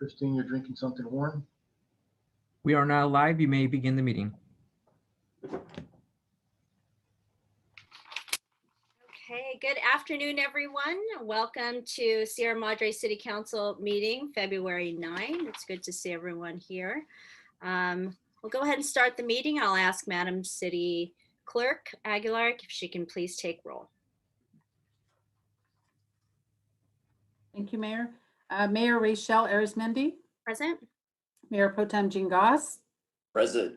Christine, you're drinking something warm? We are now live. You may begin the meeting. Okay, good afternoon, everyone. Welcome to Sierra Madre City Council meeting, February 9. It's good to see everyone here. We'll go ahead and start the meeting. I'll ask Madam City Clerk Aguilar if she can please take roll. Thank you, Mayor. Mayor Rachel Arizmendi. Present. Mayor Pro Tem Jean Goss. Present.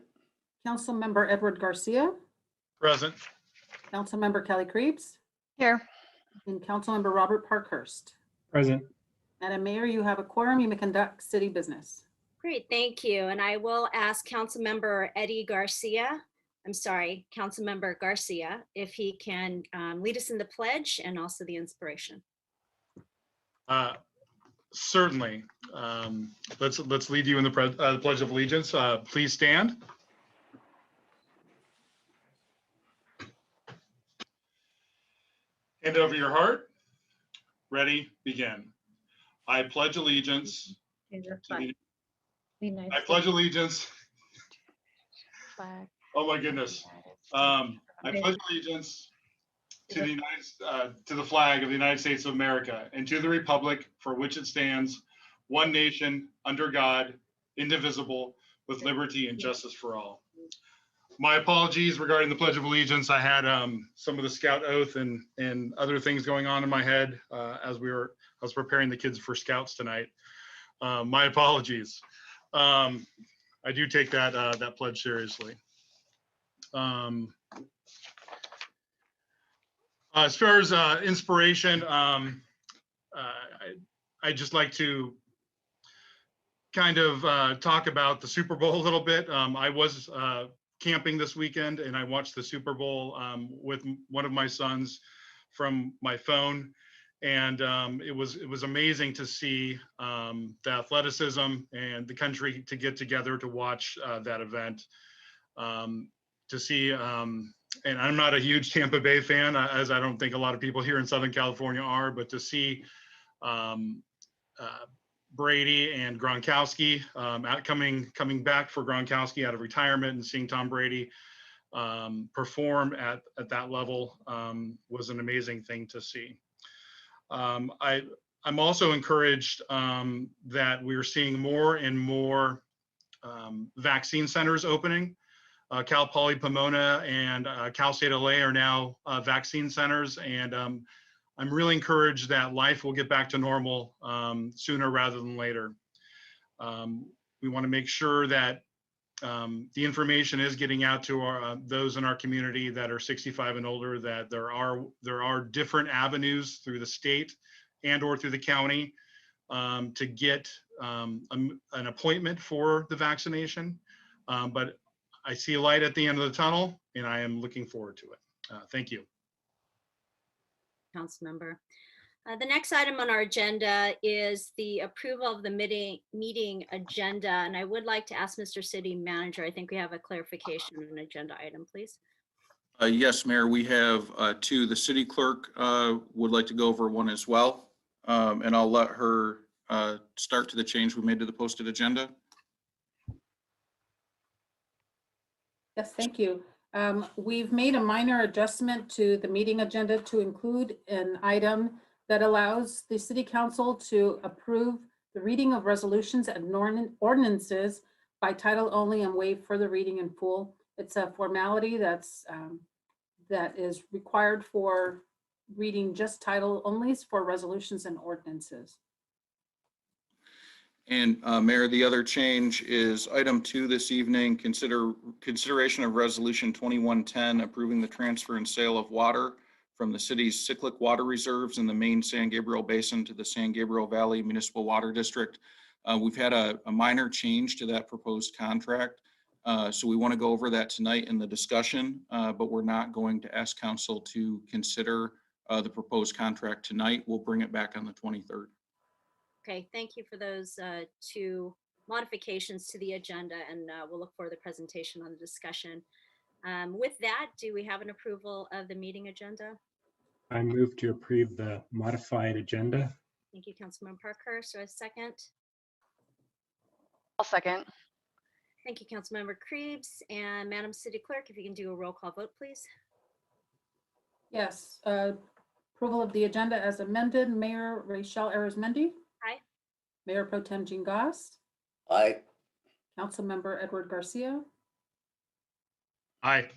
Councilmember Edward Garcia. Present. Councilmember Kelly Creeps. Here. And Councilmember Robert Parkhurst. Present. Madam Mayor, you have a quorum. You may conduct city business. Great, thank you. And I will ask Councilmember Councilmember Garcia, if he can lead us in the pledge and also the inspiration. Certainly. Let's lead you in the Pledge of Allegiance. Please stand. Hand over your heart. Ready, begin. I pledge allegiance. I pledge allegiance. Oh my goodness. I pledge allegiance to the flag of the United States of America and to the republic for which it stands, one nation, under God, indivisible, with liberty and justice for all. My apologies regarding the Pledge of Allegiance. I had some of the Scout oath and other things going on in my head as I was preparing the kids for Scouts tonight. My apologies. I do take that pledge seriously. As far as inspiration, I just like to kind of talk about the Super Bowl a little bit. I was camping this weekend and I watched the Super Bowl with one of my sons from my phone, and it was amazing to see the athleticism and the country to get together to watch that event. To see, and I'm not a huge Tampa Bay fan, as I don't think a lot of people here in Southern California are, but to see Brady and Gronkowski coming back for Gronkowski out of retirement and seeing Tom Brady perform at that level was an amazing thing to see. I'm also encouraged that we're seeing more and more vaccine centers opening. Cal Poly Pomona and Cal State LA are now vaccine centers, and I'm really encouraged that life will get back to normal sooner rather than later. We want to make sure that the information is getting out to those in our community that are 65 and older, that there are different avenues through the state and or through the county to get an appointment for the vaccination. But I see a light at the end of the tunnel, and I am looking forward to it. Thank you. Councilmember. The next item on our agenda is the approval of the meeting agenda. And I would like to ask Mr. City Manager, I think we have a clarification on an agenda item, please. Yes, Mayor, we have two. The city clerk would like to go over one as well. And I'll let her start to the change we made to the posted agenda. Yes, thank you. We've made a minor adjustment to the meeting agenda to include an item that allows the city council to approve the reading of resolutions and ordinances by title only and waive further reading in full. It's a formality that is required for reading just title only for resolutions and ordinances. And Mayor, the other change is item 2 this evening, consideration of resolution 2110, approving the transfer and sale of water from the city's cyclic water reserves in the main San Gabriel Basin to the San Gabriel Valley Municipal Water District. We've had a minor change to that proposed contract. So we want to go over that tonight in the discussion, but we're not going to ask council to consider the proposed contract tonight. We'll bring it back on the 23rd. Okay, thank you for those two modifications to the agenda, and we'll look for the presentation on the discussion. With that, do we have an approval of the meeting agenda? I move to approve the modified agenda. Thank you, Councilman Parkhurst. So a second. I'll second. Thank you, Councilmember Krebs. And Madam City Clerk, if you can do a roll call vote, please. Yes, approval of the agenda as amended. Mayor Rachel Arizmendi. Aye. Mayor Pro Tem Jean Goss. Aye. Councilmember Edward Garcia. Aye.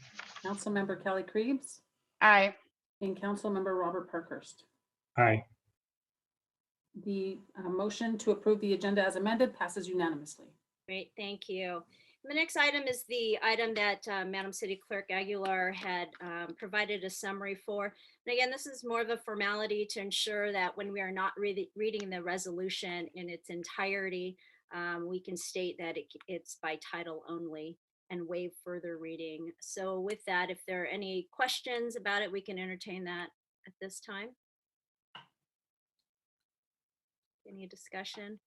Councilmember Kelly Krebs. Aye. And Councilmember Robert Parkhurst. Aye. The motion to approve the agenda as amended passes unanimously. Great, thank you. The next item is the item that Madam City Clerk Aguilar had provided a summary for. And again, this is more of a formality to ensure that when we are not reading the resolution in its entirety, we can state that it's by title only and waive further reading. So with that, if there are any questions about it, we can entertain that at this time. Any discussion?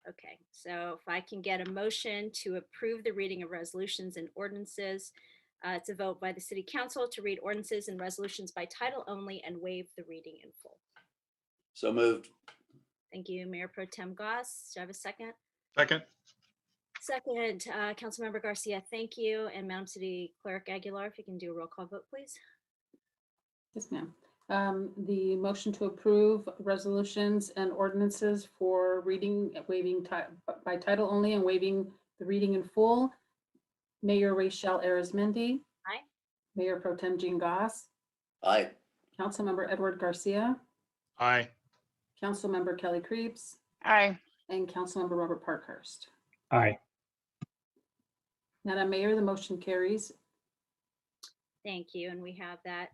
Okay, so if I can get a motion to approve the reading of resolutions and ordinances, it's a vote by the City Council to read ordinances and resolutions by title only and waive the reading in full. So moved. Thank you, Mayor Pro Tem Goss. Do I have a second? Second. Second, Councilmember Garcia, thank you. And Madam City Clerk Aguilar, if you can do a roll call vote, please. Yes, ma'am. The motion to approve resolutions and ordinances for reading, waiving by title only and waiving the reading in full. Mayor Rachel Arizmendi. Aye. Mayor Pro Tem Jean Goss. Aye. Councilmember Edward Garcia. Aye. Councilmember Kelly Krebs. Aye. And Councilmember Robert Parkhurst. Aye. Madam Mayor, the motion carries. Thank you, and we have that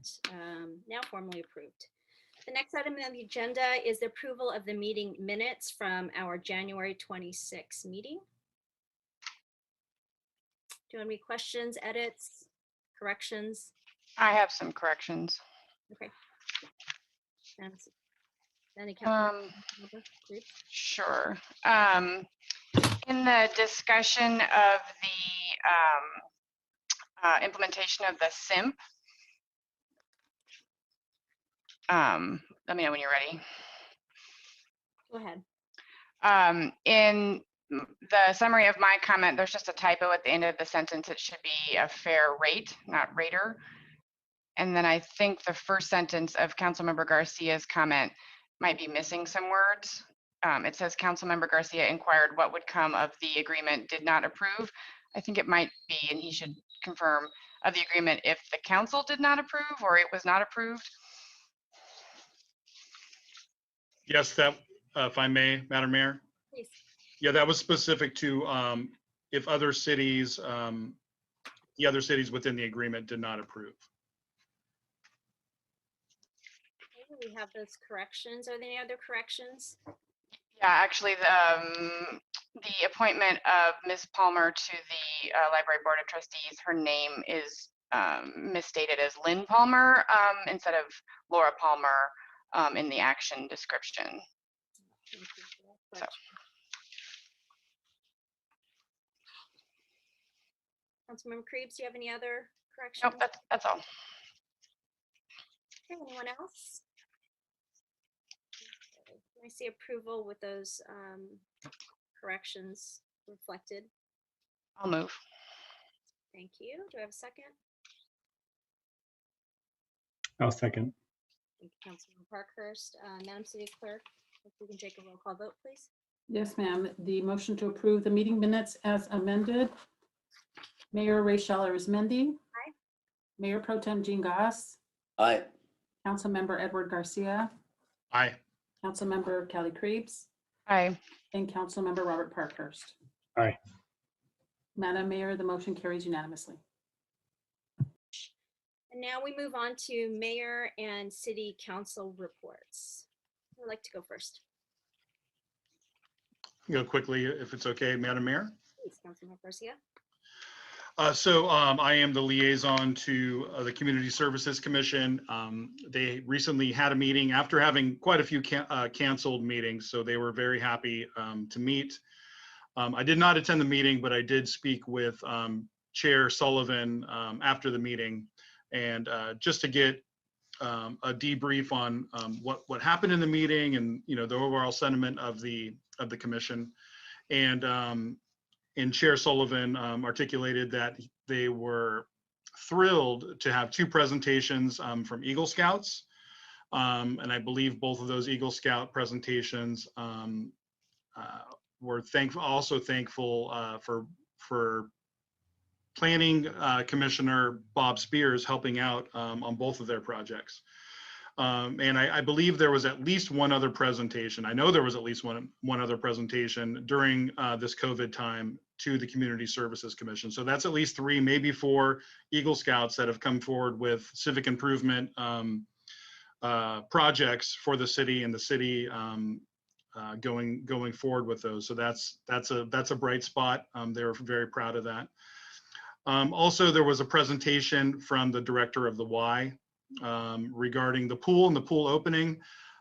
now formally approved. The next item on the agenda is the approval of the meeting minutes from our January 26th meeting. Do you have any questions, edits, corrections? I have some corrections. Okay. Any Sure. In the discussion of the implementation of the SIMP, let me know when you're ready. Go ahead. In the summary of my comment, there's just a typo at the end of the sentence. It should be a fair rate, not rater. And then I think the first sentence of Councilmember Garcia's comment might be missing some words. It says Councilmember Garcia inquired what would come of the agreement, did not approve. I think it might be, and he should confirm, of the agreement if the council did not approve or it was not approved. Yes, that, if I may, Madam Mayor. Please. Yeah, that was specific to if other cities, the other cities within the agreement did not approve. Okay, we have those corrections. Are there any other corrections? Yeah, actually, the appointment of Ms. Palmer to the Library Board of Trustees, her name is misstated as Lynn Palmer instead of Laura Palmer in the action description. Thank you for that So. correction. Councilmember Krebs, do you have any other corrections? Nope, that's all. Okay, anyone else? Okay, I see approval with those corrections reflected. I'll move. Thank you. Do I have a second? I'll second. Thank you, Councilmember Parkhurst. Madam City Clerk, if we can take a roll call vote, please. Yes, ma'am. The motion to approve the meeting minutes as amended. Mayor Rachel Arizmendi. Aye. Mayor Pro Tem Jean Goss. Aye. Councilmember Edward Garcia. Aye. Councilmember Kelly Krebs. Aye. And Councilmember Robert Parkhurst. Aye. Madam Mayor, the motion carries unanimously. And now we move on to mayor and city council reports. I'd like to go first. Go quickly, if it's okay, Madam Mayor. Please, Councilmember Garcia. So I am the liaison to the Community Services Commission. They recently had a meeting after having quite a few canceled meetings, so they were very happy to meet. I did not attend the meeting, but I did speak with Chair Sullivan after the meeting, and just to get a debrief on what happened in the meeting and the overall sentiment of the commission. And and Chair Sullivan articulated that they were thrilled to have two presentations from Eagle Scouts. And I believe both of those Eagle Scout presentations were also thankful for Planning Commissioner Bob Spears helping out on both of their projects. And I believe there was at least one other presentation. I know there was at least one other presentation during this COVID time to the Community Services Commission. So that's at least 3, maybe 4 Eagle Scouts that have come forward with civic improvement projects for the city, and the city going forward with those. So that's a bright spot. They're very proud of that. Also, there was a presentation from the director of the Y regarding the pool and the pool opening.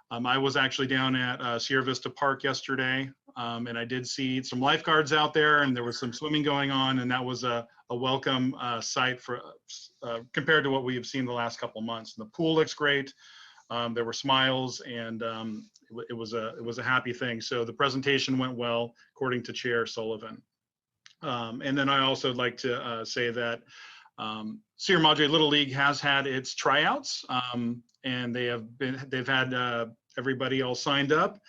I was actually down at Sierra Vista Park yesterday, and I did see some lifeguards out there, and there was some swimming going on, and that was a welcome sight for compared to what we have seen the last couple months. And the pool looks great. There were smiles, and it was a happy thing. So the presentation went well, according to Chair Sullivan. And then I also like to say that Sierra Madre Little League has had its tryouts, and they've had everybody all signed up.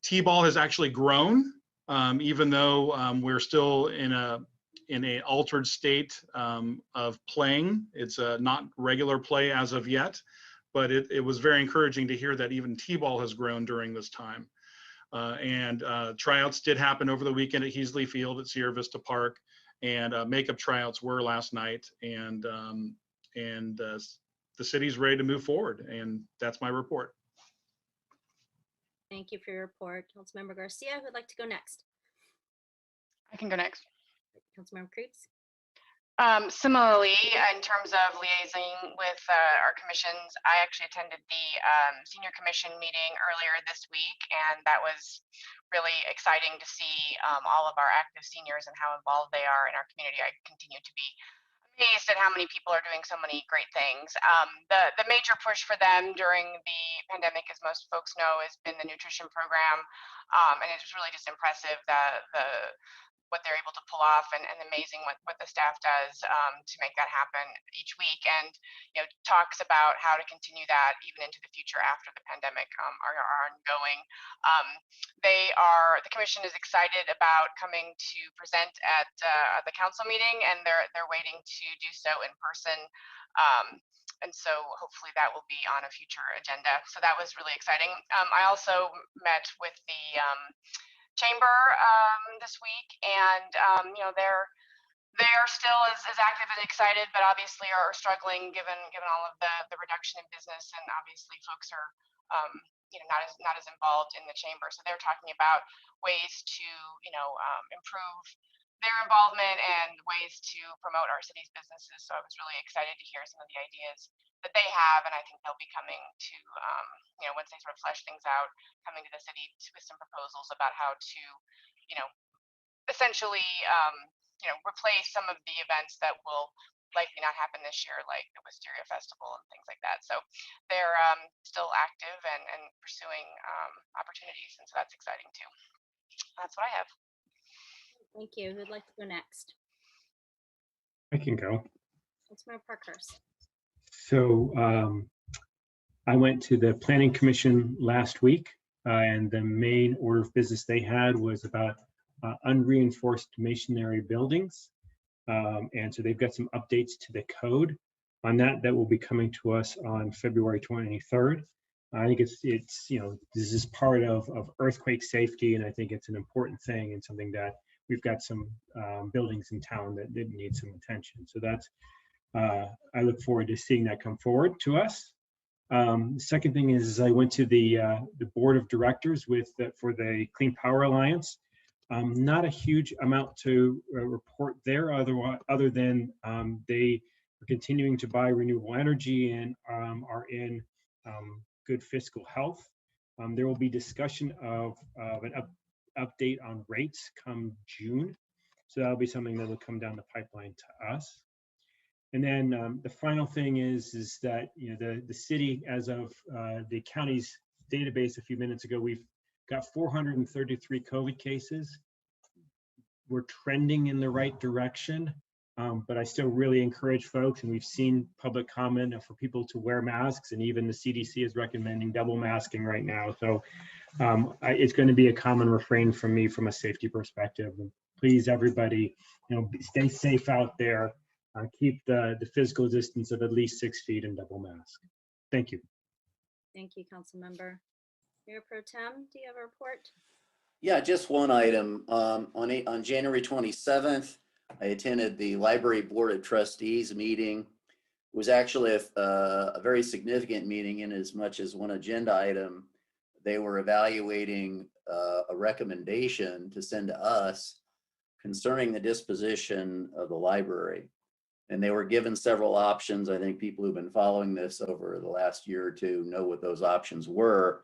T-ball has actually grown, even though we're still in a altered state of playing. It's not regular play as of yet, but it was very encouraging to hear that even T-ball has grown during this time. And tryouts did happen over the weekend at Heasley Field at Sierra Vista Park, and makeup tryouts were last night, and the city's ready to move forward, and that's my report. Thank you for your report. Councilmember Garcia, who would like to go next? I can go next. Councilmember Creeds? Similarly, in terms of liaising with our commissions, I actually attended the senior commission meeting earlier this week, and that was really exciting to see all of our active seniors and how involved they are in our community. I continue to be amazed at how many people are doing so many great things. The major push for them during the pandemic, as most folks know, has been the nutrition program, and it's really just impressive what they're able to pull off, and amazing what the staff does to make that happen each week, and talks about how to continue that even into the future after the pandemic are ongoing. The commission is excited about coming to present at the council meeting, and they're waiting to do so in person. And so hopefully that will be on a future agenda. So that was really exciting. I also met with the chamber this week, and they are still as active and excited, but obviously are struggling given all of the reduction in business, and obviously folks are not as involved in the chamber. So they're talking about ways to improve their involvement and ways to promote our city's businesses. So I was really excited to hear some of the ideas that they have, and I think they'll be coming to once they sort of flesh things out, coming to the city with some proposals about how to essentially replace some of the events that will likely not happen this year, like the Wisteria Festival and things like that. So they're still active and pursuing opportunities, and so that's exciting too. That's what I have. Thank you. Who'd like to go next? I can go. Councilmember Parkhurst. So I went to the Planning Commission last week, and the main order of business they had was about unreinforced masonry buildings. And so they've got some updates to the code on that will be coming to us on February 23rd. I think it's this is part of earthquake safety, and I think it's an important thing and something that we've got some buildings in town that did need some attention. So that's I look forward to seeing that come forward to us. The second thing is I went to the board of directors for the Clean Power Alliance. Not a huge amount to report there, other than they are continuing to buy renewable energy and are in good fiscal health. There will be discussion of an update on rates come June. So that'll be something that will come down the pipeline to us. And then the final thing is that the city, as of the county's database a few minutes ago, we've got 433 COVID cases. we're trending in the right direction. But I still really encourage folks, and we've seen public comment for people to wear masks, and even the CDC is recommending double masking right now. So it's going to be a common refrain from me from a safety perspective. And please, everybody, stay safe out there. Keep the physical distance of at least 6 feet and double mask. Thank you. Thank you, Council Member. Mayor Pro Tem, do you have a report? Yeah, just one item. On January 27th, I attended the Library Board of Trustees meeting. It was actually a very significant meeting in as much as one agenda item. They were evaluating a recommendation to send to us concerning the disposition of the library. And they were given several options. I think people who've been following this over the last year or two know what those options were.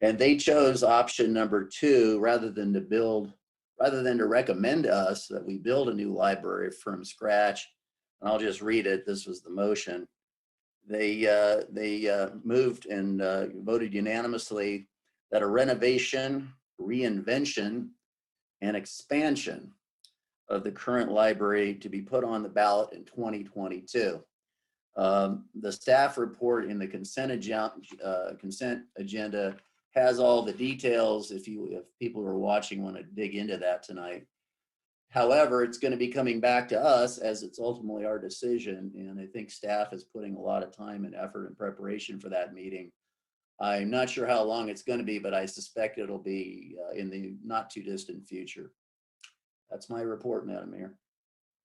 And they chose option number 2 rather than to recommend to us that we build a new library from scratch. And I'll just read it. This was the motion. They moved and voted unanimously that a renovation, reinvention, and expansion of the current library to be put on the ballot in 2022. The staff report in the consent agenda has all the details if people who are watching want to dig into that tonight. However, it's going to be coming back to us as it's ultimately our decision. And I think staff is putting a lot of time and effort and preparation for that meeting. I'm not sure how long it's going to be, but I suspect it'll be in the not too distant future. That's my report, Madam Mayor.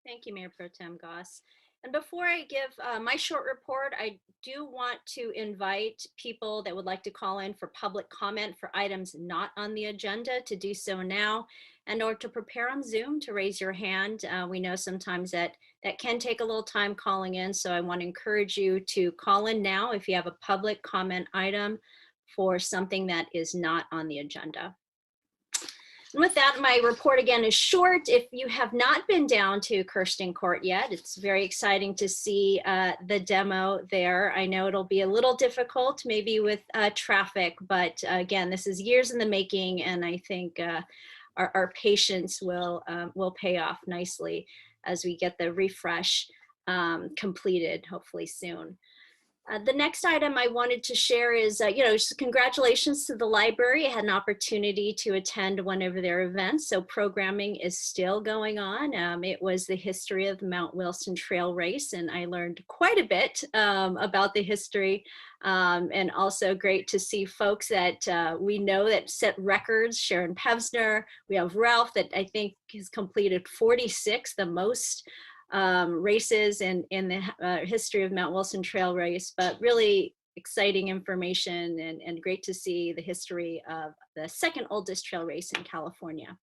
Thank you, Mayor Pro Tem Goss. And before I give my short report, I do want to invite people that would like to call in for public comment for items not on the agenda to do so now, and or to prepare on Zoom to raise your hand. We know sometimes that can take a little time calling in, so I want to encourage you to call in now if you have a public comment item for something that is not on the agenda. And with that, my report again is short. If you have not been down to Kirsten Court yet, it's very exciting to see the demo there. I know it'll be a little difficult maybe with traffic, but again, this is years in the making, and I think our patience will pay off nicely as we get the refresh completed, hopefully soon. The next item I wanted to share is, just congratulations to the library. I had an opportunity to attend one of their events, so programming is still going on. It was the history of the Mount Wilson Trail Race, and I learned quite a bit about the history, and also great to see folks that we know that set records. Sharon Pevsner, we have Ralph that I think has completed 46, the most races in the history of Mount Wilson Trail Race, but really exciting information and great to see the history of the second oldest trail race in California.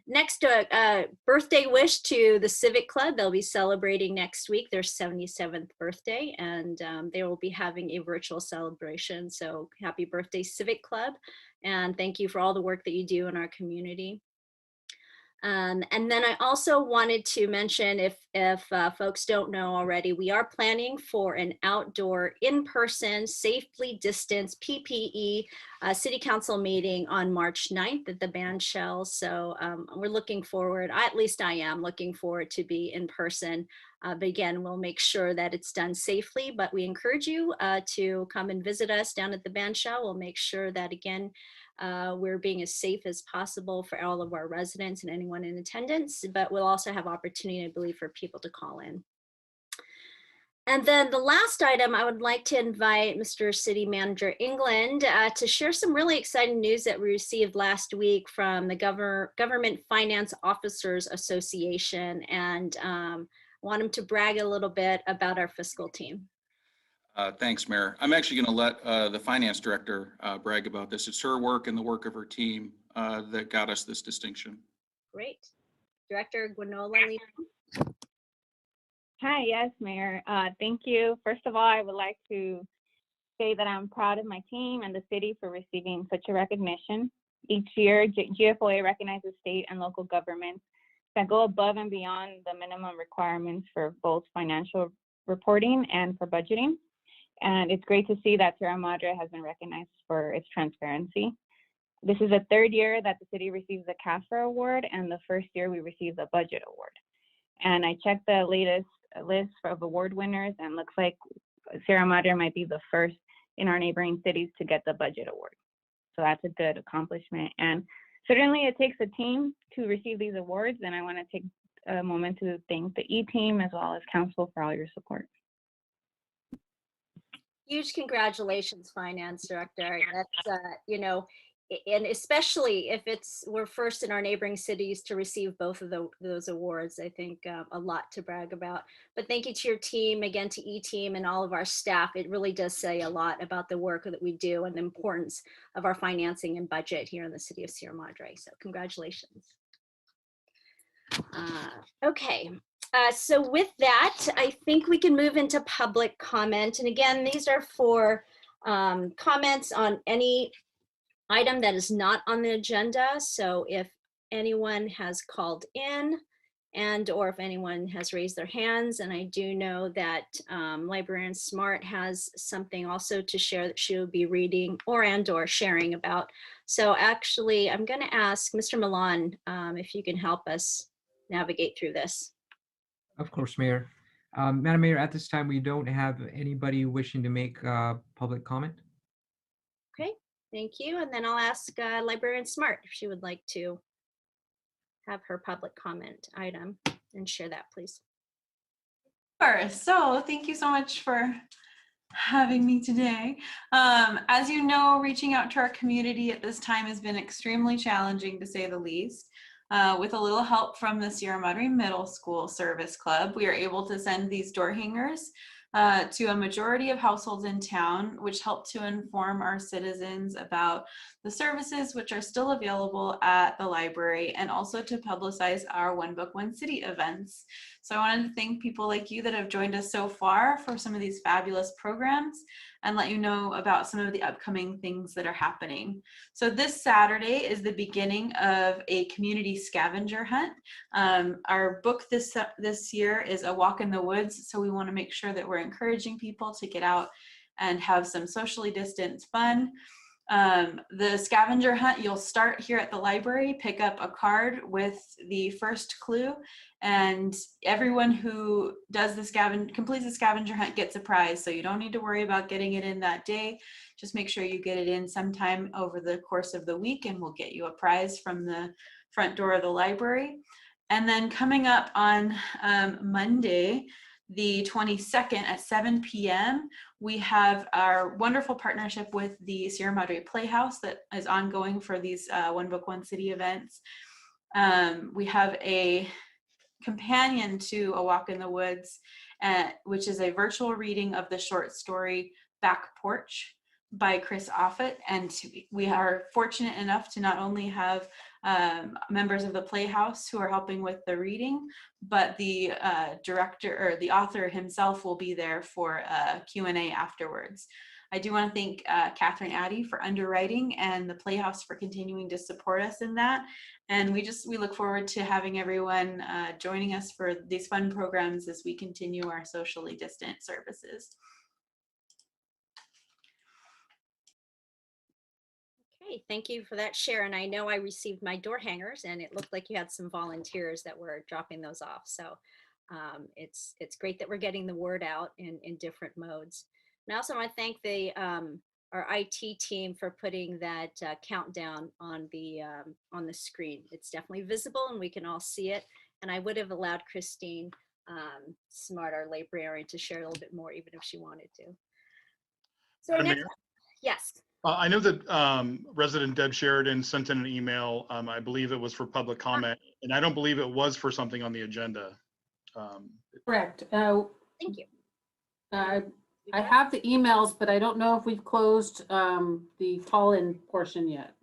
Next, birthday wish to the Civic Club. They'll be celebrating next week their 77th birthday, and they will be having a virtual celebration. So happy birthday, Civic Club, and thank you for all the work that you do in our community. And then I also wanted to mention, if folks don't know already, we are planning for an outdoor, in-person, safely distanced PPE City Council meeting on March 9th at the band shell. So we're looking forward, at least I am looking forward to be in person. But again, we'll make sure that it's done safely, but we encourage you to come and visit us down at the band shell. We'll make sure that, again, we're being as safe as possible for all of our residents and anyone in attendance, but we'll also have opportunity, I believe, for people to call in. And then the last item, I would like to invite Mr. City Manager England to share some really exciting news that we received last week from the Government Finance Officers Association, and want him to brag a little bit about our fiscal team. Thanks, Mayor. I'm actually going to let the finance director brag about this. It's her work and the work of her team that got us this distinction. Great. Director Gwenola Lee. Hi, yes, Mayor. Thank you. First of all, I would like to say that I'm proud of my team and the city for receiving such a recognition. Each year, GFOA recognizes state and local governments that go above and beyond the minimum requirements for both financial reporting and for budgeting. And it's great to see that Sierra Madre has been recognized for its transparency. This is the third year that the city receives the CAFRA award, and the first year we received the budget award. And I checked the latest list of award winners, and looks like Sierra Madre might be the first in our neighboring cities to get the budget award. So that's a good accomplishment. And certainly it takes a team to receive these awards, and I want to take a moment to thank the E-team as well as council for all your support. Huge congratulations, Finance Director. That's, you know, and especially if we're first in our neighboring cities to receive both of those awards, I think a lot to brag about. But thank you to your team, again, to E-team and all of our staff. It really does say a lot about the work that we do and the importance of our financing and budget here in the city of Sierra Madre. So congratulations. Okay. So with that, I think we can move into public comment. And again, these are for comments on any item that is not on the agenda. So if anyone has called in or if anyone has raised their hands, and I do know that Librarian Smart has something also to share that she will be reading or sharing about. So actually, I'm going to ask Mr. Milan if you can help us navigate through this. Of course, Mayor. Madam Mayor, at this time, we don't have anybody wishing to make public comment. Okay, thank you. And then I'll ask Librarian Smart if she would like to have her public comment item and share that, please. Sure. So thank you so much for having me today. As you know, reaching out to our community at this time has been extremely challenging, to say the least. With a little help from the Sierra Madre Middle School Service Club, we are able to send these door hangers to a majority of households in town, which help to inform our citizens about the services which are still available at the library, and also to publicize our One Book, One City events. So I wanted to thank people like you that have joined us so far for some of these fabulous programs, and let you know about some of the upcoming things that are happening. So this Saturday is the beginning of a community scavenger hunt. Our book this year is A Walk in the Woods, so we want to make sure that we're encouraging people to get out and have some socially distanced fun. The scavenger hunt, you'll start here at the library, pick up a card with the first clue, and everyone who does the completes the scavenger hunt gets a prize. So you don't need to worry about getting it in that day. Just make sure you get it in sometime over the course of the week, and we'll get you a prize from the front door of the library. And then coming up on Monday, the 22nd at 7 p.m., we have our wonderful partnership with the Sierra Madre Playhouse that is ongoing for these One Book, One City events. We have a companion to A Walk in the Woods, which is a virtual reading of the short story Back Porch by Chris Offutt. And we are fortunate enough to not only have members of the Playhouse who are helping with the reading, but the director or the author himself will be there for a Q&A afterwards. I do want to thank Catherine Addy for underwriting and the Playhouse for continuing to support us in that. And we look forward to having everyone joining us for these fun programs as we continue our socially distant services. Okay, thank you for that, Sharon. I know I received my door hangers, and it looked like you had some volunteers that were dropping those off. So it's great that we're getting the word out in different modes. And I also want to thank our IT team for putting that countdown on the screen. It's definitely visible, and we can all see it. And I would have allowed Christine Smart, our librarian, to share a little bit more, even if she wanted to. So Madam next, Mayor? yes. I know that resident Deb Sheridan sent in an email. I believe it was for public comment, and I don't believe it was for something on the agenda. Correct. Thank you. I have the emails, but I don't know if we've closed the call-in portion yet.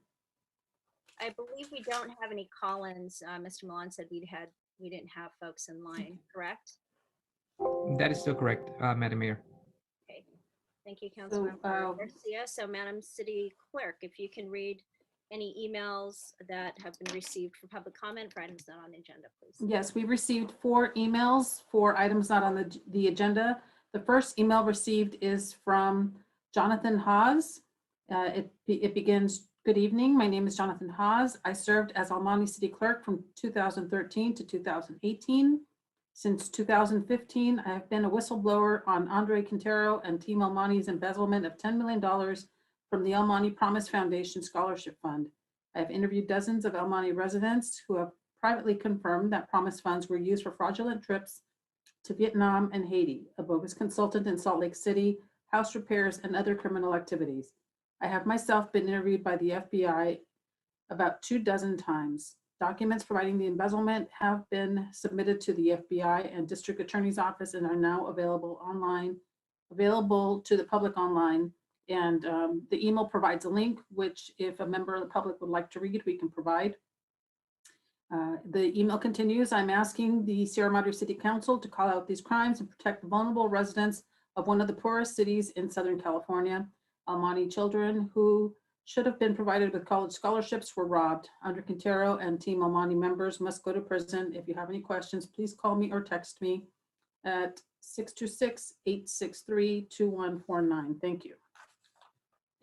I believe we don't have any call-ins. Mr. Milan said we didn't have folks in line, correct? That is still correct, Madam Mayor. Okay. Thank you, Councilmember Garcia. So, Madam City Clerk, if you can read any emails that have been received for public comment for items not on the agenda, please. Yes, we received 4 emails for items not on the agenda. The first email received is from Jonathan Haas. It begins, Good evening. My name is Jonathan Haas. I served as Almani City Clerk from 2013 to 2018. Since 2015, I have been a whistleblower on Andre Quintero and Team Almani's embezzlement of $10 million from the Almani Promise Foundation Scholarship Fund. I have interviewed dozens of Almani residents who have privately confirmed that Promise funds were used for fraudulent trips to Vietnam and Haiti, a bogus consultant in Salt Lake City, house repairs, and other criminal activities. I have myself been interviewed by the FBI about 24 times. Documents providing the embezzlement have been submitted to the FBI and District Attorney's Office and are now available to the public online. And the email provides a link, which if a member of the public would like to read, we can provide. The email continues, I'm asking the Sierra Madre City Council to call out these crimes and protect the vulnerable residents of one of the poorest cities in Southern California. Almani children who should have been provided with college scholarships were robbed. Andre Quintero and Team Almani members must go to prison. If you have any questions, please call me or text me at 626-863-2149. Thank you.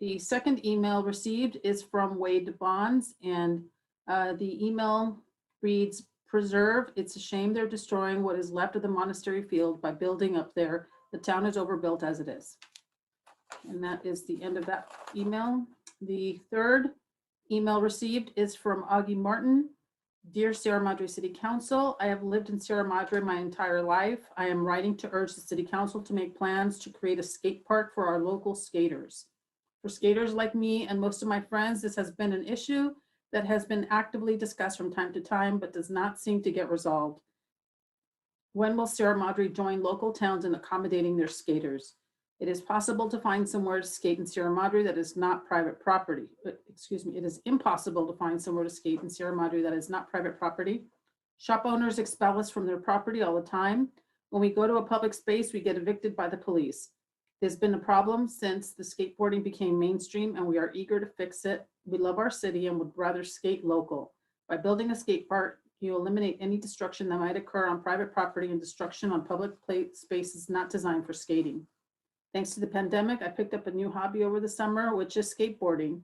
The second email received is from Wade Bonds, and the email reads, preserve, it's a shame they're destroying what is left of the monastery field by building up there. The town is overbuilt as it is. And that is the end of that email. The third email received is from Augie Martin. Dear Sierra Madre City Council, I have lived in Sierra Madre my entire life. I am writing to urge the City Council to make plans to create a skate park for our local skaters. For skaters like me and most of my friends, this has been an issue that has been actively discussed from time to time, but does not seem to get resolved. When will Sierra Madre join local towns in accommodating their skaters? It is possible to find somewhere to skate in Sierra Madre that is not private property. It is impossible to find somewhere to skate in Sierra Madre that is not private property. Shop owners expel us from their property all the time. When we go to a public space, we get evicted by the police. There's been a problem since the skateboarding became mainstream, and we are eager to fix it. We love our city and would rather skate local. By building a skate park, you eliminate any destruction that might occur on private property and destruction on public spaces not designed for skating. Thanks to the pandemic, I picked up a new hobby over the summer, which is skateboarding.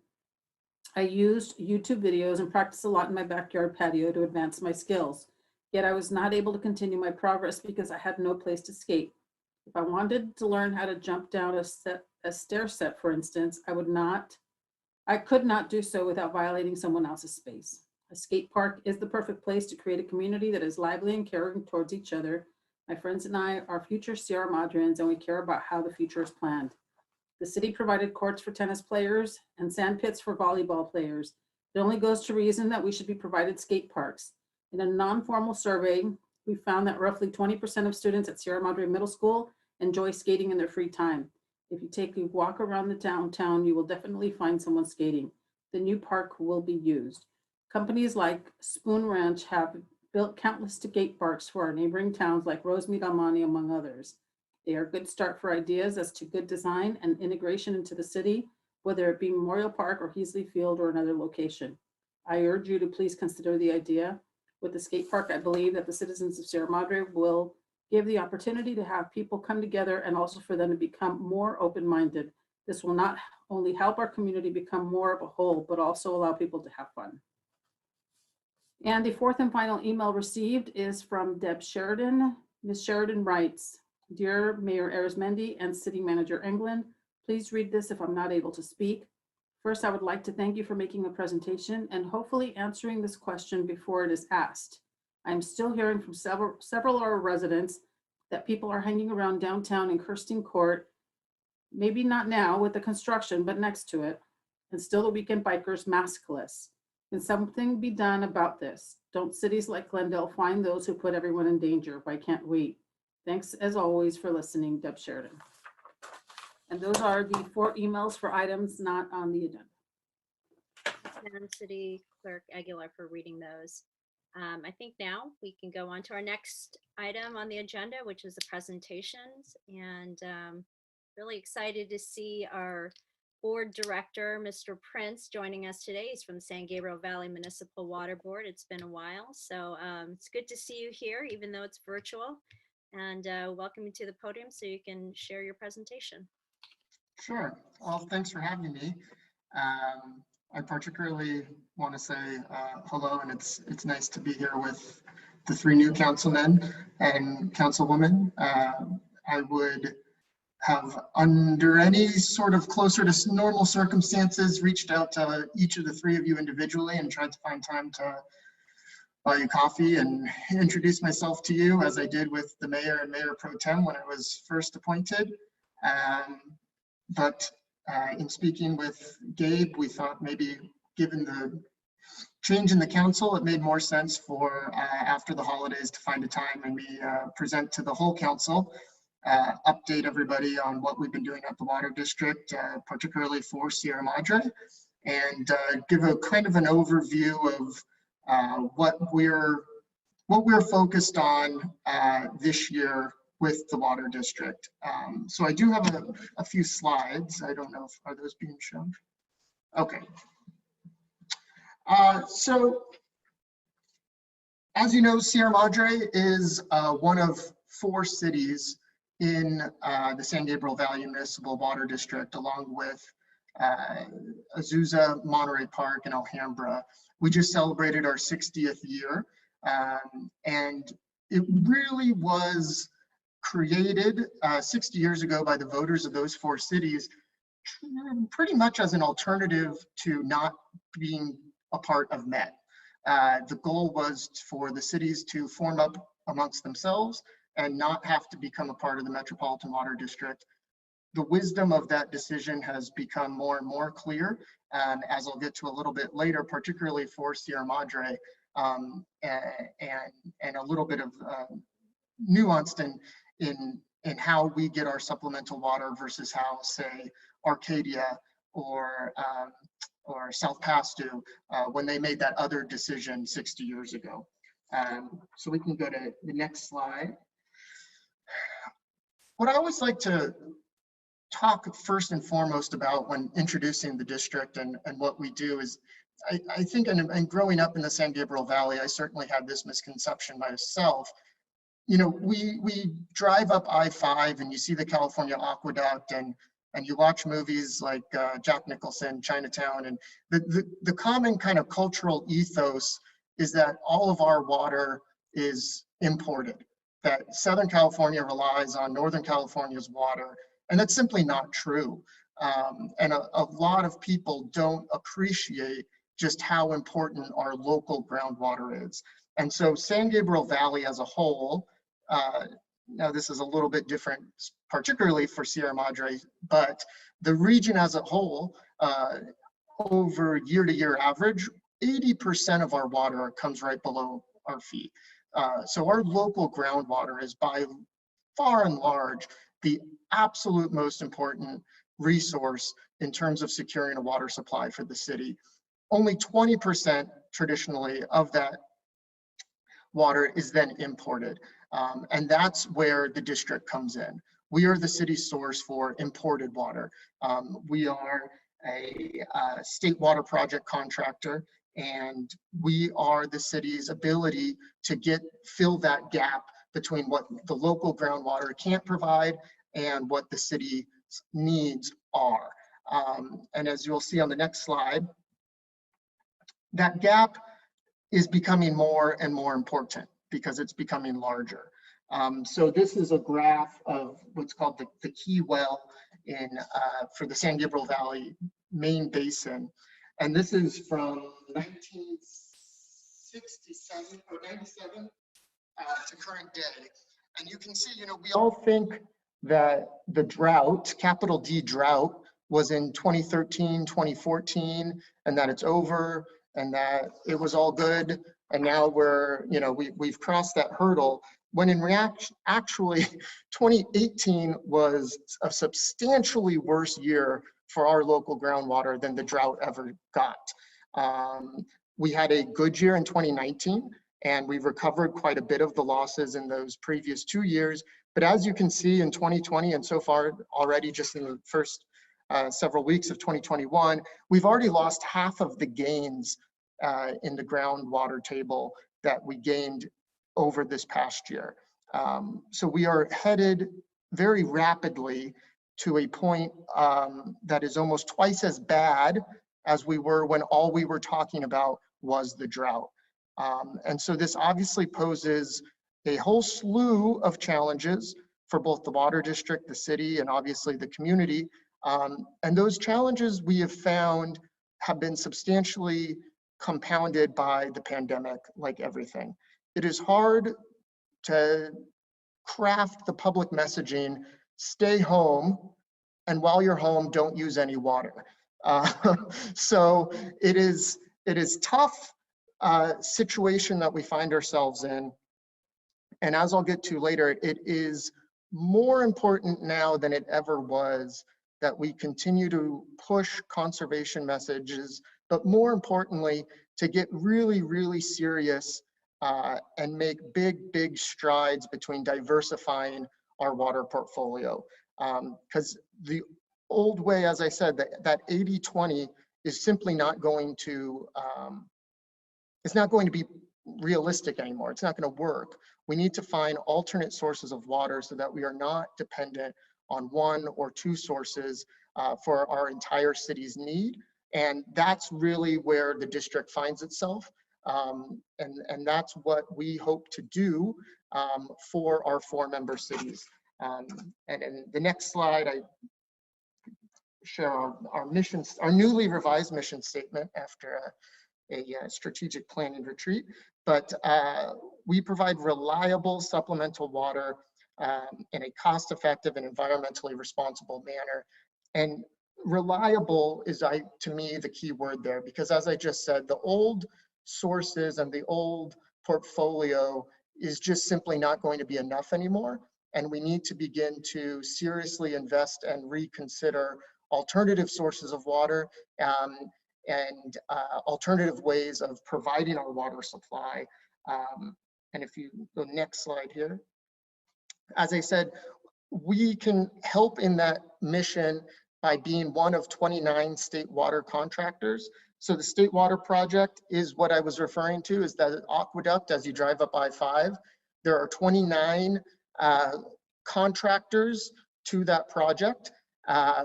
I used YouTube videos and practiced a lot in my backyard patio to advance my skills. Yet I was not able to continue my progress because I had no place to skate. If I wanted to learn how to jump down a stair set, for instance, I could not do so without violating someone else's space. A skate park is the perfect place to create a community that is lively and caring towards each other. My friends and I are future Sierra Madreans, and we care about how the future is planned. The city provided courts for tennis players and sand pits for volleyball players. It only goes to reason that we should be provided skate parks. In a non-formal survey, we found that roughly 20% of students at Sierra Madre Middle School enjoy skating in their free time. If you take a walk around the downtown, you will definitely find someone skating. The new park will be used. Companies like Spoon Ranch have built countless skate parks for our neighboring towns like Rosemead, Almani, among others. They are a good start for ideas as to good design and integration into the city, whether it be Memorial Park or Heasley Field or another location. I urge you to please consider the idea. With the skate park, I believe that the citizens of Sierra Madre will give the opportunity to have people come together and also for them to become more open-minded. This will not only help our community become more of a whole, but also allow people to have fun. And the fourth and final email received is from Deb Sheridan. Ms. Sheridan writes, Dear Mayor Arizmendi and City Manager England, please read this if I'm not able to speak. First, I would like to thank you for making a presentation and hopefully answering this question before it is asked. I'm still hearing from several of our residents that people are hanging around downtown in Kirsten Court, maybe not now with the construction, but next to it, and still the weekend bikers maskless. Can something be done about this? Don't cities like Glendale find those who put everyone in danger? Why can't we? Thanks as always for listening, Deb Sheridan. And those are the 4 emails for items not on the agenda. Madam City Clerk Aguilar for reading those. I think now we can go on to our next item on the agenda, which is the presentations. And really excited to see our board director, Mr. Prince, joining us today. He's from the San Gabriel Valley Municipal Water Board. It's been a while, so it's good to see you here, even though it's virtual. And welcome you to the podium so you can share your presentation. Sure. Well, thanks for having me. I particularly want to say hello, and it's nice to be here with the three new councilmen and councilwomen. I would have, under any sort of closer to normal circumstances, reached out to each of the three of you individually and tried to find time to buy you coffee and introduce myself to you, as I did with the mayor and mayor pro tem when I was first appointed. But in speaking with Gabe, we thought maybe, given the change in the council, it made more sense for after the holidays to find a time and we present to the whole council, update everybody on what we've been doing at the water district, particularly for Sierra Madre, and give a kind of an overview of what we're focused on this year with the water district. So I do have a few slides. I don't know if, are those being shown? Okay. So as you know, Sierra Madre is one of 4 cities in the San Gabriel Valley Municipal Water District, along with Azusa, Monterey Park, and Alhambra. We just celebrated our 60th year, and it really was created 60 years ago by the voters of those 4 cities, pretty much as an alternative to not being a part of Met. The goal was for the cities to form up amongst themselves and not have to become a part of the Metropolitan Water District. The wisdom of that decision has become more and more clear, as I'll get to a little bit later, particularly for Sierra Madre, and a little bit of nuanced in how we get our supplemental water versus how, say, Arcadia or South Pass do when they made that other decision 60 years ago. So we can go to the next slide. What I always like to talk first and foremost about when introducing the district and what we do is, I think, and growing up in the San Gabriel Valley, I certainly had this misconception myself. You know, we drive up I-5 and you see the California Aqueduct, and you watch movies like Jack Nicholson, Chinatown, and the common kind of cultural ethos is that all of our water is imported, that Southern California relies on Northern California's water, and that's simply not true. And a lot of people don't appreciate just how important our local groundwater is. And so San Gabriel Valley as a whole, now this is a little bit different, particularly for Sierra Madre, but the region as a whole, over year-to-year average, 80% of our water comes right below our feet. So our local groundwater is by far and large the absolute most important resource in terms of securing a water supply for the city. Only 20% traditionally of that water is then imported. And that's where the district comes in. We are the city's source for imported water. We are a state water project contractor, and we are the city's ability to fill that gap between what the local groundwater can't provide and what the city's needs are. And as you'll see on the next slide, that gap is becoming more and more important because it's becoming larger. So this is a graph of what's called the key well for the San Gabriel Valley main basin. And this is from 1967 or 97 to current day. And you can see, you know, we all think that the drought, capital D drought, was in 2013, 2014, and that it's over and that it was all good. And now we're, you know, we've crossed that hurdle, when in actually 2018 was a substantially worse year for our local groundwater than the drought ever got. We had a good year in 2019, and we've recovered quite a bit of the losses in those previous 2 years. But as you can see in 2020 and so far already just in the first several weeks of 2021, we've already lost half of the gains in the groundwater table that we gained over this past year. So we are headed very rapidly to a point that is almost twice as bad as we were when all we were talking about was the drought. And so this obviously poses a whole slew of challenges for both the water district, the city, and obviously the community. And those challenges we have found have been substantially compounded by the pandemic, like everything. It is hard to craft the public messaging, stay home, and while you're home, don't use any water. So it is tough situation that we find ourselves in. And as I'll get to later, it is more important now than it ever was that we continue to push conservation messages, but more importantly, to get really, really serious and make big strides between diversifying our water portfolio. Because the old way, as I said, that 80-20 is simply not going to, it's not going to be realistic anymore. It's not going to work. We need to find alternate sources of water so that we are not dependent on one or two sources for our entire city's need. And that's really where the district finds itself. And that's what we hope to do for our 4-member cities. And in the next slide, I share our mission, our newly revised mission statement after a strategic planning retreat. But we provide reliable supplemental water in a cost-effective and environmentally responsible manner. And reliable is, to me, the key word there, because as I just said, the old sources and the old portfolio is just simply not going to be enough anymore. And we need to begin to seriously invest and reconsider alternative sources of water and alternative ways of providing our water supply. And if you go next slide here, as I said, we can help in that mission by being one of 29 state water contractors. So the State Water Project is what I was referring to, is that aqueduct as you drive up I-5. There are 29 contractors to that project.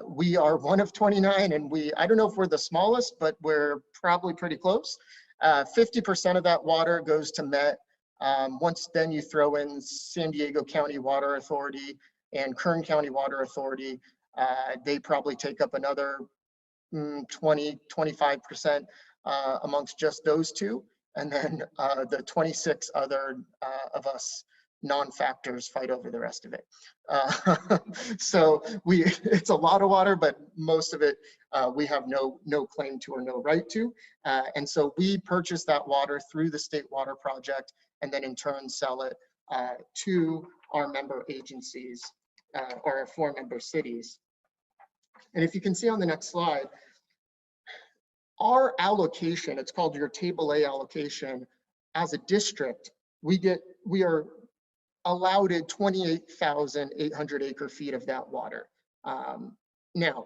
We are one of 29, and I don't know if we're the smallest, but we're probably pretty close. 50% of that water goes to Met. Once then you throw in San Diego County Water Authority and Kern County Water Authority, they probably take up another 20–25% amongst just those two. And then the 26 other of us non-factors fight over the rest of it. So it's a lot of water, but most of it we have no claim to or no right to. And so we purchase that water through the State Water Project and then in turn sell it to our member agencies or our 4-member cities. And if you can see on the next slide, our allocation, it's called your Table A allocation, as a district, we are allowed 28,800 acre-feet of that water. Now,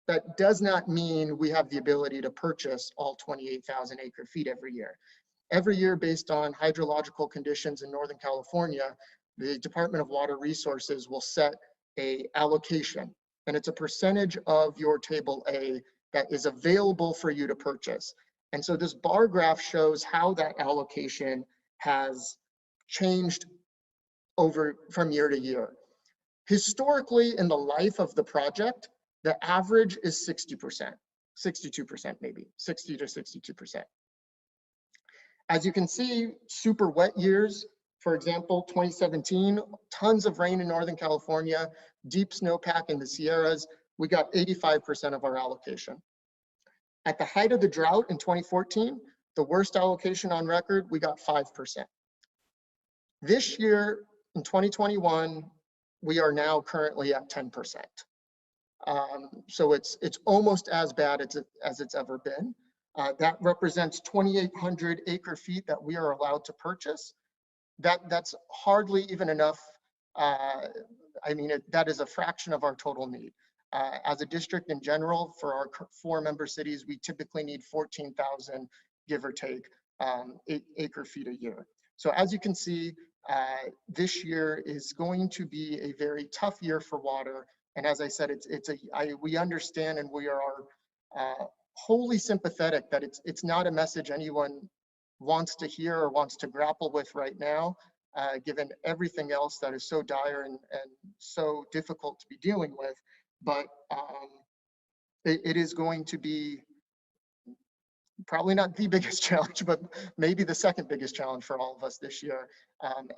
that does not mean we have the ability to purchase all 28,000 acre-feet every year. Every year, based on hydrological conditions in Northern California, the Department of Water Resources will set a allocation, and it's a percentage of your Table A that is available for you to purchase. And so this bar graph shows how that allocation has changed from year to year. Historically, in the life of the project, the average is 60%, 62% maybe, 60 to 62%. As you can see, super wet years, for example, 2017, tons of rain in Northern California, deep snowpack in the Sierras, we got 85% of our allocation. At the height of the drought in 2014, the worst allocation on record, we got 5%. This year, in 2021, we are now currently at 10%. So it's almost as bad as it's ever been. That represents 2,800 acre-feet that we are allowed to purchase. That's hardly even enough. I mean, that is a fraction of our total need. As a district in general, for our 4-member cities, we typically need 14,000, give or take, acre-feet a year. So as you can see, this year is going to be a very tough year for water. And as I said, we understand and we are wholly sympathetic that it's not a message anyone wants to hear or wants to grapple with right now, given everything else that is so dire and so difficult to be dealing with. But it is going to be probably not the biggest challenge, but maybe the second biggest challenge for all of us this year.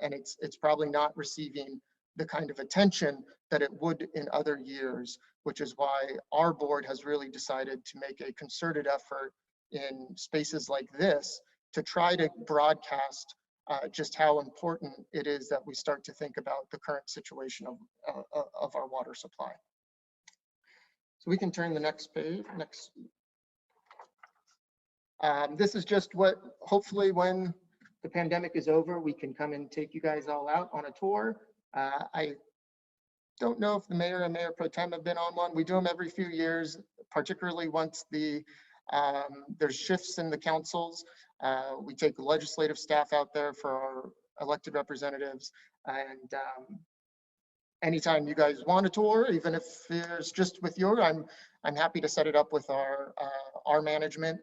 And it's probably not receiving the kind of attention that it would in other years, which is why our board has really decided to make a concerted effort in spaces like this to try to broadcast just how important it is that we start to think about the current situation of our water supply. So we can turn the next page. This is just what, hopefully when the pandemic is over, we can come and take you guys all out on a tour. I don't know if the mayor and mayor pro tem have been on one. We do them every few years, particularly once there's shifts in the councils. We take the legislative staff out there for our elected representatives. And anytime you guys want a tour, even if it's just with you, I'm happy to set it up with our management.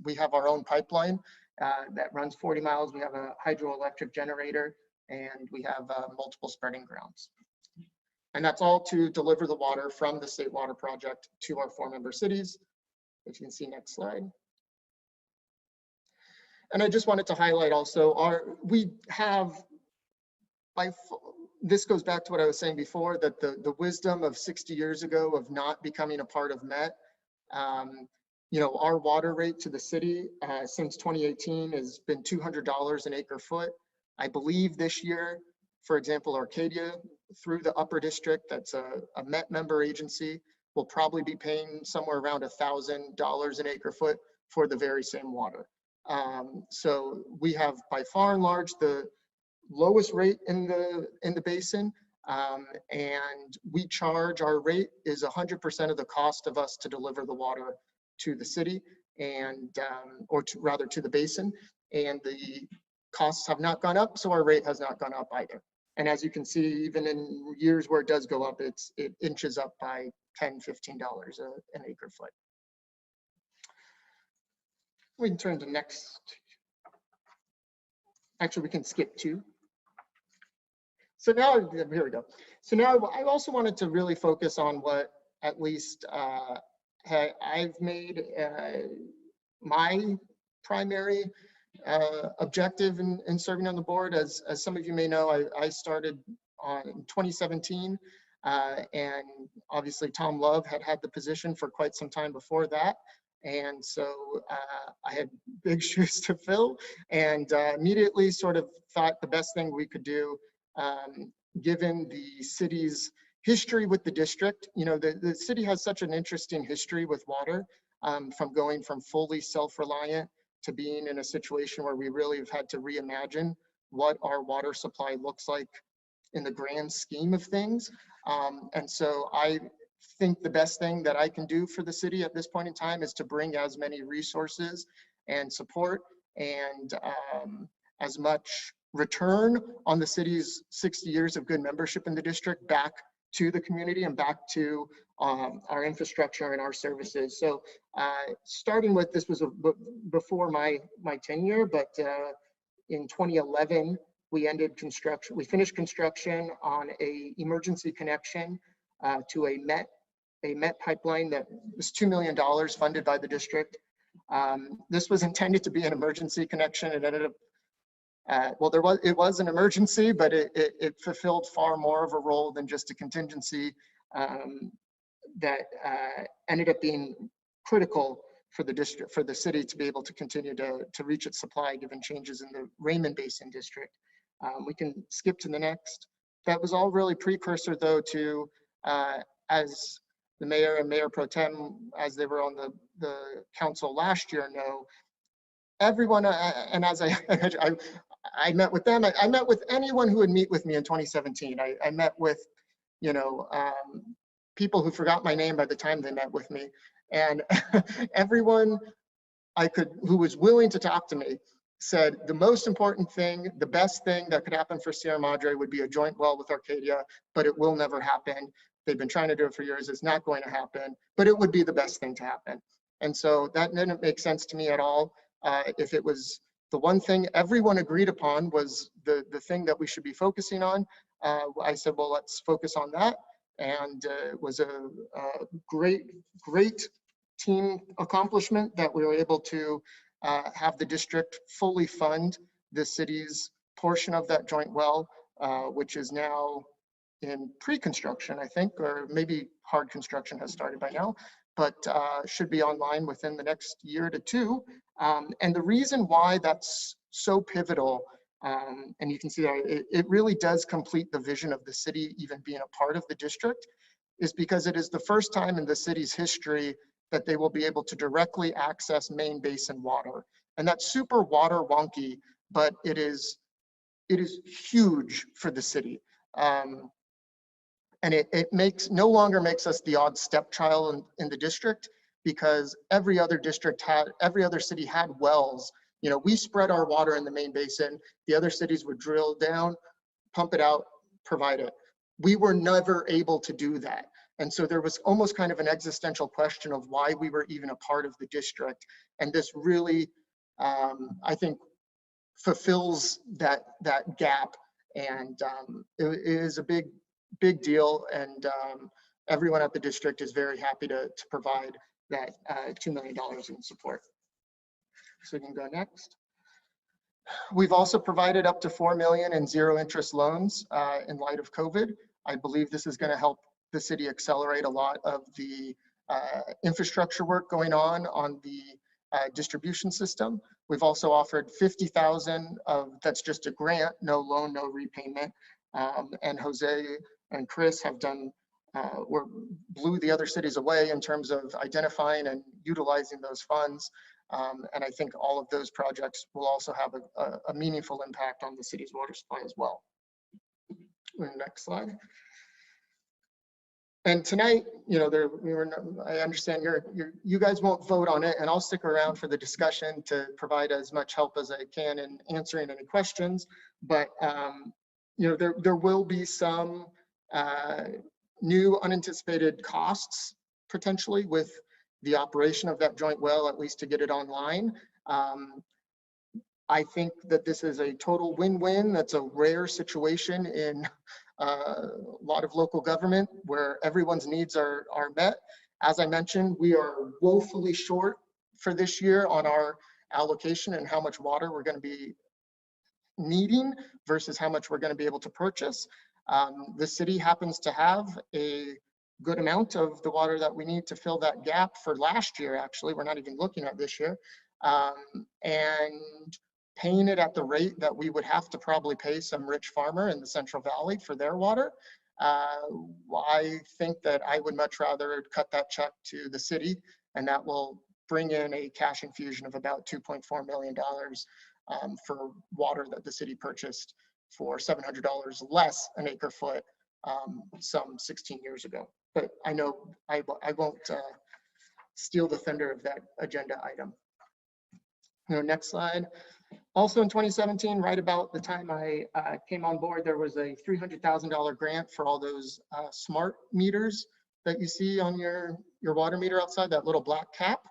We have our own pipeline that runs 40 miles. We have a hydroelectric generator, and we have multiple spreading grounds. And that's all to deliver the water from the State Water Project to our 4 member cities, which you can see next slide. And I just wanted to highlight also, this goes back to what I was saying before, that the wisdom of 60 years ago of not becoming a part of MET. Our water rate to the city since 2018 has been $200 an acre foot. I believe this year, for example, Arcadia, through the upper district, that's a MET member agency, will probably be paying somewhere around $1,000 an acre foot for the very same water. So we have by far and large the lowest rate in the basin, and we charge, our rate is 100% of the cost of us to deliver the water to the city, and rather to the basin, and the costs have not gone up, so our rate has not gone up either. And as you can see, even in years where it does go up, it inches up by $10, $15 an acre foot. We can turn to next. Actually, we can skip 2. So now, here we go. So now I also wanted to really focus on what at least I've made my primary objective in serving on the board. As some of you may know, I started in 2017, and obviously Tom Love had the position for quite some time before that. And so I had big shoes to fill, and immediately sort of thought the best thing we could do, given the city's history with the district. The city has such an interesting history with water, from going from fully self-reliant to being in a situation where we really have had to reimagine what our water supply looks like in the grand scheme of things. And so I think the best thing that I can do for the city at this point in time is to bring as many resources and support and as much return on the city's 60 years of good membership in the district back to the community and back to our infrastructure and our services. So starting with, this was before my tenure, but in 2011, we ended construction. We finished construction on a emergency connection to a MET pipeline that was $2 million funded by the district. This was intended to be an emergency connection. It ended up, it was an emergency, but it fulfilled far more of a role than just a contingency that ended up being critical for the district, for the city to be able to continue to reach its supply given changes in the Raymond Basin district. We can skip to the next. That was all really precursor though to, as the mayor and mayor pro tem, as they were on the council last year, know, everyone, and as I met with them, I met with anyone who would meet with me in 2017. I met with, people who forgot my name by the time they met with me. And everyone who was willing to talk to me said the most important thing, the best thing that could happen for Sierra Madre would be a joint well with Arcadia, but it will never happen. They've been trying to do it for years. It's not going to happen, but it would be the best thing to happen. And so that didn't make sense to me at all. If it was the one thing everyone agreed upon was the thing that we should be focusing on, I said, well, let's focus on that. And it was a great team accomplishment that we were able to have the district fully fund the city's portion of that joint well, which is now in pre-construction, I think, or maybe hard construction has started by now, but should be online within the next year to two. And the reason why that's so pivotal, and you can see that it really does complete the vision of the city even being a part of the district, is because it is the first time in the city's history that they will be able to directly access main basin water. And that's super water wonky, but it is huge for the city. And it no longer makes us the odd stepchild in the district, because every other city had wells. You know, we spread our water in the main basin. The other cities would drill down, pump it out, provide it. We were never able to do that. And so there was almost kind of an existential question of why we were even a part of the district. And this really, I think, fulfills that gap. And it is a big deal. And everyone at the district is very happy to provide that $2 million in support. So we can go next. We've also provided up to $4 million in zero interest loans in light of COVID. I believe this is going to help the city accelerate a lot of the infrastructure work going on the distribution system. We've also offered $50,000 that's just a grant, no loan, no repayment. And Jose and Chris have done, blew the other cities away in terms of identifying and utilizing those funds. And I think all of those projects will also have a meaningful impact on the city's water supply as well. Next slide. And tonight, you know, I understand you guys won't vote on it, and I'll stick around for the discussion to provide as much help as I can in answering any questions. But you know, there will be some new unanticipated costs potentially with the operation of that joint well, at least to get it online. I think that this is a total win-win. That's a rare situation in a lot of local government where everyone's needs are met. As I mentioned, we are woefully short for this year on our allocation and how much water we're going to be needing versus how much we're going to be able to purchase. The city happens to have a good amount of the water that we need to fill that gap for last year. Actually, we're not even looking at this year. And paying it at the rate that we would have to probably pay some rich farmer in the Central Valley for their water. I think that I would much rather cut that check to the city, and that will bring in a cash infusion of about $2.4 million for water that the city purchased for $700 less an acre foot some 16 years ago. But I know I won't steal the thunder of that agenda item. Next slide. Also in 2017, right about the time I came on board, there was a $300,000 grant for all those smart meters that you see on your water meter outside, that little black cap.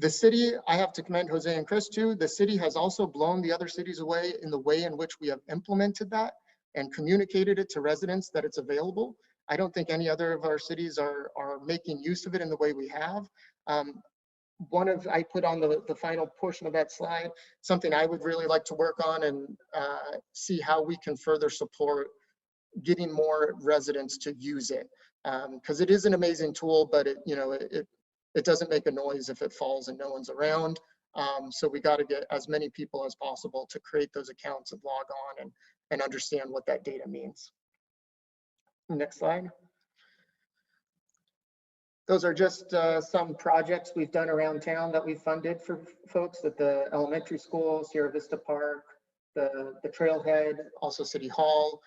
The city, I have to commend Jose and Chris too. The city has also blown the other cities away in the way in which we have implemented that and communicated it to residents that it's available. I don't think any other of our cities are making use of it in the way we have. I put on the final portion of that slide, something I would really like to work on and see how we can further support getting more residents to use it. Because it is an amazing tool, but it doesn't make a noise if it falls and no one's around. So we got to get as many people as possible to create those accounts and log on and understand what that data means. Next slide. Those are just some projects we've done around town that we've funded for folks at the elementary school, Sierra Vista Park, the trailhead, also City Hall.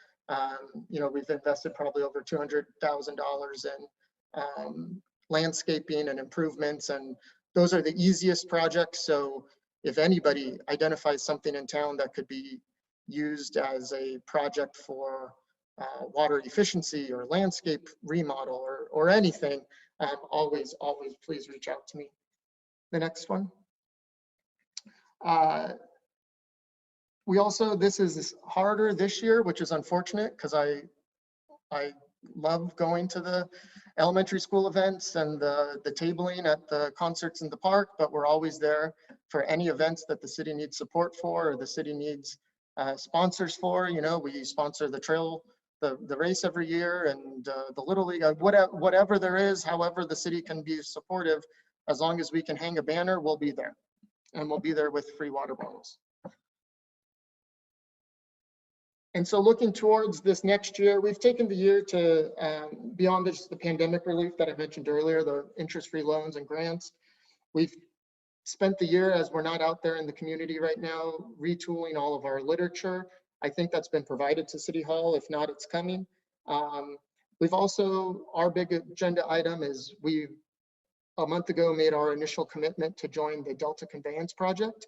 We've invested probably over $200,000 in landscaping and improvements, and those are the easiest projects. So if anybody identifies something in town that could be used as a project for water efficiency or landscape remodel or anything, always please reach out to me. The next one. We also, this is harder this year, which is unfortunate because I love going to the elementary school events and the tabling at the concerts in the park, but we're always there for any events that the city needs support for or the city needs sponsors for. You know, we sponsor the trail, the race every year, and the Little League, whatever there is, however the city can be supportive, as long as we can hang a banner, we'll be there. And we'll be there with free water bottles. And so looking towards this next year, we've taken the year to, beyond just the pandemic relief that I mentioned earlier, the interest-free loans and grants, we've spent the year, as we're not out there in the community right now, retooling all of our literature. I think that's been provided to City Hall. If not, it's coming. We've also, our big agenda item is we, a month ago, made our initial commitment to join the Delta Conveyance Project,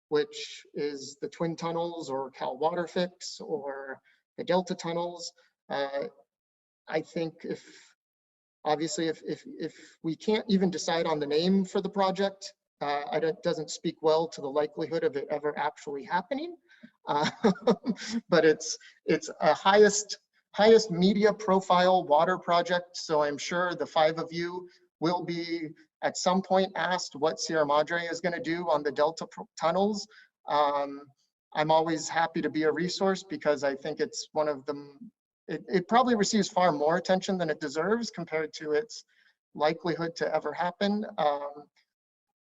which is the Twin Tunnels or Cal Water Fix or the Delta Tunnels. I think if we can't even decide on the name for the project, it doesn't speak well to the likelihood of it ever actually happening. But it's a highest media profile water project. So I'm sure the 5 of you will be at some point asked what Sierra Madre is going to do on the Delta tunnels. I'm always happy to be a resource because I think it's one of them. It probably receives far more attention than it deserves compared to its likelihood to ever happen.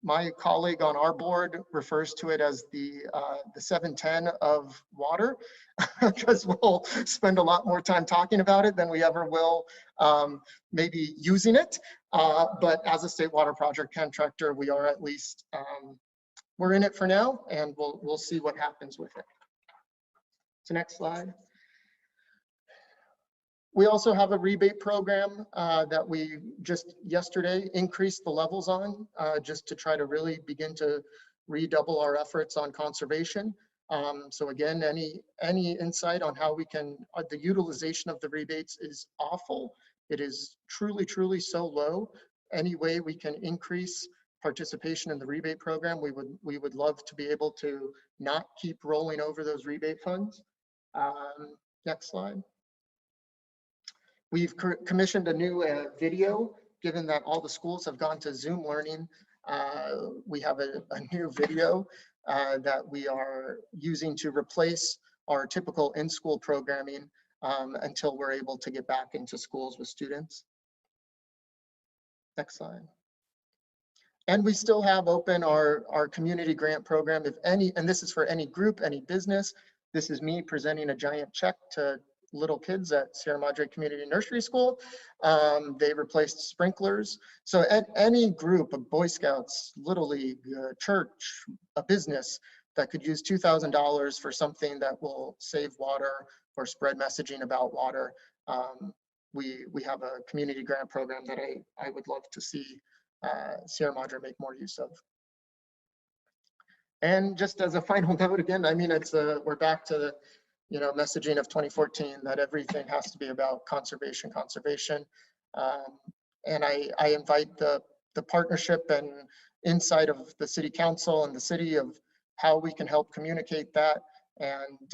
My colleague on our board refers to it as the 710 of water, because we'll spend a lot more time talking about it than we ever will maybe using it. But as a state water project contractor, we are at least, we're in it for now, and we'll see what happens with it. So next slide. We also have a rebate program that we just yesterday increased the levels on, just to try to really begin to redouble our efforts on conservation. So again, any insight on how we can, the utilization of the rebates is awful. It is truly so low. Any way we can increase participation in the rebate program, we would love to be able to not keep rolling over those rebate funds. Next slide. We've commissioned a new video, given that all the schools have gone to Zoom learning. We have a new video that we are using to replace our typical in-school programming until we're able to get back into schools with students. Next slide. And we still have open our community grant program. If any, and this is for any group, any business. This is me presenting a giant check to little kids at Sierra Madre Community Nursery School. They replaced sprinklers. So at any group of Boy Scouts, Little League, church, a business that could use $2,000 for something that will save water or spread messaging about water, we have a community grant program that I would love to see Sierra Madre make more use of. And just as a final note, again, I mean, it's we're back to the messaging of 2014 that everything has to be about conservation. And I invite the partnership and insight of the city council and the city of how we can help communicate that. And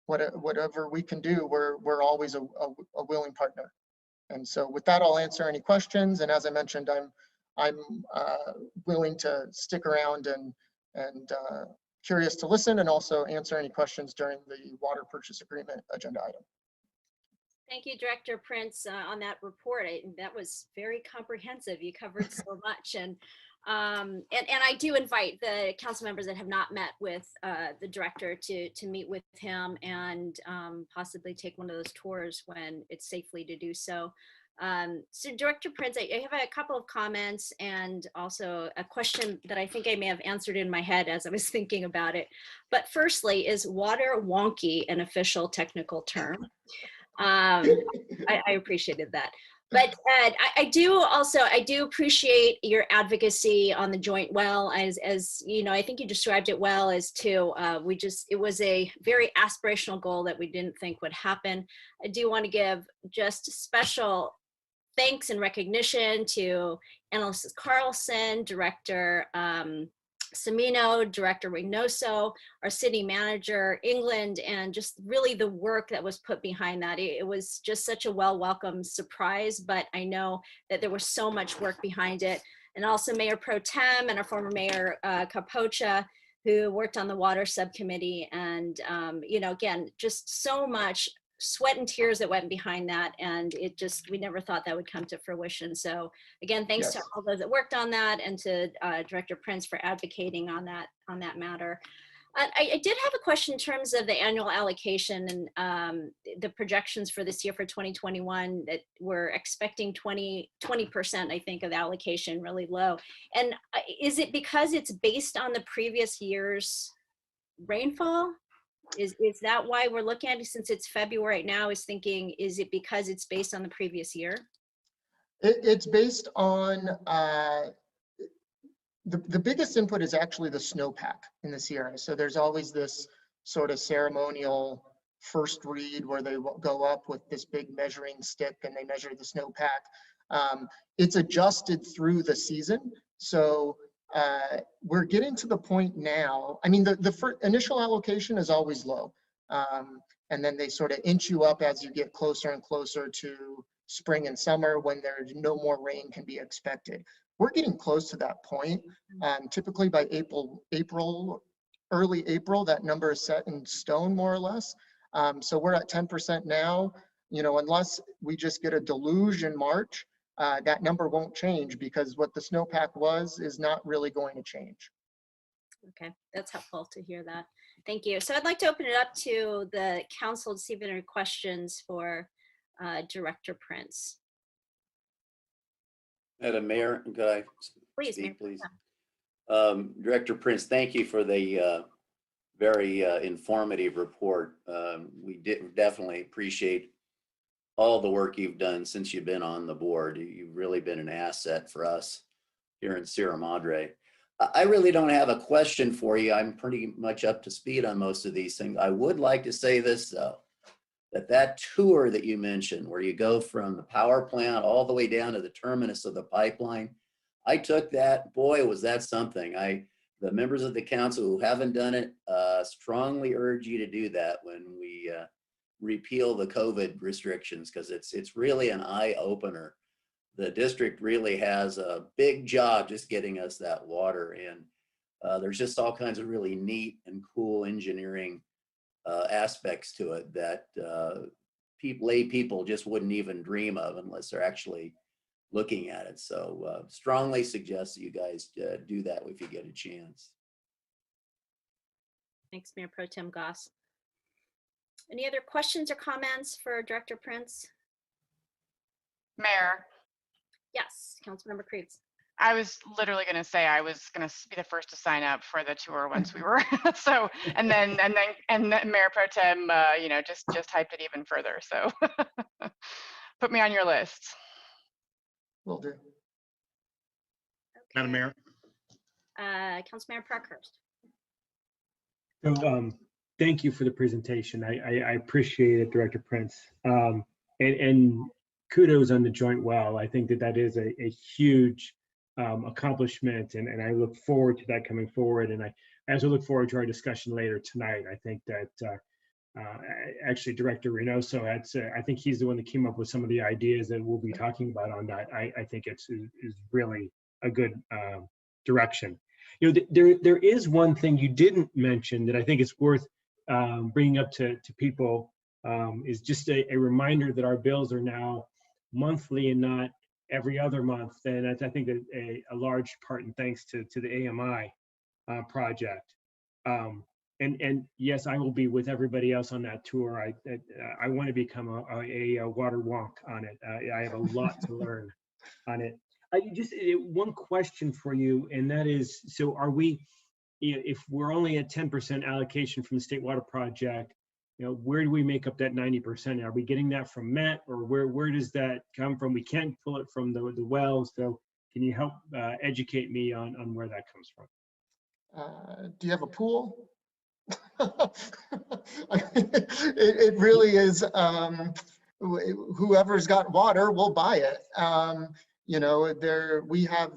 whatever we can do, we're always a willing partner. And so with that, I'll answer any questions. And as I mentioned, I'm willing to stick around and curious to listen and also answer any questions during the water purchase agreement agenda item. Thank you, Director Prince, on that report. That was very comprehensive. You covered so much, and I do invite the council members that have not met with the director to meet with him and possibly take one of those tours when it's safely to do so. So Director Prince, I have a couple of comments and also a question that I think I may have answered in my head as I was thinking about it. But firstly, is water wonky an official technical term? I appreciated that. But I do appreciate your advocacy on the joint well, as you know, I think you described it well as to it was a very aspirational goal that we didn't think would happen. I do want to give just special thanks and recognition to Analyst Carlson, Director Semino, Director Reynoso, our city manager, England, and just really the work that was put behind that. It was just such a welcome surprise, but I know that there was so much work behind it. And also Mayor Pro Tem and our former Mayor Capocha, who worked on the water subcommittee. And, you know, again, just so much sweat and tears that went behind that. And it just, we never thought that would come to fruition. So again, thanks to all those that worked on that, and to Director Prince for advocating on that matter. I did have a question in terms of the annual allocation and the projections for this year for 2021, that we're expecting 20%, I think, of the allocation, really low. And is it because it's based on the previous year's rainfall? Is that why we're looking at it, since it's February right now? Is thinking, is it because it's based on the previous year? It's based on, the biggest input is actually the snowpack in the Sierra. So there's always this sort of ceremonial first read where they go up with this big measuring stick and they measure the snowpack. It's adjusted through the season. So we're getting to the point now. I mean, the initial allocation is always low. And then they sort of inch you up as you get closer and closer to spring and summer, when there's no more rain can be expected. We're getting close to that point. Typically by April, early April, that number is set in stone, more or less. So we're at 10% now. You know, unless we just get a deluge in March, that number won't change, because what the snowpack was is not really going to change. Okay, that's helpful to hear that. Thank you. So I'd like to open it up to the council to see if there are any questions for Director Prince. Madam Mayor, could I Please, speak, Mayor. please? Director Prince, thank you for the very informative report. We definitely appreciate all the work you've done since you've been on the board. You've really been an asset for us here in Sierra Madre. I really don't have a question for you. I'm pretty much up to speed on most of these things. I would like to say this, though, that tour that you mentioned, where you go from the power plant all the way down to the terminus of the pipeline, I took that. Boy, was that something. The members of the council who haven't done it strongly urge you to do that when we repeal the COVID restrictions, because it's really an eye opener. The district really has a big job just getting us that water, and there's just all kinds of really neat and cool engineering aspects to it that lay people just wouldn't even dream of unless they're actually looking at it. So strongly suggest that you guys do that if you get a chance. Thanks, Mayor Pro Tem Goss. Any other questions or comments for Director Prince? Mayor, Yes, Councilmember Creeds. I was literally going to say I was going to be the first to sign up for the tour once we were so, and then Mayor Pro Tem, you know, just hyped it even further. So put me on your list. Will do. Okay. Madam Mayor. Councilmember Parkhurst. So thank you for the presentation. I appreciate it, Director Prince. And kudos on the joint well. I think that is a huge accomplishment, and I look forward to that coming forward. And I also look forward to our discussion later tonight. I think that actually Director Reynoso I think he's the one that came up with some of the ideas that we'll be talking about on that. I think is really a good direction. You know, there is one thing you didn't mention that I think it's worth bringing up to people, is just a reminder that our bills are now monthly and not every other month. And I think that a large part, and thanks to the AMI project. And yes, I will be with everybody else on that tour. I want to become a water wonk on it. I have a lot to learn on it. Just one question for you, and that is, so are we, if we're only at 10% allocation from the State Water Project, you know, where do we make up that 90%? Are we getting that from MET, or where does that come from? We can't pull it from the wells. So can you help educate me on where that comes from? Do you have a pool? It really is. whoever's got water will buy it. You know, we have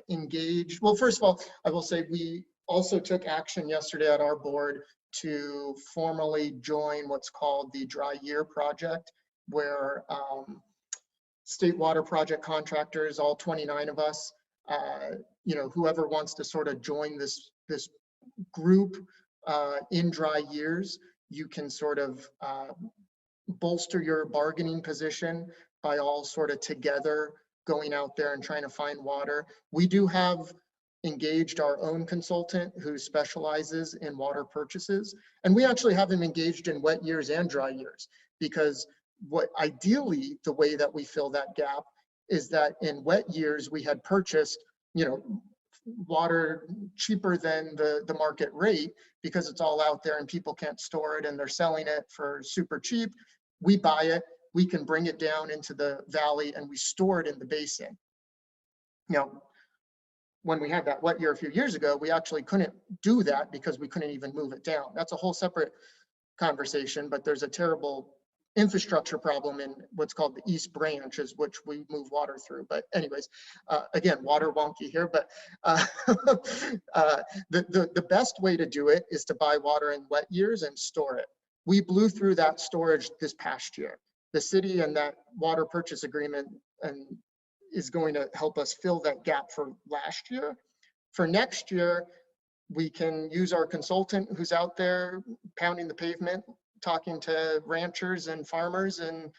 engaged, well, first of all, I will say we also took action yesterday at our board to formally join what's called the Dry Year Project, where state water project contractors, all 29 of us, you know, whoever wants to sort of join this group in dry years, you can sort of bolster your bargaining position by all sort of together going out there and trying to find water. We do have engaged our own consultant who specializes in water purchases, and we actually have him engaged in wet years and dry years, because what ideally the way that we fill that gap is that in wet years we had purchased, you know, water cheaper than the market rate because it's all out there and people can't store it and they're selling it for super cheap. We buy it, we can bring it down into the valley and we store it in the basin. Now, when we had that wet year a few years ago, we actually couldn't do that because we couldn't even move it down. That's a whole separate conversation, but there's a terrible infrastructure problem in what's called the East Branch, is which we move water through. But anyways, again, water wonky here, but the best way to do it is to buy water in wet years and store it. We blew through that storage this past year. The city and that water purchase agreement is going to help us fill that gap for last year. For next year, we can use our consultant who's out there pounding the pavement, talking to ranchers and farmers and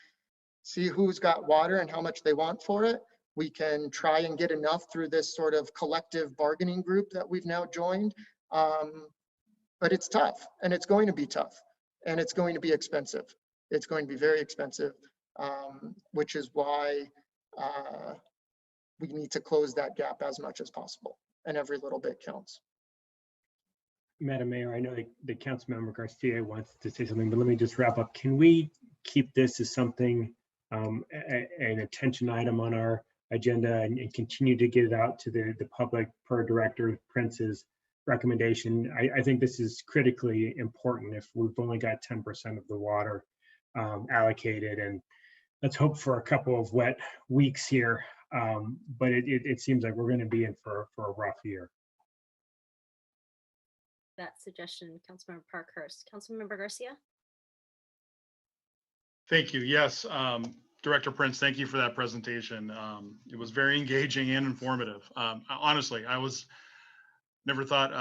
see who's got water and how much they want for it. We can try and get enough through this sort of collective bargaining group that we've now joined. But it's tough, and it's going to be tough, and it's going to be expensive. It's going to be very expensive, which is why we need to close that gap as much as possible, and every little bit counts. Madam Mayor, I know the Councilmember Garcia wants to say something, but let me just wrap up. Can we keep this as something, an attention item on our agenda and continue to get it out to the public per Director Prince's recommendation? I think this is critically important if we've only got 10% of the water allocated, and let's hope for a couple of wet weeks here. But it seems like we're going to be in for a rough year. That suggestion, Councilmember Parkhurst. Councilmember Garcia? Thank you. Yes, Director Prince, thank you for that presentation. It was very engaging and informative. Honestly, I never thought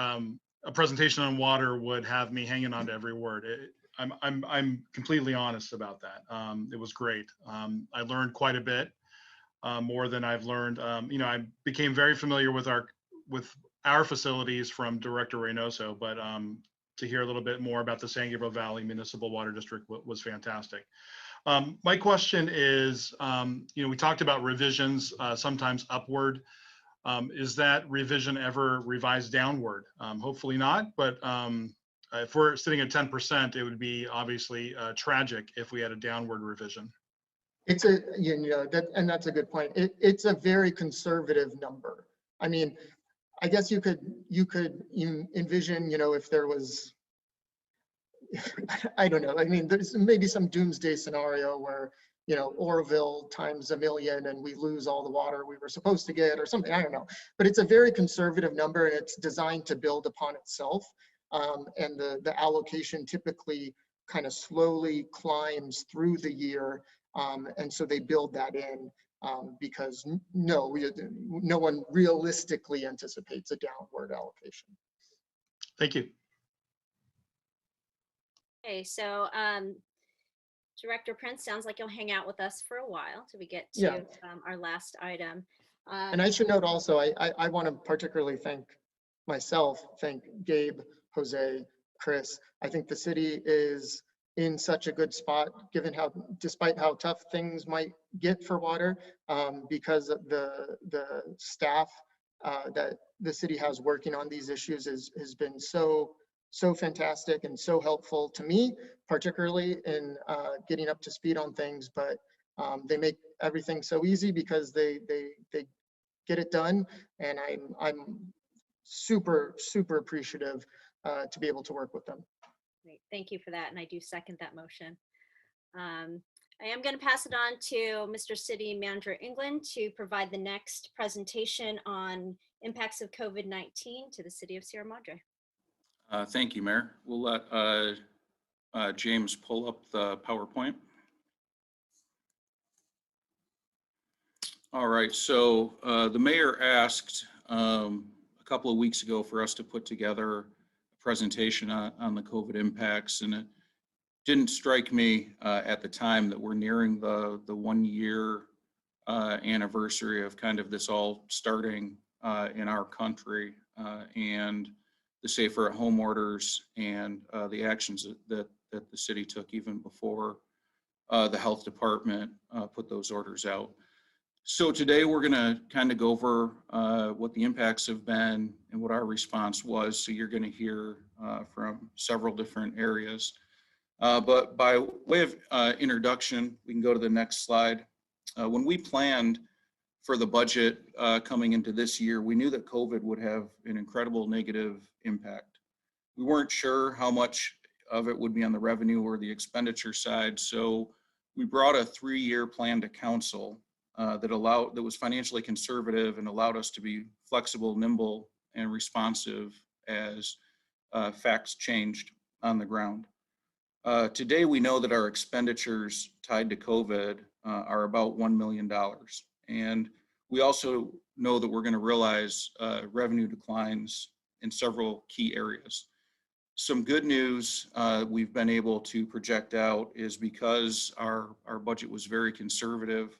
a presentation on water would have me hanging on to every word. I'm completely honest about that. It was great. I learned quite a bit, more than I've learned. You know, I became very familiar with our facilities from Director Reynoso, but to hear a little bit more about the San Gabriel Valley Municipal Water District was fantastic. My question is, you know, we talked about revisions, sometimes upward. Is that revision ever revised downward? Hopefully not, but if we're sitting at 10%, it would be obviously tragic if we had a downward revision. It's and that's a good point. It's a very conservative number. I mean, I guess you could envision, you know, if there was, I don't know. I mean, there's maybe some doomsday scenario where, you know, Oroville times 1,000,000 and we lose all the water we were supposed to get or something. I don't know. But it's a very conservative number, and it's designed to build upon itself. And the allocation typically kind of slowly climbs through the year. And so they build that in. Because no one realistically anticipates a downward allocation. Thank you. Okay, so Director Prince, sounds like you'll hang out with us for a while till we get to our last item. And I should note also, I want to particularly thank Gabe, Jose, Chris. I think the city is in such a good spot, given despite how tough things might get for water, because of the staff that the city has working on these issues has been so fantastic and so helpful to me, particularly in getting up to speed on things. But they make everything so easy because they get it done, and I'm super appreciative to be able to work with them. Great. Thank you for that, and I do second that motion. I am going to pass it on to Mr. City Manager England to provide the next presentation on impacts of COVID-19 to the city of Sierra Madre. Thank you, Mayor. We'll let James pull up the PowerPoint. All right, so the mayor asked a couple of weeks ago for us to put together a presentation on the COVID impacts, and it didn't strike me at the time that we're nearing the 1 year anniversary of kind of this all starting in our country, and the safer at home orders and the actions that the city took even before the health department put those orders out. So today we're going to kind of go over what the impacts have been and what our response was. So you're going to hear from several different areas. But by way of introduction, we can go to the next slide. When we planned for the budget coming into this year, we knew that COVID would have an incredible negative impact. We weren't sure how much of it would be on the revenue or the expenditure side. So we brought a 3-year plan to council that was financially conservative and allowed us to be flexible, nimble, and responsive as facts changed on the ground. Today, we know that our expenditures tied to COVID are about $1 million. And we also know that we're going to realize revenue declines in several key areas. Some good news we've been able to project out is because our budget was very conservative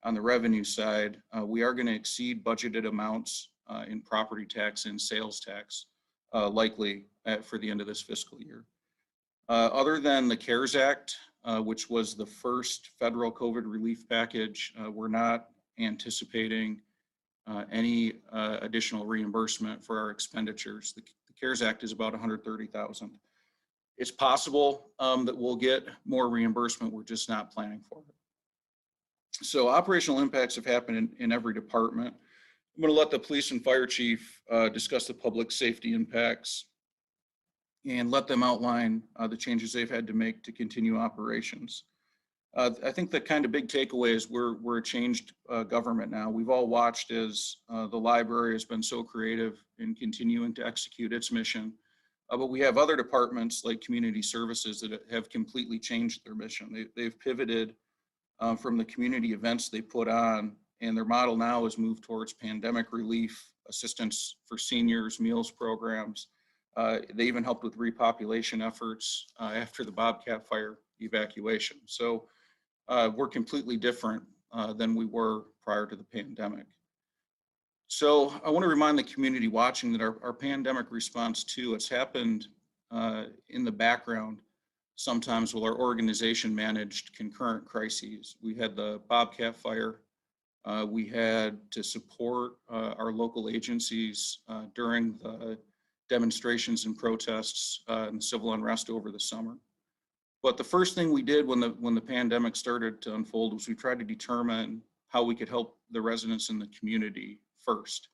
on the revenue side, we are going to exceed budgeted amounts in property tax and sales tax, likely for the end of this fiscal year. Other than the CARES Act, which was the first federal COVID relief package, we're not anticipating any additional reimbursement for our expenditures. The CARES Act is about $130,000. It's possible that we'll get more reimbursement. We're just not planning for it. So operational impacts have happened in every department. I'm going to let the police and fire chief discuss the public safety impacts and let them outline the changes they've had to make to continue operations. I think the kind of big takeaway is we're a changed government now. We've all watched as the library has been so creative in continuing to execute its mission. But we have other departments like community services that have completely changed their mission. They've pivoted from the community events they put on, and their model now is moved towards pandemic relief, assistance for seniors, meals programs. They even helped with repopulation efforts after the Bobcat fire evacuation. So we're completely different than we were prior to the pandemic. So I want to remind the community watching that our pandemic response too, it's happened in the background. Sometimes while our organization managed concurrent crises. We had the Bobcat fire. We had to support our local agencies during the demonstrations and protests and civil unrest over the summer. But the first thing we did when the pandemic started to unfold was we tried to determine how we could help the residents in the community first.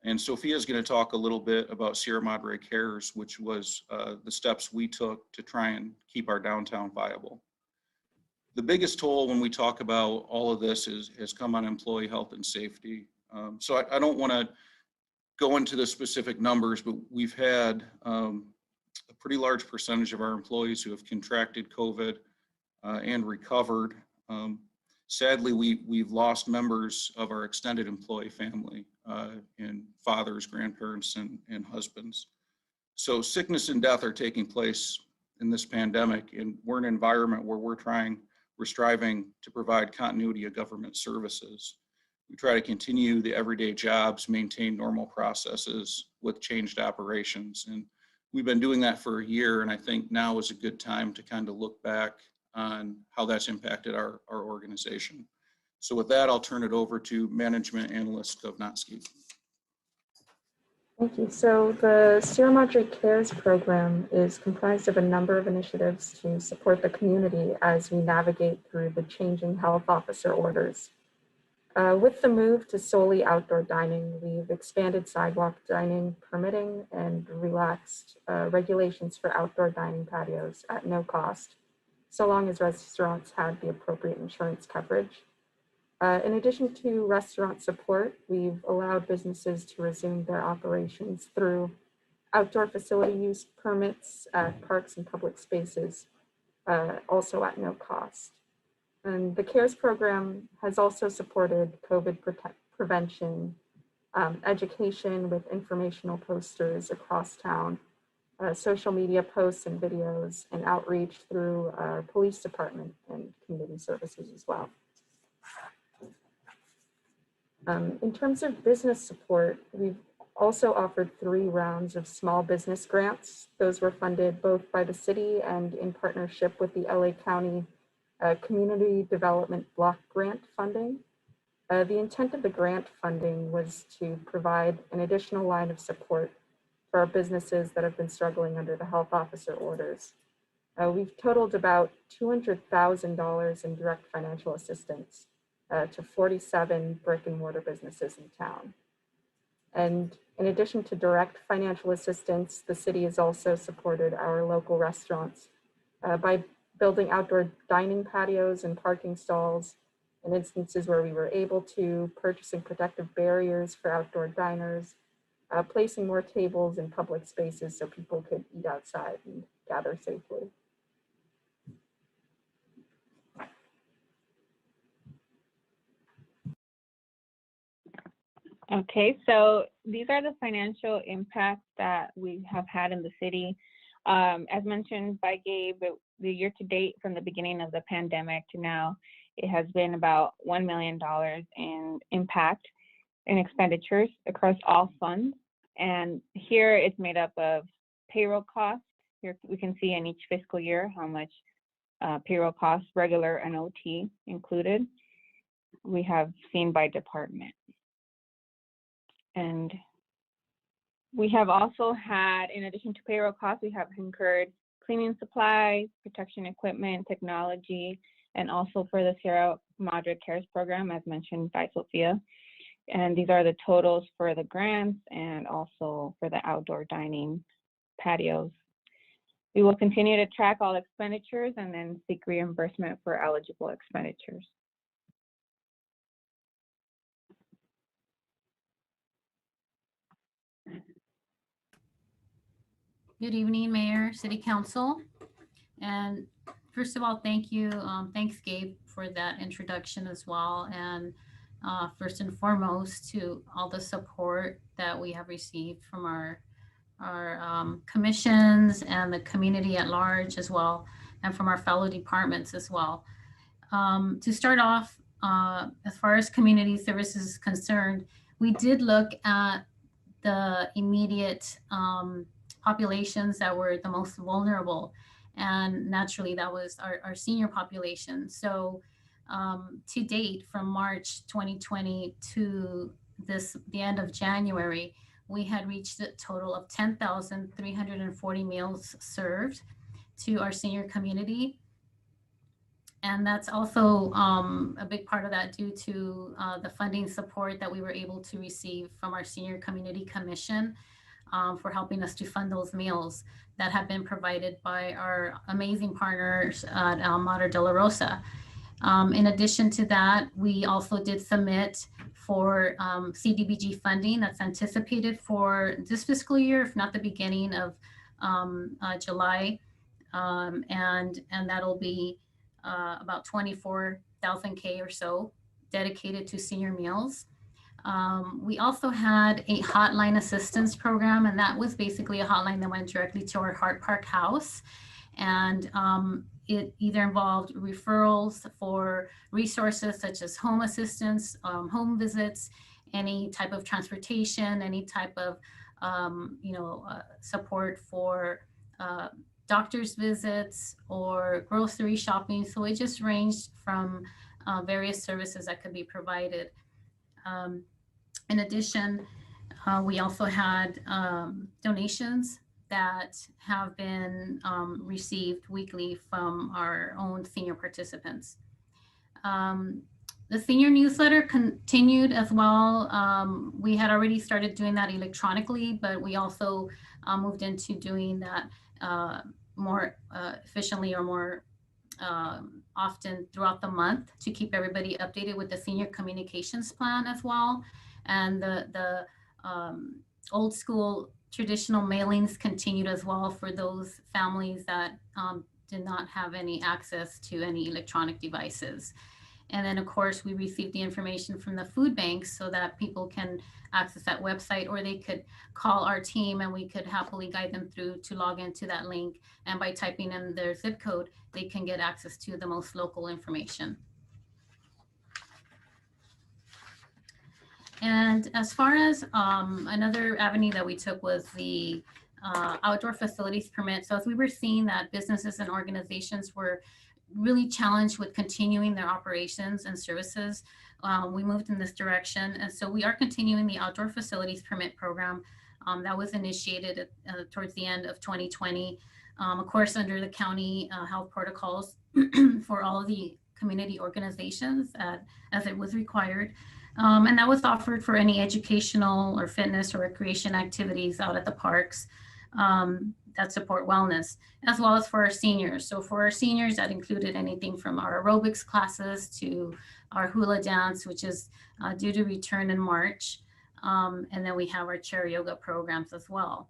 And Sophia is going to talk a little bit about Sierra Madre Cares, which was the steps we took to try and keep our downtown viable. The biggest toll when we talk about all of this has come on employee health and safety. So I don't want to go into the specific numbers, but we've had a pretty large percentage of our employees who have contracted COVID and recovered. Sadly, we've lost members of our extended employee family and fathers, grandparents, and husbands. So sickness and death are taking place in this pandemic, and we're in an environment where we're striving to provide continuity of government services. We try to continue the everyday jobs, maintain normal processes with changed operations. And we've been doing that for a year, and I think now is a good time to kind of look back on how that's impacted our organization. So with that, I'll turn it over to Management Analyst Kovnatsky. Thank you. So the Sierra Madre Cares program is comprised of a number of initiatives to support the community as we navigate through the changing health officer orders. With the move to solely outdoor dining, we've expanded sidewalk dining permitting and relaxed regulations for outdoor dining patios at no cost. so long as restaurants had the appropriate insurance coverage. In addition to restaurant support, we've allowed businesses to resume their operations through outdoor facility use permits at parks and public spaces, also at no cost. And the CARES program has also supported COVID prevention, education with informational posters across town, social media posts and videos, and outreach through our police department and community services as well. In terms of business support, we've also offered 3 rounds of small business grants. Those were funded both by the city and in partnership with the LA County Community Development Block Grant funding. The intent of the grant funding was to provide an additional line of support for our businesses that have been struggling under the health officer orders. We've totaled about $200,000 in direct financial assistance to 47 brick and mortar businesses in town. And in addition to direct financial assistance, the city has also supported our local restaurants by building outdoor dining patios and parking stalls in instances where we were able to, purchasing protective barriers for outdoor diners, placing more tables in public spaces so people could eat outside and gather safely. Okay, so these are the financial impacts that we have had in the city. As mentioned by Gabe, the year to date from the beginning of the pandemic to now, it has been about $1 million in impact in expenditures across all funds. And here it's made up of payroll costs. Here we can see in each fiscal year how much payroll costs, regular and OT included, we have seen by department. And we have also had, in addition to payroll costs, we have incurred cleaning supplies, protection equipment, technology, and also for the Sierra Madre CARES program, as mentioned by Sophia. And these are the totals for the grants and also for the outdoor dining patios. We will continue to track all expenditures and then seek reimbursement for eligible expenditures. Good evening, Mayor, City Council. And first of all, thank you. Thanks, Gabe, for that introduction as well. And first and foremost, to all the support that we have received from our commissions and the community at large as well, and from our fellow departments as well. To start off, as far as community services is concerned, we did look at the immediate populations that were the most vulnerable. And naturally, that was our senior population. So to date, from March 2020 to the end of January, we had reached a total of 10,340 meals served to our senior community. And that's also a big part of that due to the funding support that we were able to receive from our Senior Community Commission for helping us to fund those meals that have been provided by our amazing partners at Madre de la Rosa. In addition to that, we also did submit for CDBG funding that's anticipated for this fiscal year, if not the beginning of July. And that'll be about 24,000 K or so dedicated to senior meals. We also had a hotline assistance program, and that was basically a hotline that went directly to our Hart Park house. And it either involved referrals for resources such as home assistance, home visits, any type of transportation, any type of support for doctor's visits or grocery shopping. So it just ranged from various services that could be provided. In addition, we also had donations that have been received weekly from our own senior participants. The senior newsletter continued as well. We had already started doing that electronically, but we also moved into doing that more efficiently or more often throughout the month to keep everybody updated with the senior communications plan as well. And the old school traditional mailings continued as well for those families that did not have any access to any electronic devices. And then, of course, we received the information from the food banks so that people can access that website, or they could call our team and we could happily guide them through to log into that link. And by typing in their zip code, they can get access to the most local information. And as far as another avenue that we took was the outdoor facilities permit. So as we were seeing that businesses and organizations were really challenged with continuing their operations and services, we moved in this direction. And so we are continuing the outdoor facilities permit program that was initiated towards the end of 2020, of course, under the county health protocols for all of the community organizations as it was required. And that was offered for any educational or fitness or recreation activities out at the parks that support wellness, as well as for our seniors. So for our seniors, that included anything from our aerobics classes to our hula dance, which is due to return in March. And then we have our chair yoga programs as well.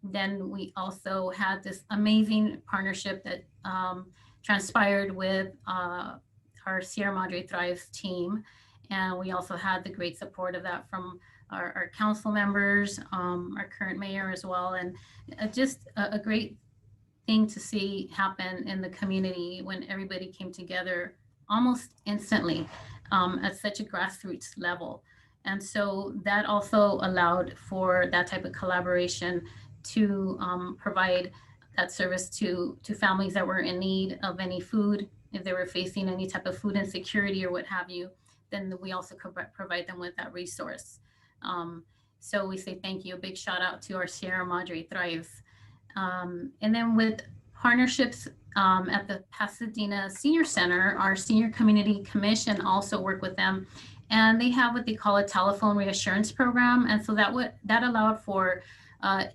Then we also had this amazing partnership that transpired with our Sierra Madre Thrives team. And we also had the great support of that from our council members, our current mayor as well. And just a great thing to see happen in the community when everybody came together almost instantly at such a grassroots level. And so that also allowed for that type of collaboration to provide that service to families that were in need of any food, if they were facing any type of food insecurity or what have you. Then we also could provide them with that resource. So we say thank you, a big shout out to our Sierra Madre Thrives. And then with partnerships at the Pasadena Senior Center, our Senior Community Commission also work with them. And they have what they call a telephone reassurance program. And so that allowed for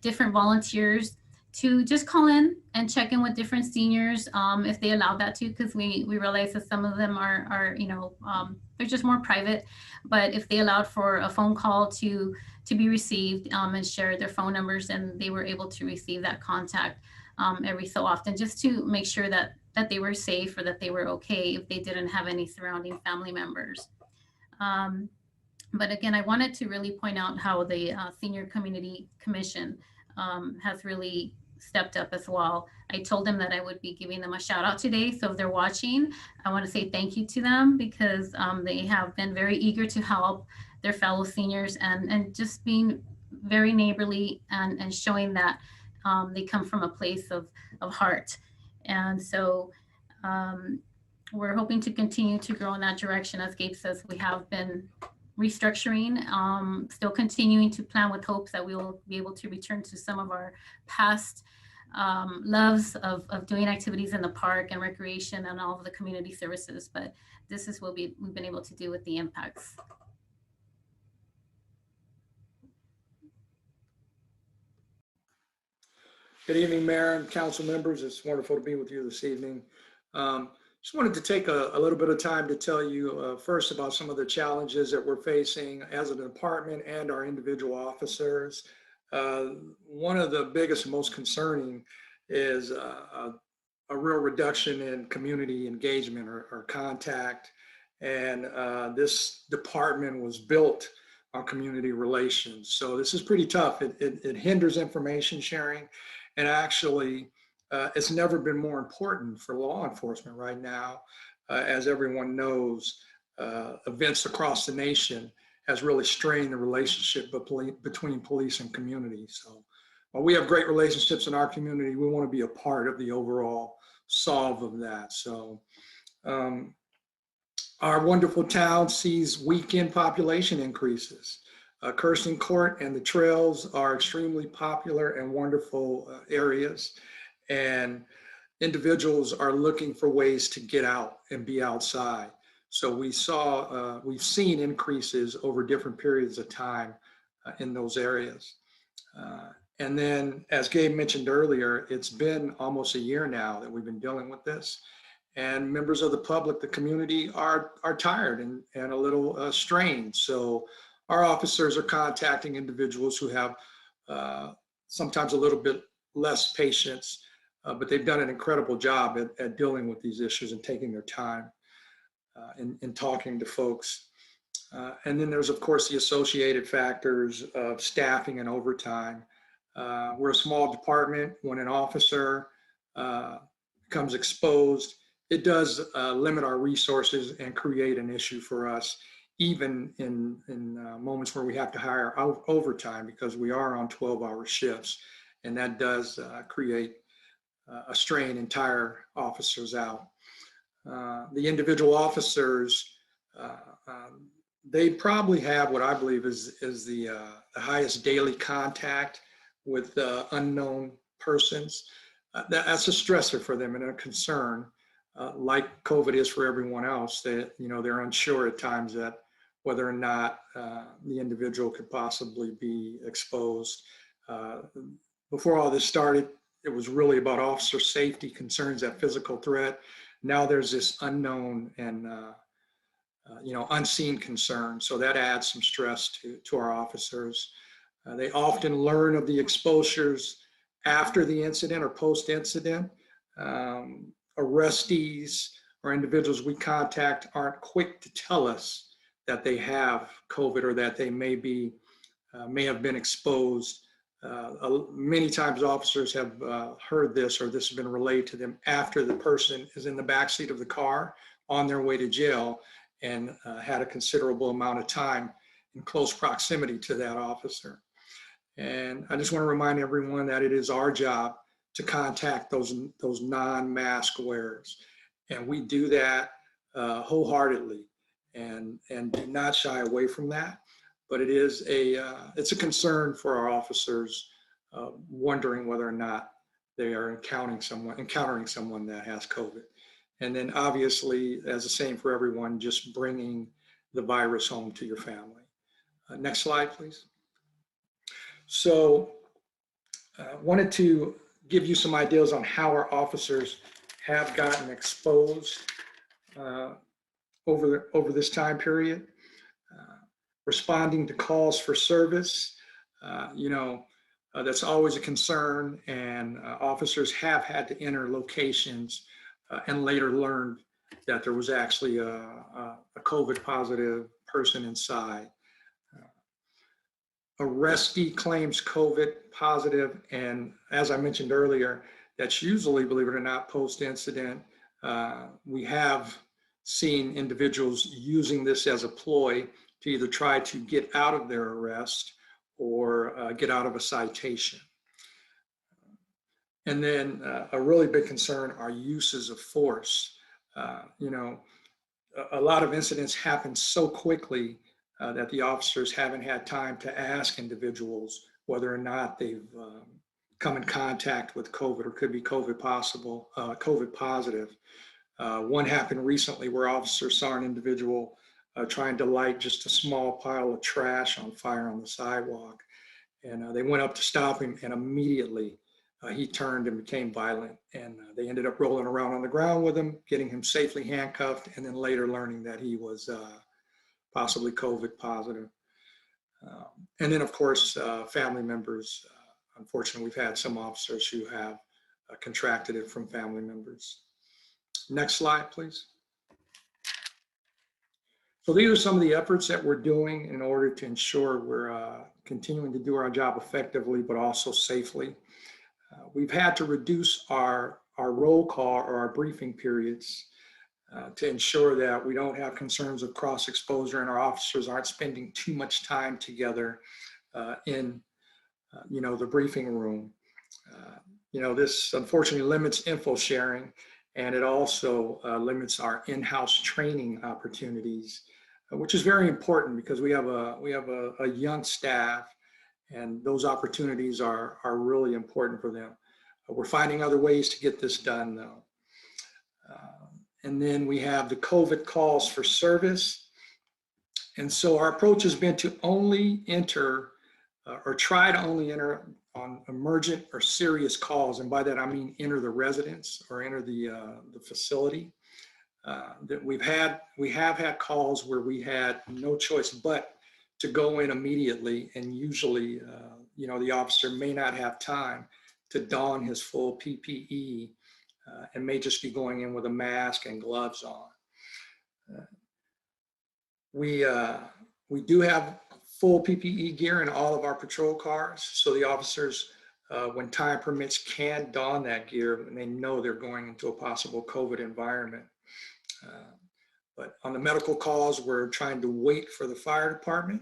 different volunteers to just call in and check in with different seniors if they allowed that to, because we realize that some of them are they're just more private. But if they allowed for a phone call to be received and share their phone numbers, and they were able to receive that contact every so often, just to make sure that they were safe or that they were okay if they didn't have any surrounding family members. But again, I wanted to really point out how the Senior Community Commission has really stepped up as well. I told them that I would be giving them a shout out today. So if they're watching, I want to say thank you to them, because they have been very eager to help their fellow seniors and just being very neighborly and showing that they come from a place of heart. And so we're hoping to continue to grow in that direction. As Gabe says, we have been restructuring, still continuing to plan with hopes that we will be able to return to some of our past loves of doing activities in the park and recreation and all of the community services. But this is what we've been able to do with the impacts. Good evening, Mayor and council members. It's wonderful to be with you this evening. Just wanted to take a little bit of time to tell you first about some of the challenges that we're facing as a department and our individual officers. One of the biggest and most concerning is a real reduction in community engagement or contact. And this department was built on community relations. So this is pretty tough. It hinders information sharing, and actually it's never been more important for law enforcement right now. As everyone knows, events across the nation has really strained the relationship between police and community. So while we have great relationships in our community, we want to be a part of the overall solve of that. So our wonderful town sees weekend population increases. Kirsten Court and the trails are extremely popular and wonderful areas, and individuals are looking for ways to get out and be outside. So we've seen increases over different periods of time in those areas. And then, as Gabe mentioned earlier, it's been almost a year now that we've been dealing with this. And members of the public, the community are tired and a little strained. So our officers are contacting individuals who have sometimes a little bit less patience, but they've done an incredible job at dealing with these issues and taking their time in talking to folks. And then there's, of course, the associated factors of staffing and overtime. We're a small department. When an officer becomes exposed, it does limit our resources and create an issue for us, even in moments where we have to hire overtime because we are on 12-hour shifts. And that does create a strain and tire officers out. The individual officers, they probably have what I believe is the highest daily contact with unknown persons. That's a stressor for them and a concern, like COVID is for everyone else. That they're unsure at times that whether or not the individual could possibly be exposed. Before all this started, it was really about officer safety concerns, that physical threat. Now there's this unknown and unseen concern. So that adds some stress to our officers. They often learn of the exposures after the incident or post-incident. Arrestees or individuals we contact aren't quick to tell us that they have COVID or that they may have been exposed. Many times officers have heard this, or this has been relayed to them after the person is in the backseat of the car on their way to jail and had a considerable amount of time in close proximity to that officer. And I just want to remind everyone that it is our job to contact those non-mask wearers. And we do that wholeheartedly and do not shy away from that. But it's a concern for our officers wondering whether or not they are encountering someone that has COVID. And then obviously, as the same for everyone, just bringing the virus home to your family. Next slide, please. So wanted to give you some ideas on how our officers have gotten exposed over this time period. Responding to calls for service, that's always a concern, and officers have had to enter locations and later learned that there was actually a COVID positive person inside. Arrestee claims COVID positive, and as I mentioned earlier, that's usually, believe it or not, post-incident. We have seen individuals using this as a ploy to either try to get out of their arrest or get out of a citation. And then a really big concern are uses of force. A lot of incidents happen so quickly that the officers haven't had time to ask individuals whether or not they've come in contact with COVID or could be COVID positive. One happened recently where officers saw an individual trying to light just a small pile of trash on fire on the sidewalk. And they went up to stop him, and immediately he turned and became violent. And they ended up rolling around on the ground with him, getting him safely handcuffed, and then later learning that he was possibly COVID positive. And then, of course, family members. Unfortunately, we've had some officers who have contracted it from family members. Next slide, please. So these are some of the efforts that we're doing in order to ensure we're continuing to do our job effectively, but also safely. We've had to reduce our roll call or our briefing periods to ensure that we don't have concerns of cross exposure and our officers aren't spending too much time together in the briefing room. This unfortunately limits info sharing, and it also limits our in-house training opportunities, which is very important because we have a young staff, and those opportunities are really important for them. We're finding other ways to get this done, though. And then we have the COVID calls for service. And so our approach has been to only enter or try to only enter on emergent or serious calls, and by that I mean enter the residence or enter the facility. That we have had calls where we had no choice but to go in immediately, and usually, the officer may not have time to don his full PPE and may just be going in with a mask and gloves on. We do have full PPE gear in all of our patrol cars, so the officers, when time permits, can don that gear and they know they're going into a possible COVID environment. But on the medical calls, we're trying to wait for the fire department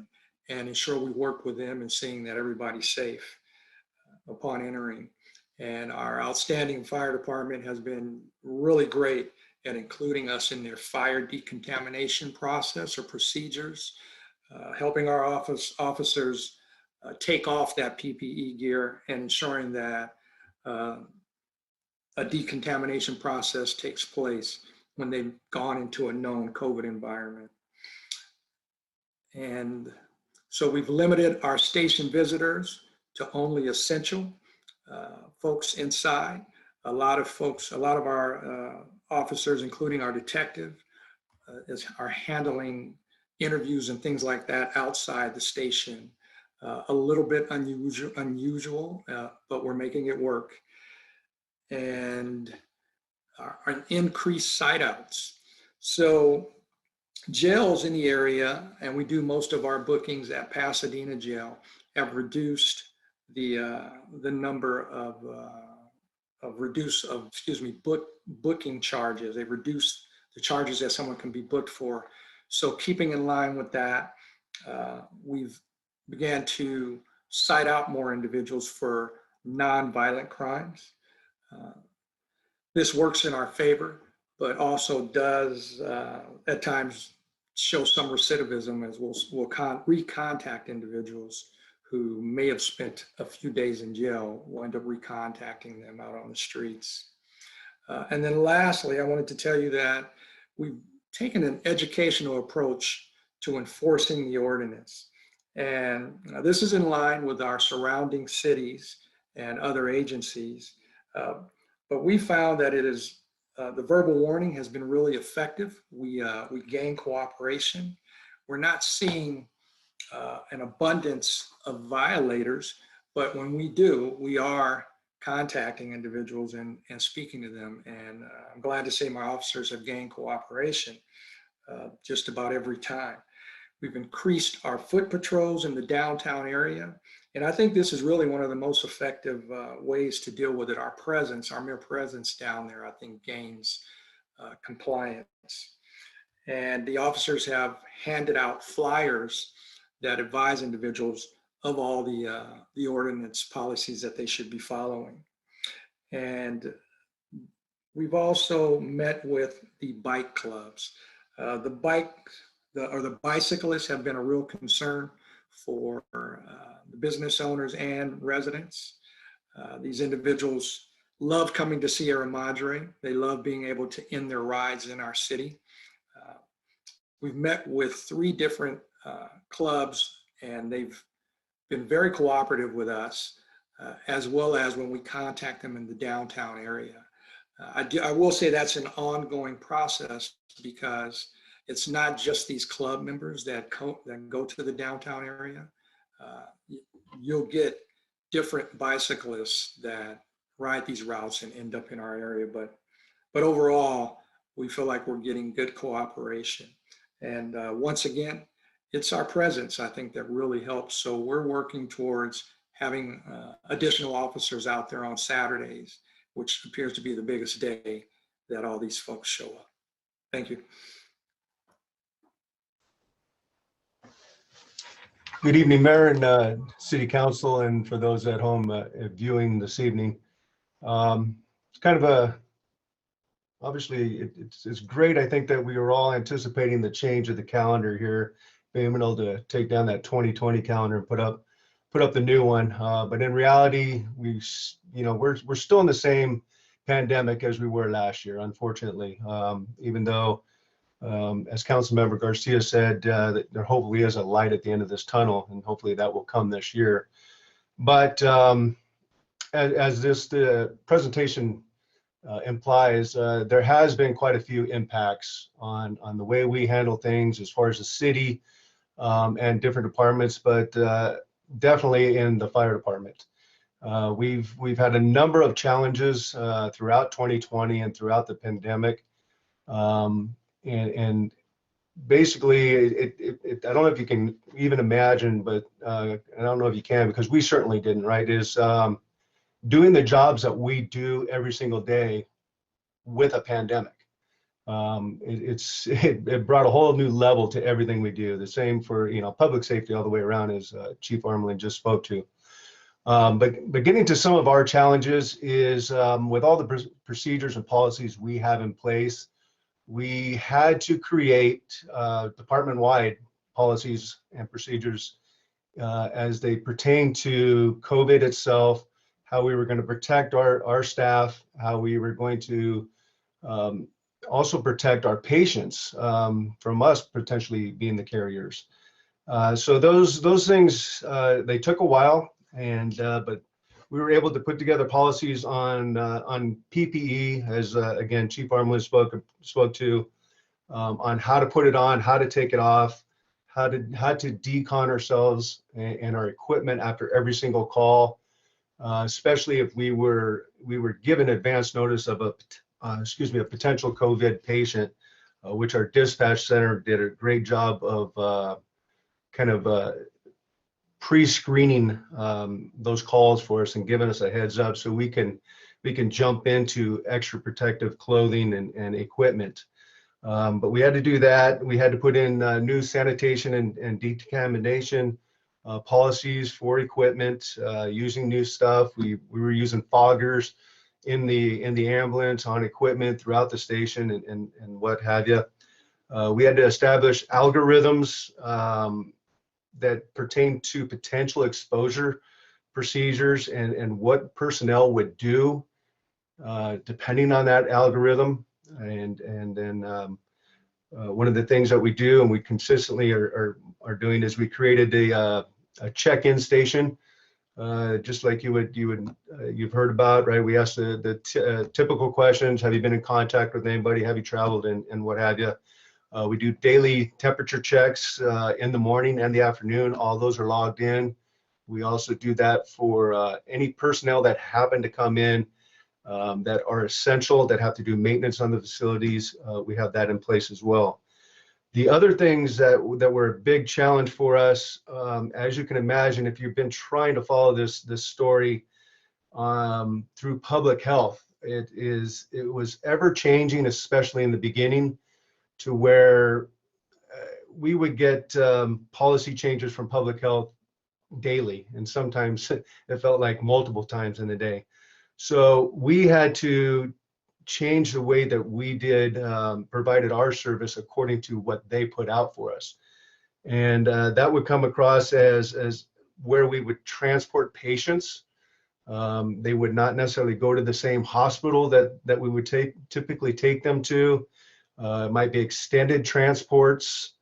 and ensure we work with them in seeing that everybody's safe upon entering. And our outstanding fire department has been really great at including us in their fire decontamination process or procedures, helping our officers take off that PPE gear and ensuring that a decontamination process takes place when they've gone into a known COVID environment. And so we've limited our station visitors to only essential folks inside. A lot of our officers, including our detective, are handling interviews and things like that outside the station. A little bit unusual, but we're making it work. And our increased site outs. So jails in the area, and we do most of our bookings at Pasadena Jail, have reduced the number of booking charges. They've reduced the charges that someone can be booked for. So keeping in line with that, we've began to cite out more individuals for non-violent crimes. This works in our favor, but also does at times show some recidivism, as we'll recontact individuals who may have spent a few days in jail. We'll end up recontacting them out on the streets. And then lastly, I wanted to tell you that we've taken an educational approach to enforcing the ordinance. And this is in line with our surrounding cities and other agencies. But we found that it is, the verbal warning has been really effective. We gain cooperation. We're not seeing an abundance of violators, but when we do, we are contacting individuals and speaking to them. And I'm glad to say my officers have gained cooperation just about every time. We've increased our foot patrols in the downtown area. And I think this is really one of the most effective ways to deal with it. Our presence, our mere presence down there, I think gains compliance. And the officers have handed out flyers that advise individuals of all the ordinance policies that they should be following. And we've also met with the bike clubs. The bicyclists have been a real concern for the business owners and residents. These individuals love coming to Sierra Madre. They love being able to end their rides in our city. We've met with 3 different clubs, and they've been very cooperative with us, as well as when we contact them in the downtown area. I will say that's an ongoing process, because it's not just these club members that go to the downtown area. You'll get different bicyclists that ride these routes and end up in our area, but overall, we feel like we're getting good cooperation. And once again, it's our presence, I think, that really helps. So we're working towards having additional officers out there on Saturdays, which appears to be the biggest day that all these folks show up. Thank you. Good evening, Mayor and City Council, and for those at home viewing this evening. It's kind of obviously it's great. I think that we were all anticipating the change of the calendar here, being able to take down that 2020 calendar and put up the new one. But in reality, we're still in the same pandemic as we were last year, unfortunately. Even though, as Councilmember Garcia said, that there hopefully is a light at the end of this tunnel, and hopefully that will come this year. But as this the presentation implies, there has been quite a few impacts on the way we handle things as far as the city and different departments, but definitely in the fire department. We've had a number of challenges throughout 2020 and throughout the pandemic, and basically, I don't know if you can even imagine, but I don't know if you can, because we certainly didn't, right? Is doing the jobs that we do every single day with a pandemic. It brought a whole new level to everything we do. The same for, public safety all the way around, as Chief Armelin just spoke to. But getting to some of our challenges is with all the procedures and policies we have in place, we had to create department-wide policies and procedures as they pertain to COVID itself, how we were going to protect our staff, how we were going to also protect our patients from us potentially being the carriers. So those things, they took a while, but we were able to put together policies on PPE, as again Chief Armelin spoke to, on how to put it on, how to take it off, how to decon ourselves and our equipment after every single call, especially if we were given advance notice of a potential COVID patient, which our dispatch center did a great job of pre-screening those calls for us and giving us a heads up so we can jump into extra protective clothing and equipment. But we had to do that. We had to put in new sanitation and decontamination policies for equipment, using new stuff. We were using foggers in the ambulance, on equipment throughout the station, and what have you. We had to establish algorithms that pertain to potential exposure procedures and what personnel would do depending on that algorithm. And then one of the things that we do and we consistently are doing is we created a check-in station, just like you've heard about, right? We ask the typical questions: have you been in contact with anybody? Have you traveled, and what have you? We do daily temperature checks in the morning and the afternoon. All those are logged in. We also do that for any personnel that happen to come in that are essential, that have to do maintenance on the facilities. We have that in place as well. The other things that were a big challenge for us, as you can imagine, if you've been trying to follow this story through public health, it was ever changing, especially in the beginning, to where we would get policy changes from public health daily, and sometimes it felt like multiple times in a day. So we had to change the way that we provided our service according to what they put out for us. And that would come across as where we would transport patients. They would not necessarily go to the same hospital that we would typically take them to. It might be extended transports.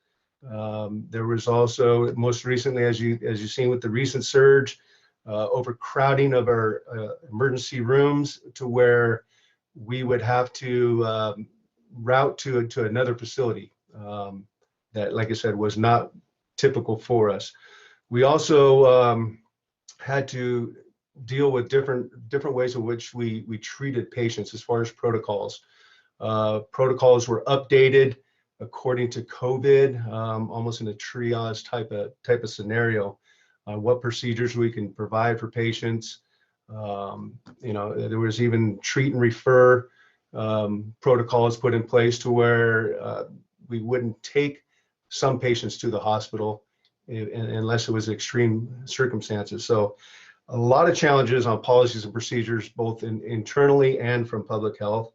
There was also, most recently, as you've seen with the recent surge, overcrowding of our emergency rooms to where we would have to route to another facility that, like I said, was not typical for us. We also had to deal with different ways in which we treated patients as far as protocols. Protocols were updated according to COVID, almost in a triage type of scenario, on what procedures we can provide for patients. There was even treat and refer protocols put in place to where we wouldn't take some patients to the hospital unless it was extreme circumstances. So a lot of challenges on policies and procedures, both internally and from public health.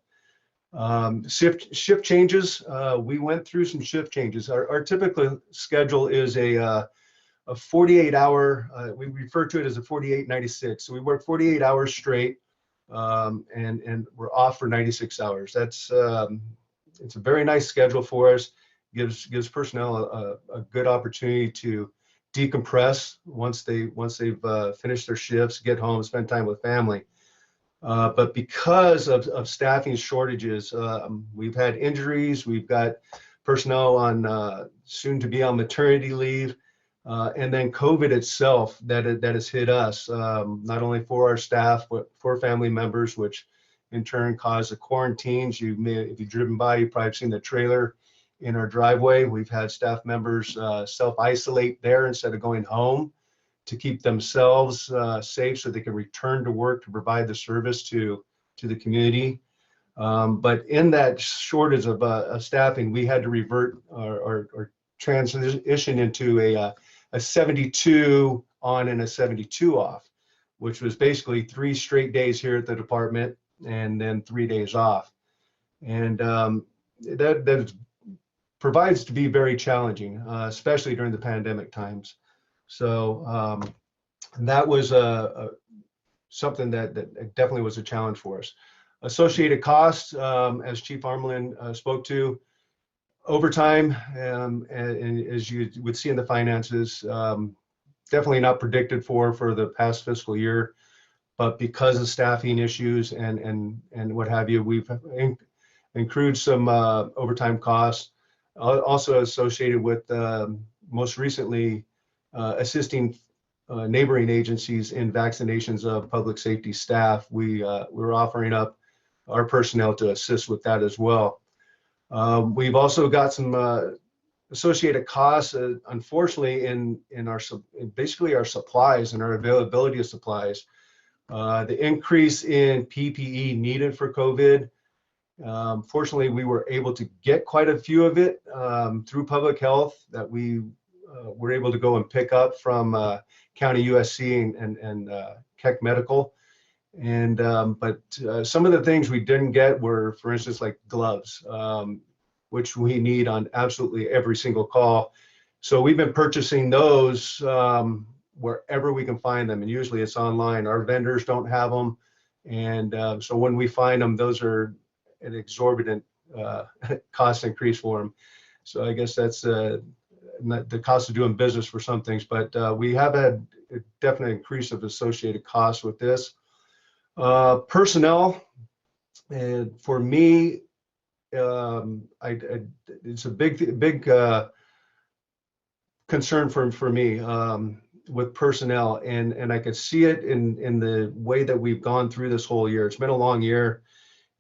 Shift changes. We went through some shift changes. Our typical schedule is a 48-hour, we refer to it as a 48-96. So we work 48 hours straight, and we're off for 96 hours. That's it's a very nice schedule for us. Gives personnel a good opportunity to decompress once they've finished their shifts, get home, spend time with family. But because of staffing shortages, we've had injuries, we've got personnel on soon to be on maternity leave, and then COVID itself that has hit us, not only for our staff, but for family members, which in turn caused the quarantines. If you've driven by, you've probably seen the trailer in our driveway. We've had staff members self-isolate there instead of going home to keep themselves safe so they can return to work to provide the service to the community. But in that shortage of staffing, we had to revert or transition into a 72 on and a 72 off, which was basically 3 straight days here at the department and then 3 days off. And that provides to be very challenging, especially during the pandemic times. So that was something that definitely was a challenge for us. Associated costs, as Chief Armelin spoke to, overtime, and as you would see in the finances, definitely not predicted for the past fiscal year, but because of staffing issues and what have you, we've accrued some overtime costs, also associated with most recently assisting neighboring agencies in vaccinations of public safety staff. We're offering up our personnel to assist with that as well. We've also got some associated costs, unfortunately, in basically our supplies and our availability of supplies. The increase in PPE needed for COVID. Fortunately, we were able to get quite a few of it through public health that we were able to go and pick up from County USC and Keck Medical. And but some of the things we didn't get were, for instance, like gloves, which we need on absolutely every single call. So we've been purchasing those wherever we can find them, and usually it's online. Our vendors don't have them, and so when we find them, those are an exorbitant cost increase for them. So I guess that's the cost of doing business for some things, but we have had a definite increase of associated costs with this. Personnel, and for me, it's a big concern for me with personnel, and I could see it in the way that we've gone through this whole year. It's been a long year,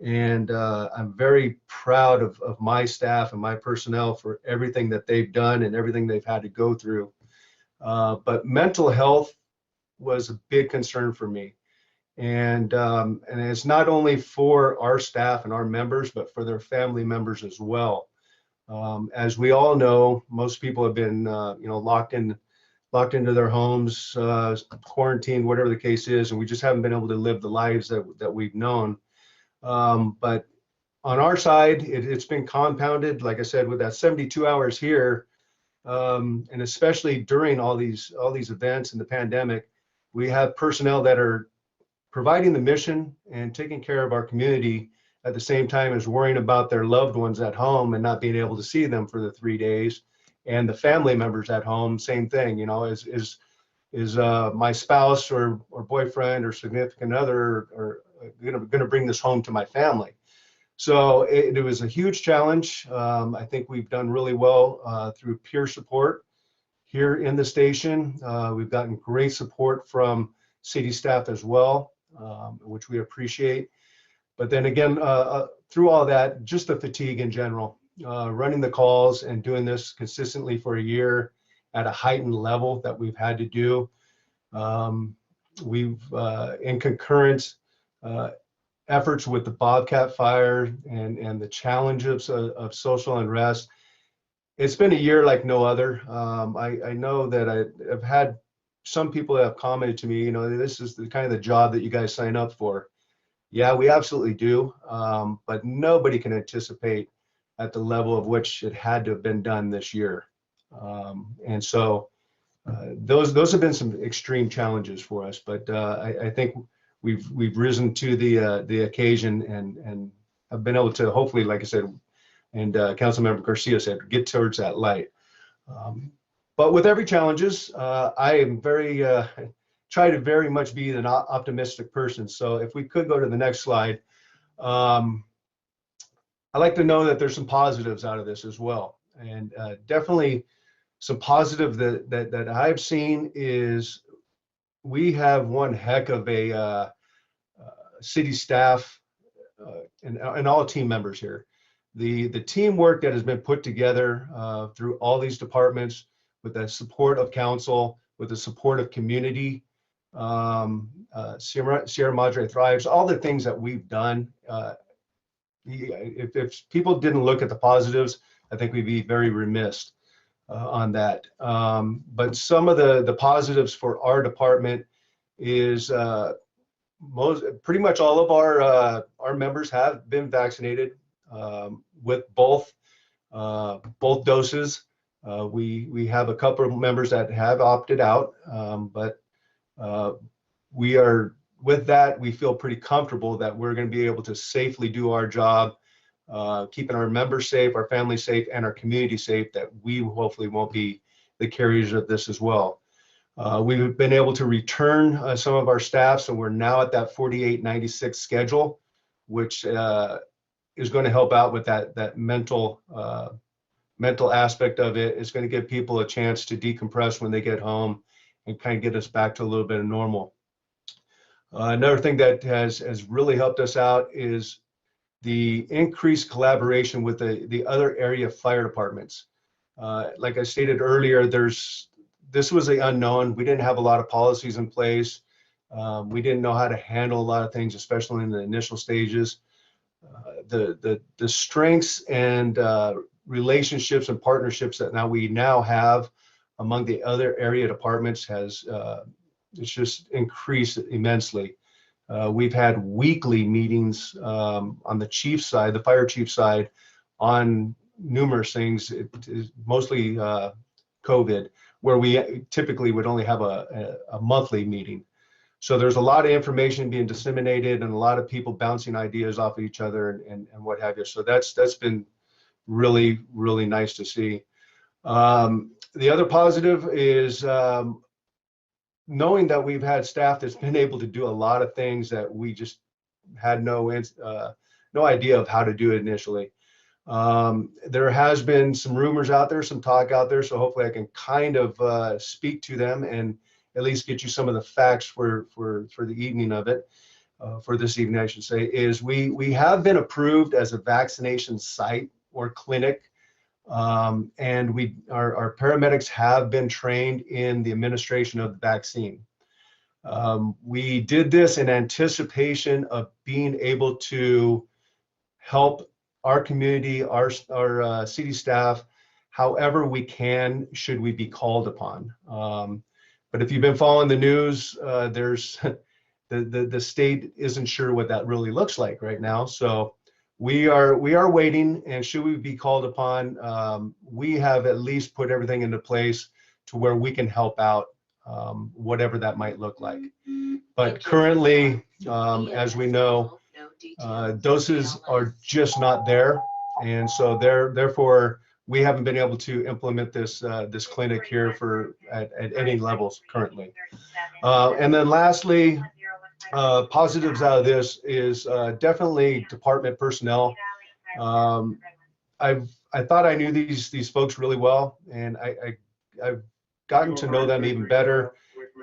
and I'm very proud of my staff and my personnel for everything that they've done and everything they've had to go through. But mental health was a big concern for me. And it's not only for our staff and our members, but for their family members as well. As we all know, most people have been, locked into their homes, quarantined, whatever the case is, and we just haven't been able to live the lives that we've known. But on our side, it's been compounded, like I said, with that 72 hours here, and especially during all these events and the pandemic, we have personnel that are providing the mission and taking care of our community at the same time as worrying about their loved ones at home and not being able to see them for the 3 days. And the family members at home, same thing, is my spouse or boyfriend or significant other or going to bring this home to my family. So it was a huge challenge. I think we've done really well through peer support here in the station. We've gotten great support from city staff as well, which we appreciate. But then again, through all that, just the fatigue in general, running the calls and doing this consistently for a year at a heightened level that we've had to do. We've, in concurrence, efforts with the Bobcat fire and the challenges of social unrest. It's been a year like no other. I know that I've had some people that have commented to me, this is the kind of the job that you guys sign up for. Yeah, we absolutely do. But nobody can anticipate at the level of which it had to have been done this year. And so those have been some extreme challenges for us, but I think we've risen to the occasion and have been able to hopefully, like I said, and Councilmember Garcia said, get towards that light. But with every challenges, I am very, try to very much be an optimistic person. So if we could go to the next slide. I like to know that there's some positives out of this as well. And definitely some positive that I've seen is we have one heck of a city staff and all team members here. The teamwork that has been put together through all these departments with the support of council, with the support of community, Sierra Madre Thrives, all the things that we've done. If people didn't look at the positives, I think we'd be very remiss on that. But some of the positives for our department is pretty much all of our members have been vaccinated with both doses. We have a couple of members that have opted out, but we are, with that, we feel pretty comfortable that we're going to be able to safely do our job, keeping our members safe, our families safe, and our community safe, that we hopefully won't be the carriers of this as well. We've been able to return some of our staff, so we're now at that 48-96 schedule, which is going to help out with that mental aspect of it. It's going to give people a chance to decompress when they get home and kind of get us back to a little bit of normal. Another thing that has really helped us out is the increased collaboration with the other area fire departments. Like I stated earlier, this was the unknown. We didn't have a lot of policies in place. We didn't know how to handle a lot of things, especially in the initial stages. The strengths and relationships and partnerships that we now have among the other area departments has it's just increased immensely. We've had weekly meetings on the chief side, the fire chief side, on numerous things. It is mostly COVID, where we typically would only have a monthly meeting. So there's a lot of information being disseminated and a lot of people bouncing ideas off of each other and what have you. So that's been really, really nice to see. The other positive is knowing that we've had staff that's been able to do a lot of things that we just had no idea of how to do it initially. There has been some rumors out there, some talk out there, so hopefully I can kind of speak to them and at least get you some of the facts for the evening of it, for this evening I should say, is we have been approved as a vaccination site or clinic. And our paramedics have been trained in the administration of the vaccine. We did this in anticipation of being able to help our community, our city staff, however we can, should we be called upon. But if you've been following the news, there's the state isn't sure what that really looks like right now. So we are waiting, and should we be called upon, we have at least put everything into place to where we can help out, whatever that might look like. But currently, as we know, doses are just not there, and so therefore we haven't been able to implement this clinic here at any levels currently. And then lastly, positives out of this is definitely department personnel. I thought I knew these folks really well, and I've gotten to know them even better,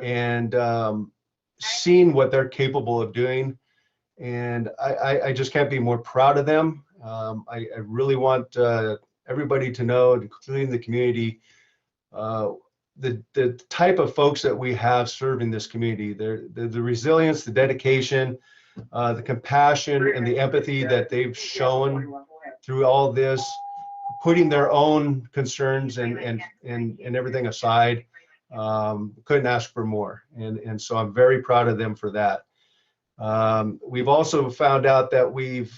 and seen what they're capable of doing, and I just can't be more proud of them. I really want everybody to know, including the community, the type of folks that we have serving this community, the resilience, the dedication, the compassion, and the empathy that they've shown through all this, putting their own concerns and everything aside. Couldn't ask for more, and so I'm very proud of them for that. We've also found out that we've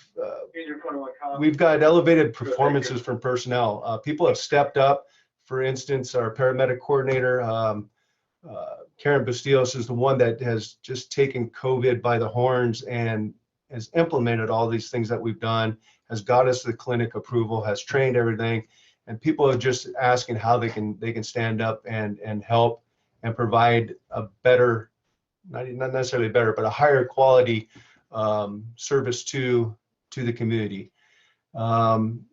got elevated performances from personnel. People have stepped up. For instance, our paramedic coordinator, Karen Bustillos, is the one that has just taken COVID by the horns and has implemented all these things that we've done, has got us the clinic approval, has trained everything, and people are just asking how they can stand up and help and provide a better, not necessarily better, but a higher quality service to the community. And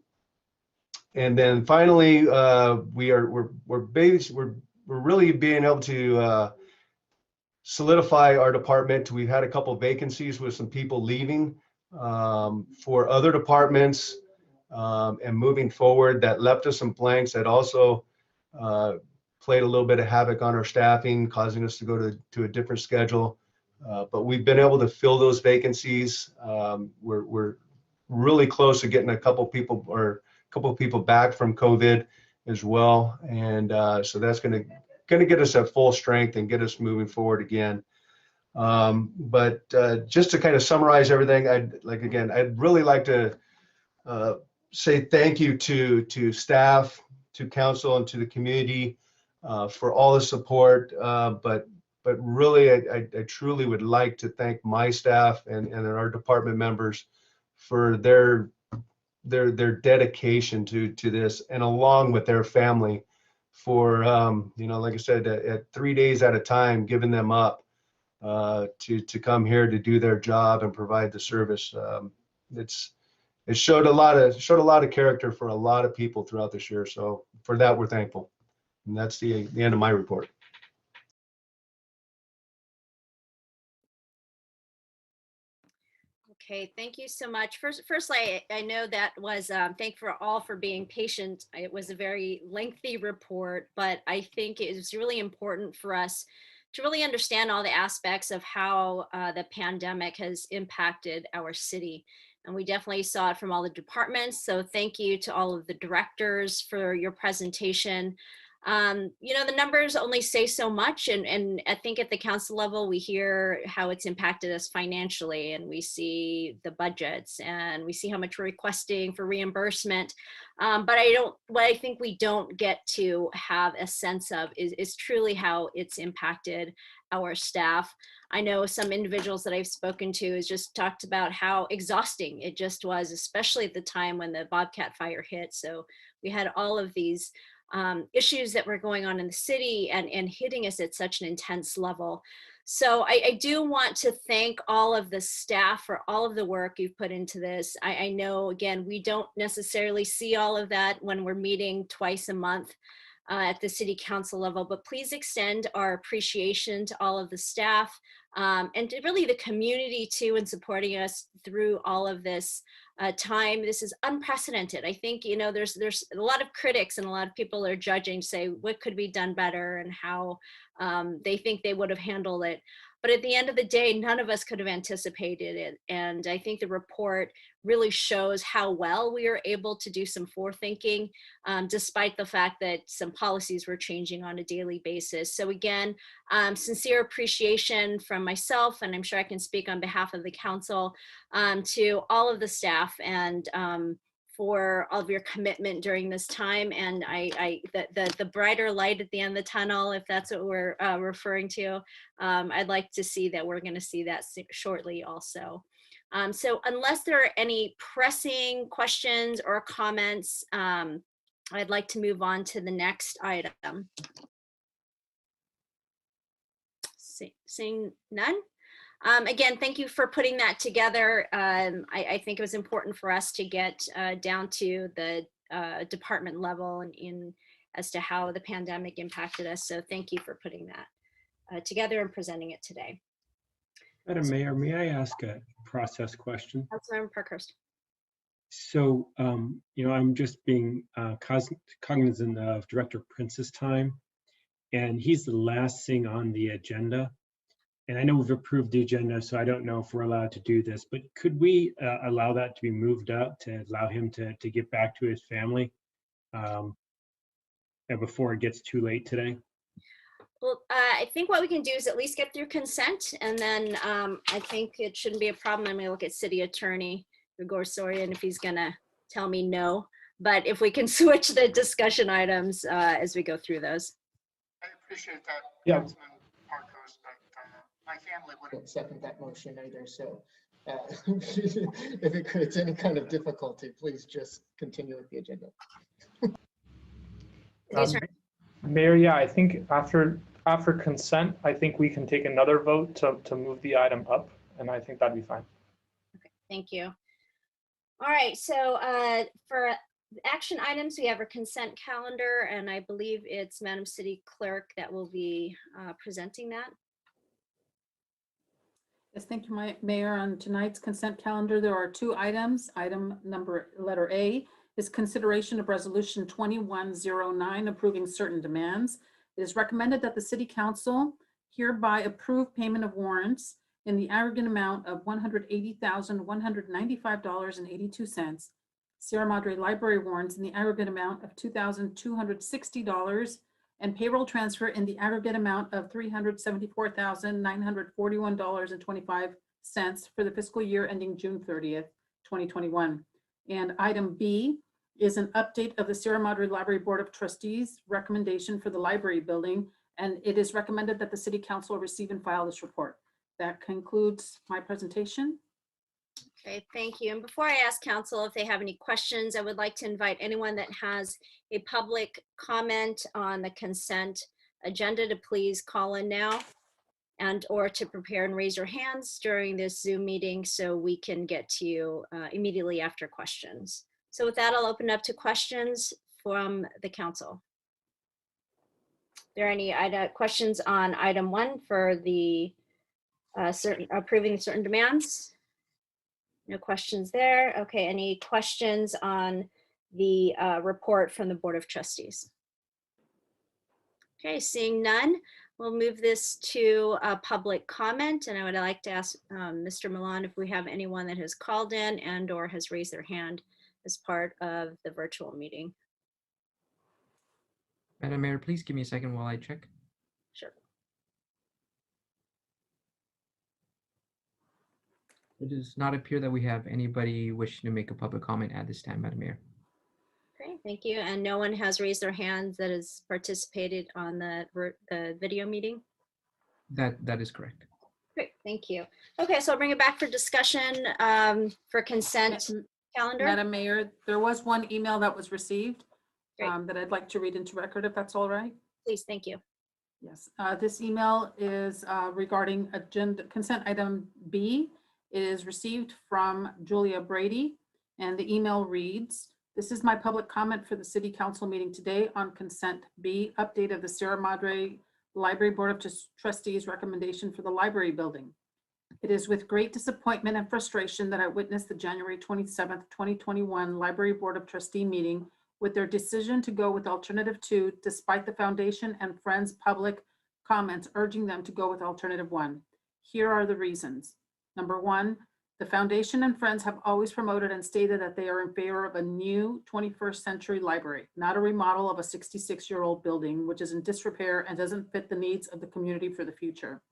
then finally, we're really being able to solidify our department. We've had a couple vacancies with some people leaving for other departments, and moving forward, that left us some blanks that also played a little bit of havoc on our staffing, causing us to go to a different schedule. But we've been able to fill those vacancies. We're really close to getting a couple people back from COVID as well, and so that's going to get us at full strength and get us moving forward again. But just to kind of summarize everything, I'd really like to say thank you to staff, to council, and to the community for all the support. But really, I truly would like to thank my staff and our department members for their dedication to this, and along with their family for like I said, at 3 days at a time, giving them up to come here to do their job and provide the service. It showed a lot of character for a lot of people throughout this year. So for that, we're thankful. And that's the end of my report. Okay, thank you so much. Firstly, I know that was, thank you all for being patient. It was a very lengthy report, but I think it is really important for us to really understand all the aspects of how the pandemic has impacted our city. And we definitely saw it from all the departments. So thank you to all of the directors for your presentation. The numbers only say so much, and I think at the council level, we hear how it's impacted us financially, and we see the budgets, and we see how much we're requesting for reimbursement. But what I think we don't get to have a sense of is truly how it's impacted our staff. I know some individuals that I've spoken to has just talked about how exhausting it just was, especially at the time when the Bobcat fire hit. So we had all of these issues that were going on in the city and hitting us at such an intense level. So I do want to thank all of the staff for all of the work you've put into this. I know, again, we don't necessarily see all of that when we're meeting twice a month at the city council level, but please extend our appreciation to all of the staff and to really the community too, in supporting us through all of this time. This is unprecedented. I think, there's a lot of critics and a lot of people are judging, say what could be done better and how they think they would have handled it. But at the end of the day, none of us could have anticipated it. And I think the report really shows how well we were able to do some forethinking, despite the fact that some policies were changing on a daily basis. So again, sincere appreciation from myself, and I'm sure I can speak on behalf of the council, to all of the staff, and for all of your commitment during this time. And the brighter light at the end of the tunnel, if that's what we're referring to, I'd like to see that we're going to see that shortly also. So unless there are any pressing questions or comments, I'd like to move on to the next item. Seeing none. Again, thank you for putting that together. I think it was important for us to get down to the department level and as to how the pandemic impacted us. So thank you for putting that together and presenting it today. Madam Mayor, may I ask a process question? Councilmember Parkhurst. So, I'm just being cognizant of Director Prince's time, and he's the last thing on the agenda. And I know we've approved the agenda, so I don't know if we're allowed to do this, but could we allow that to be moved up to allow him to get back to his family before it gets too late today? Well, I think what we can do is at least get through consent, and then I think it shouldn't be a problem. I'm going to look at City Attorney Igor Sorian if he's going to tell me no. But if we can switch the discussion items as we go through those. I appreciate that, Yeah. Councilman Parkhurst, but my family wouldn't second that motion either. So if it creates any kind of difficulty, please just continue with the agenda. These are- Mayor, yeah, I think after consent, I think we can take another vote to move the item up, and I think that'd be fine. Thank you. All right, so for action items, we have a consent calendar, and I believe it's Madam City Clerk that will be presenting that. Yes, thank you, Mayor. On tonight's consent calendar, there are 2 items. Item number letter A is consideration of resolution 2109 approving certain demands. It is recommended that the City Council hereby approve payment of warrants in the aggregate amount of $180,195.82. Sierra Madre Library warrants in the aggregate amount of $2,260, and payroll transfer in the aggregate amount of $374,941.25 for the fiscal year ending June 30th, 2021. And item B is an update of the Sierra Madre Library Board of Trustees recommendation for the library building, and it is recommended that the City Council receive and file this report. That concludes my presentation. Okay, thank you. And before I ask council if they have any questions, I would like to invite anyone that has a public comment on the consent agenda to please call in now and or to prepare and raise your hands during this Zoom meeting so we can get to you immediately after questions. So with that, I'll open up to questions from the council. Are there any questions on item 1 for the approving certain demands? No questions there. Okay, any questions on the report from the Board of Trustees? Okay, seeing none, we'll move this to public comment, and I would like to ask Mr. Milan if we have anyone that has called in and or has raised their hand as part of the virtual meeting. Madam Mayor, please give me a second while I check. Sure. It does not appear that we have anybody wishing to make a public comment at this time, Madam Mayor. Okay, thank you. And no one has raised their hands that has participated on the video meeting? That is correct. Great, thank you. Okay, so I'll bring it back for discussion for consent calendar. Madam Mayor, there was one email that was received that I'd like to read into record, if that's all right. Please, thank you. Yes, this email is regarding agenda consent item B. It is received from Julia Brady, and the email reads, "This is my public comment for the City Council meeting today on consent B, update of the Sierra Madre Library Board of Trustees recommendation for the library building. It is with great disappointment and frustration that I witnessed the January 27th, 2021 Library Board of Trustee meeting with their decision to go with alternative 2, despite the Foundation and Friends public comments urging them to go with alternative 1. Here are the reasons. Number 1, the Foundation and Friends have always promoted and stated that they are in favor of a new 21st century library, not a remodel of a 66-year-old building, which is in disrepair and doesn't fit the needs of the community for the future.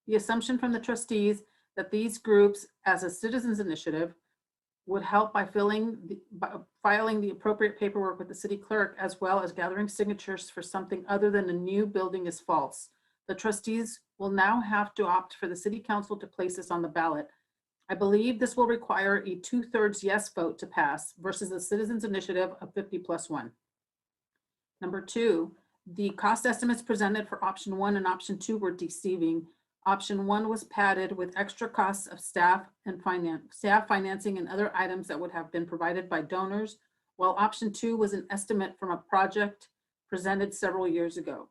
The assumption from the trustees that these groups, as a citizens initiative, would help by filing the appropriate paperwork with the city clerk, as well as gathering signatures for something other than a new building, is false. The trustees will now have to opt for the City Council to place this on the ballot. I believe this will require a 2/3 yes vote to pass versus the citizens initiative of 50+1. Number 2, the cost estimates presented for option 1 and option 2 were deceiving. Option 1 was padded with extra costs of staff financing and other items that would have been provided by donors, while option 2 was an estimate from a project presented several years ago.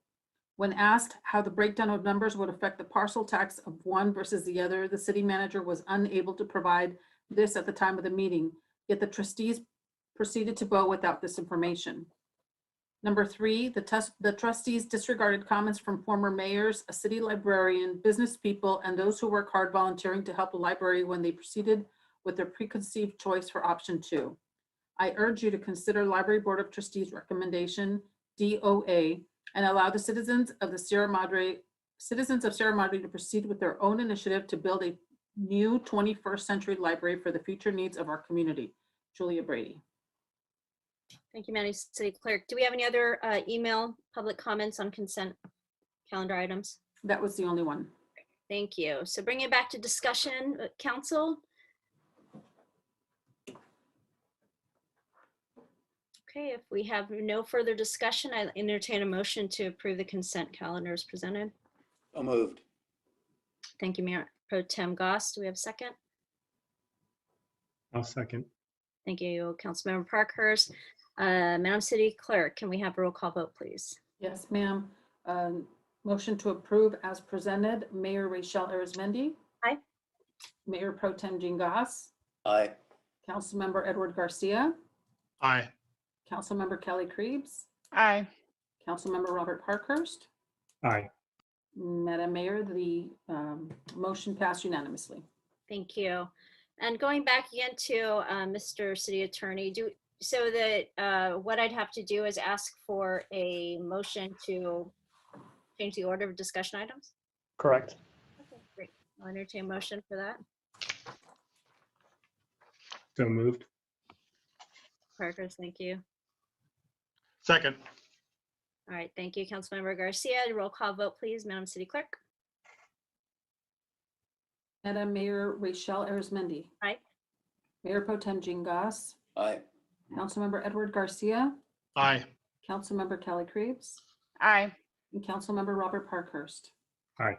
When asked how the breakdown of numbers would affect the parcel tax of one versus the other, the city manager was unable to provide this at the time of the meeting, yet the trustees proceeded to vote without this information. Number 3, the trustees disregarded comments from former mayors, a city librarian, business people, and those who work hard volunteering to help the library when they proceeded with their preconceived choice for option 2. I urge you to consider Library Board of Trustees recommendation DOA and allow the citizens of Sierra Madre to proceed with their own initiative to build a new 21st century library for the future needs of our community. Julia Brady. Thank you, Madam City Clerk. Do we have any other email public comments on consent calendar items? That was the only one. Thank you. So bring it back to discussion, council. Okay, if we have no further discussion, I entertain a motion to approve the consent calendar as presented. So moved. Thank you, Mayor Pro Tem Goss. Do we have a second? I'll second. Thank you, Councilmember Parkhurst. Madam City Clerk, can we have a roll call vote, please? Yes, ma'am. Motion to approve as presented, Mayor Rachel Arizmendi. Aye. Mayor Pro Tem Jean Goss, Aye. Councilmember Edward Garcia, Aye. Councilmember Kelly Krebs, Aye. Councilmember Robert Parkhurst. Aye. Madam Mayor, the motion passed unanimously. Thank you. And going back again to Mr. City Attorney, so that what I'd have to do is ask for a motion to change the order of discussion items? Correct. Okay, great. I'll entertain a motion for that. So moved. Parkhurst, thank you. Second. All right, thank you, Councilmember Garcia. Roll call vote, please, Madam City Clerk. Madam Mayor Rachel Arizmendi. Aye. Mayor Pro Tem Jean Goss, Aye. Councilmember Edward Garcia, Aye. Councilmember Kelly Krebs, Aye. and Councilmember Robert Parkhurst. Aye.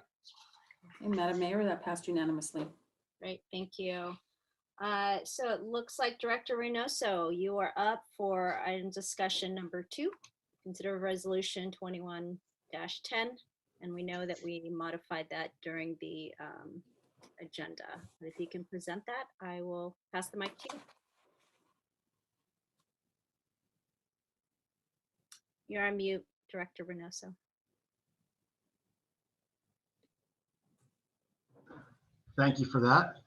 And Madam Mayor, that passed unanimously. Great, thank you. So it looks like Director Reynoso, you are up for item discussion number 2. Consider resolution 21-10. And we know that we modified that during the agenda. But if you can present that, I will pass the mic to you. You're on mute, Director Reynoso. Thank you for that.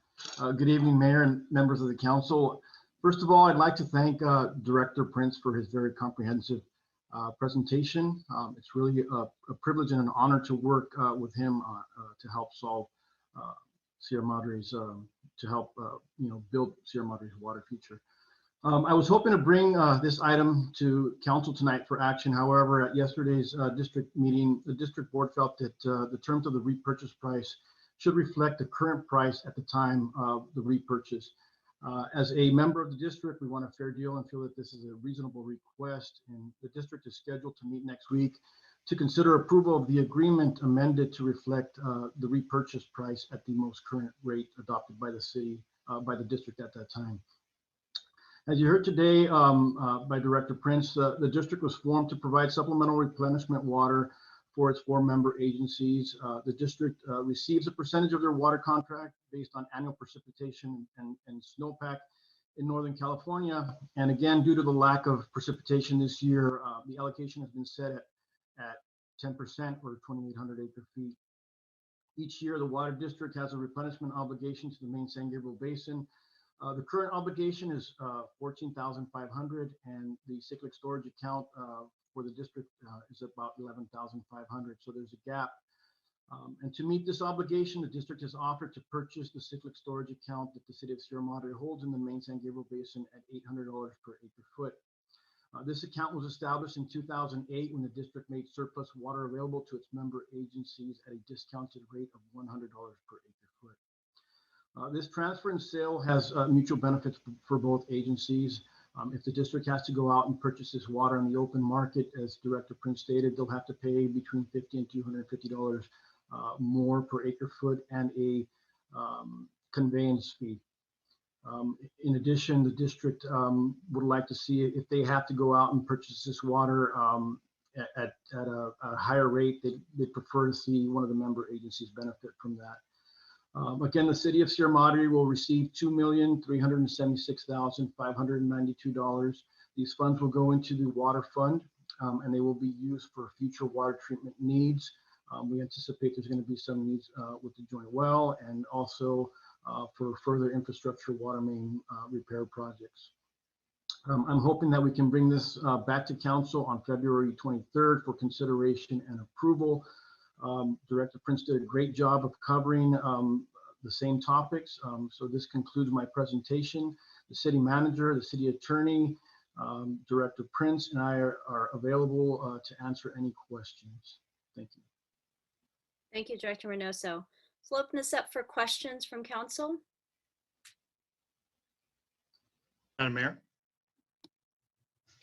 Good evening, Mayor and members of the council. First of all, I'd like to thank Director Prince for his very comprehensive presentation. It's really a privilege and an honor to work with him to help solve Sierra Madre's, to help build Sierra Madre's water future. I was hoping to bring this item to council tonight for action. However, at yesterday's district meeting, the district board felt that the terms of the repurchase price should reflect the current price at the time of the repurchase. As a member of the district, we want a fair deal and feel that this is a reasonable request, and the district is scheduled to meet next week to consider approval of the agreement amended to reflect the repurchase price at the most current rate adopted by the city, by the district at that time. As you heard today by Director Prince, the district was formed to provide supplemental replenishment water for its 4 member agencies. The district receives a percentage of their water contract based on annual precipitation and snowpack in Northern California. And again, due to the lack of precipitation this year, the allocation has been set at 10% or 2,800 acre feet. Each year, the water district has a replenishment obligation to the main San Gabriel Basin. The current obligation is $14,500, and the cyclic storage account for the district is about $11,500. So there's a gap. And to meet this obligation, the district has offered to purchase the cyclic storage account that the city of Sierra Madre holds in the main San Gabriel Basin at $800 per acre foot. This account was established in 2008 when the district made surplus water available to its member agencies at a discounted rate of $100 per acre foot. This transfer and sale has mutual benefits for both agencies. If the district has to go out and purchase this water on the open market, as Director Prince stated, they'll have to pay between $50 and $250 more per acre foot and a conveyance fee. In addition, the district would like to see, if they have to go out and purchase this water at a higher rate, they'd prefer to see one of the member agencies benefit from that. Again, the city of Sierra Madre will receive $2,376,592. These funds will go into the water fund, and they will be used for future water treatment needs. We anticipate there's going to be some needs with the joint well and also for further infrastructure water main repair projects. I'm hoping that we can bring this back to council on February 23rd for consideration and approval. Director Prince did a great job of covering the same topics. So this concludes my presentation. The city manager, the city attorney, Director Prince, and I are available to answer any questions. Thank you. Thank you, Director Reynoso. So we'll open this up for questions from council. Madam Mayor.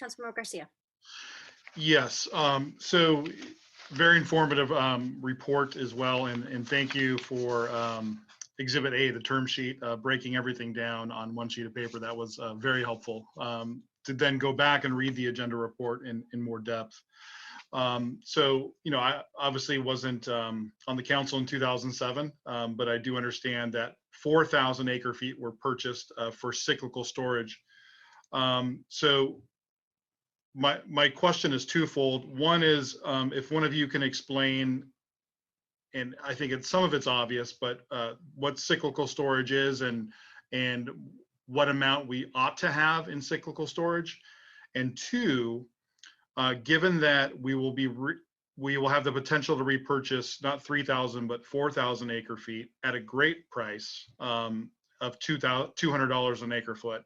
Councilmember Garcia. Yes, so very informative report as well, and thank you for Exhibit A, the term sheet, breaking everything down on one sheet of paper. That was very helpful to then go back and read the agenda report in more depth. So, you know, I obviously wasn't on the council in 2007, but I do understand that 4,000 acre feet were purchased for cyclical storage. So my question is twofold. One is if one of you can explain, and I think some of it's obvious, but what cyclical storage is and what amount we ought to have in cyclical storage. And two, given that we will have the potential to repurchase not 3,000 but 4,000 acre feet at a great price of $200 an acre foot.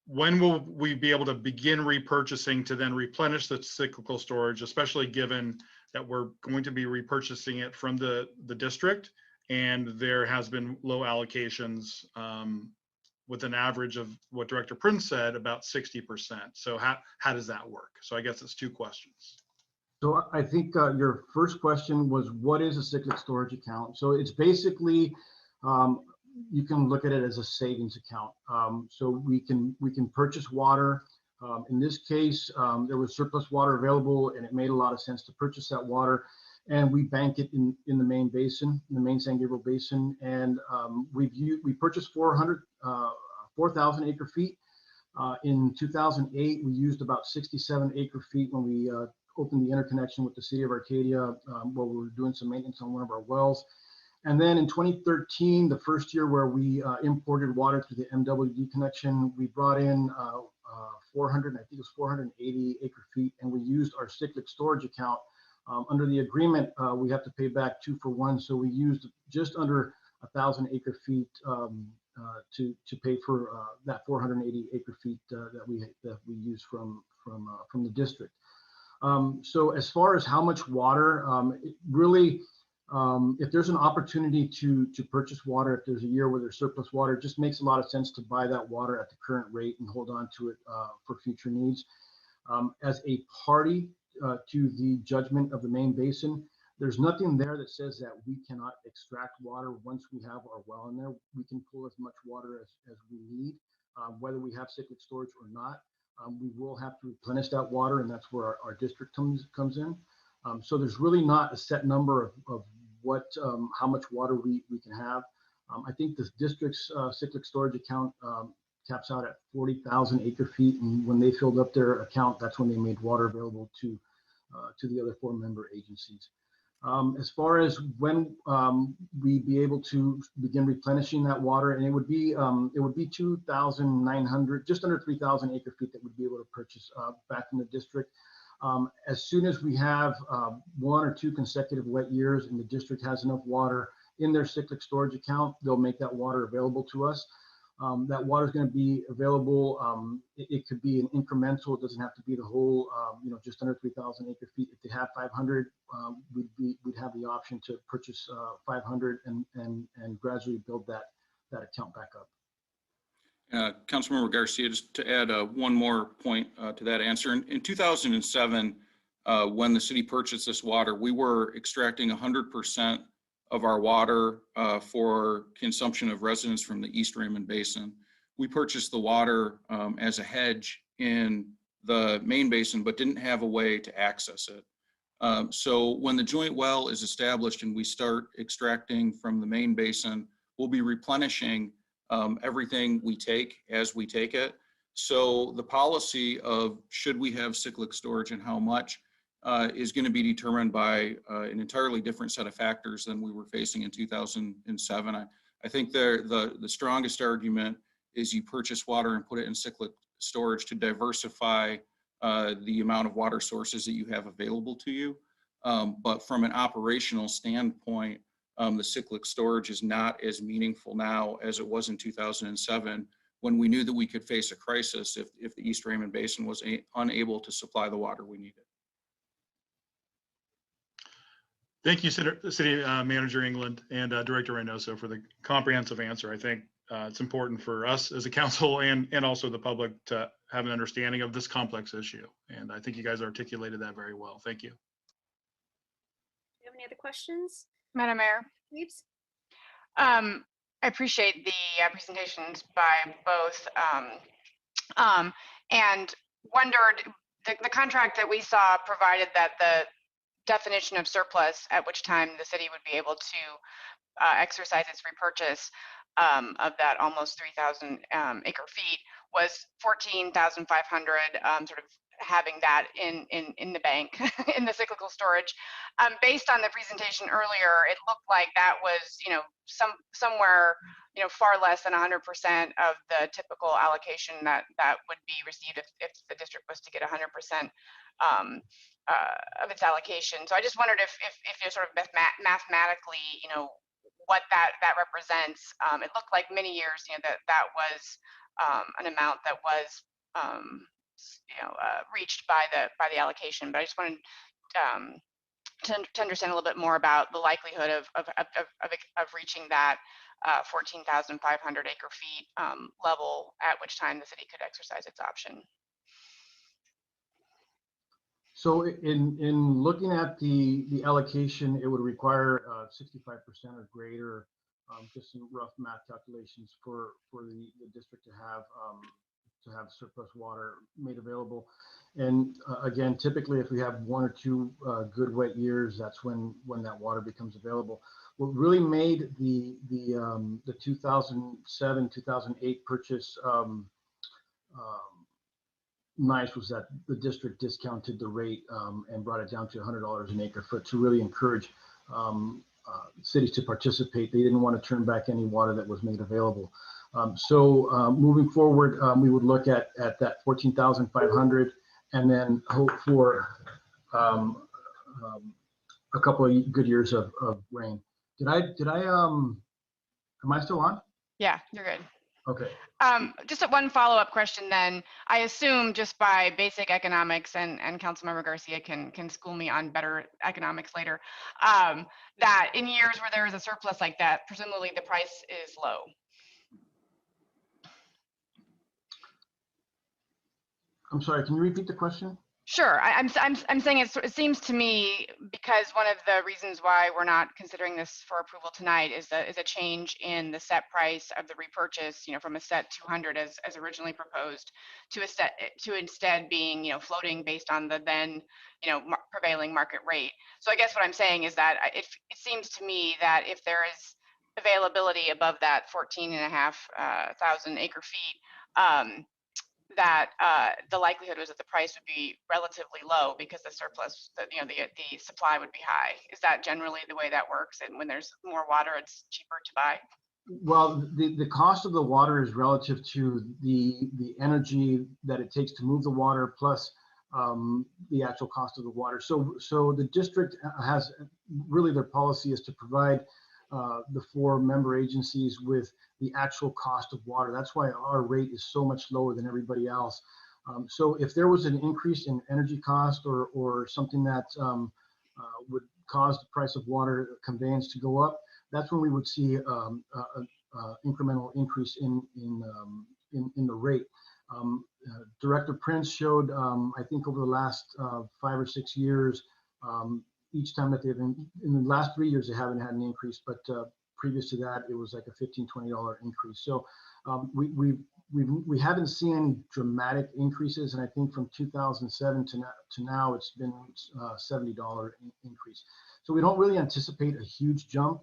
When will we be able to begin repurchasing to then replenish the cyclical storage, especially given that we're going to be repurchasing it from the district and there has been low allocations with an average of what Director Prince said, about 60%. So how does that work? So I guess it's two questions. So I think your first question was, what is a cyclic storage account? So it's basically, you can look at it as a savings account. So we can purchase water. In this case, there was surplus water available, and it made a lot of sense to purchase that water. And we bank it in the main basin, in the main San Gabriel Basin. And we purchased 4,000 acre feet. In 2008, we used about 67 acre feet when we opened the interconnection with the city of Arcadia while we were doing some maintenance on one of our wells. And then in 2013, the first year where we imported water through the MWD connection, we brought in 480 acre feet, and we used our cyclic storage account. Under the agreement, we have to pay back 2 for 1. So we used just under 1,000 acre feet to pay for that 480 acre feet that we use from the district. So as far as how much water, it really, if there's an opportunity to purchase water, if there's a year where there's surplus water, it just makes a lot of sense to buy that water at the current rate and hold on to it for future needs. As a party to the judgment of the main basin, there's nothing there that says that we cannot extract water once we have our well in there. We can pull as much water as we need, whether we have cyclic storage or not. We will have to replenish that water, and that's where our district comes in. So there's really not a set number of what how much water we can have. I think the district's cyclic storage account caps out at 40,000 acre feet, and when they filled up their account, that's when they made water available to the other 4 member agencies. As far as when we'd be able to begin replenishing that water, and it would be 2,900, just under 3,000 acre feet that we'd be able to purchase back in the district. As soon as we have 1 or 2 consecutive wet years and the district has enough water in their cyclic storage account, they'll make that water available to us. That water is going to be available. It could be an incremental. It doesn't have to be the whole, just under 3,000 acre feet. If they have 500, we'd have the option to purchase 500 and gradually build that account back up. Councilmember Garcia, just to add one more point to that answer. In 2007, when the city purchased this water, we were extracting 100% of our water for consumption of residents from the East Raymond Basin. We purchased the water as a hedge in the main basin, but didn't have a way to access it. So when the joint well is established and we start extracting from the main basin, we'll be replenishing everything we take as we take it. So the policy of should we have cyclic storage and how much is going to be determined by an entirely different set of factors than we were facing in 2007. I think the strongest argument is you purchase water and put it in cyclic storage to diversify the amount of water sources that you have available to you. But from an operational standpoint, the cyclic storage is not as meaningful now as it was in 2007, when we knew that we could face a crisis if the East Raymond Basin was unable to supply the water we needed. Thank you, City Manager England and Director Reynoso, for the comprehensive answer. I think it's important for us as a council and also the public to have an understanding of this complex issue. And I think you guys articulated that very well. Thank you. Do you have any other questions? Madam Mayor, Reeves? I appreciate the presentations by both and wondered, the contract that we saw provided that the definition of surplus at which time the city would be able to exercise its repurchase of that almost 3,000 acre feet was 14,500, sort of having that in the bank in the cyclical storage. Based on the presentation earlier, it looked like that was, you know, somewhere, you know, far less than 100% of the typical allocation that would be received if the district was to get 100% of its allocation. So I just wondered if you're sort of mathematically, you know, what that represents. It looked like many years, you know, that was an amount that was, you know, reached by the allocation. But I just wanted to understand a little bit more about the likelihood of reaching that 14,500 acre feet level, at which time the city could exercise its option. So in looking at the allocation, it would require 65% or greater, just some rough math calculations for the district to have surplus water made available. And again, typically if we have 1 or 2 good wet years, that's when that water becomes available. What really made the 2007, 2008 purchase nice was that the district discounted the rate and brought it down to $100 an acre foot to really encourage cities to participate. They didn't want to turn back any water that was made available. So moving forward, we would look at that 14,500 and then hope for a couple of good years of rain. Am I still on? Yeah, you're good. Okay. Just one follow-up question then. I assume just by basic economics, and Councilmember Garcia can school me on better economics later, that in years where there is a surplus like that, presumably the price is low. I'm sorry, can you repeat the question? Sure. I'm saying it seems to me, because one of the reasons why we're not considering this for approval tonight is a change in the set price of the repurchase, you know, from a set 200 as originally proposed to a set to instead being, you know, floating based on the then, you know, prevailing market rate. So I guess what I'm saying is that it seems to me that if there is availability above that 14,500 acre feet, that the likelihood was that the price would be relatively low because the surplus, you know, the supply would be high. Is that generally the way that works? And when there's more water, it's cheaper to buy? Well, the cost of the water is relative to the energy that it takes to move the water plus the actual cost of the water. So the district has really, their policy is to provide the 4 member agencies with the actual cost of water. That's why our rate is so much lower than everybody else. So if there was an increase in energy cost or something that would cause the price of water conveyance to go up, that's when we would see incremental increase in the rate. Director Prince showed, I think over the last 5 or 6 years, each time that they've been, in the last 3 years, they haven't had an increase, but previous to that, it was like a $15, $20 increase. So we haven't seen any dramatic increases, and I think from 2007 to now, it's been $70 increase. So we don't really anticipate a huge jump,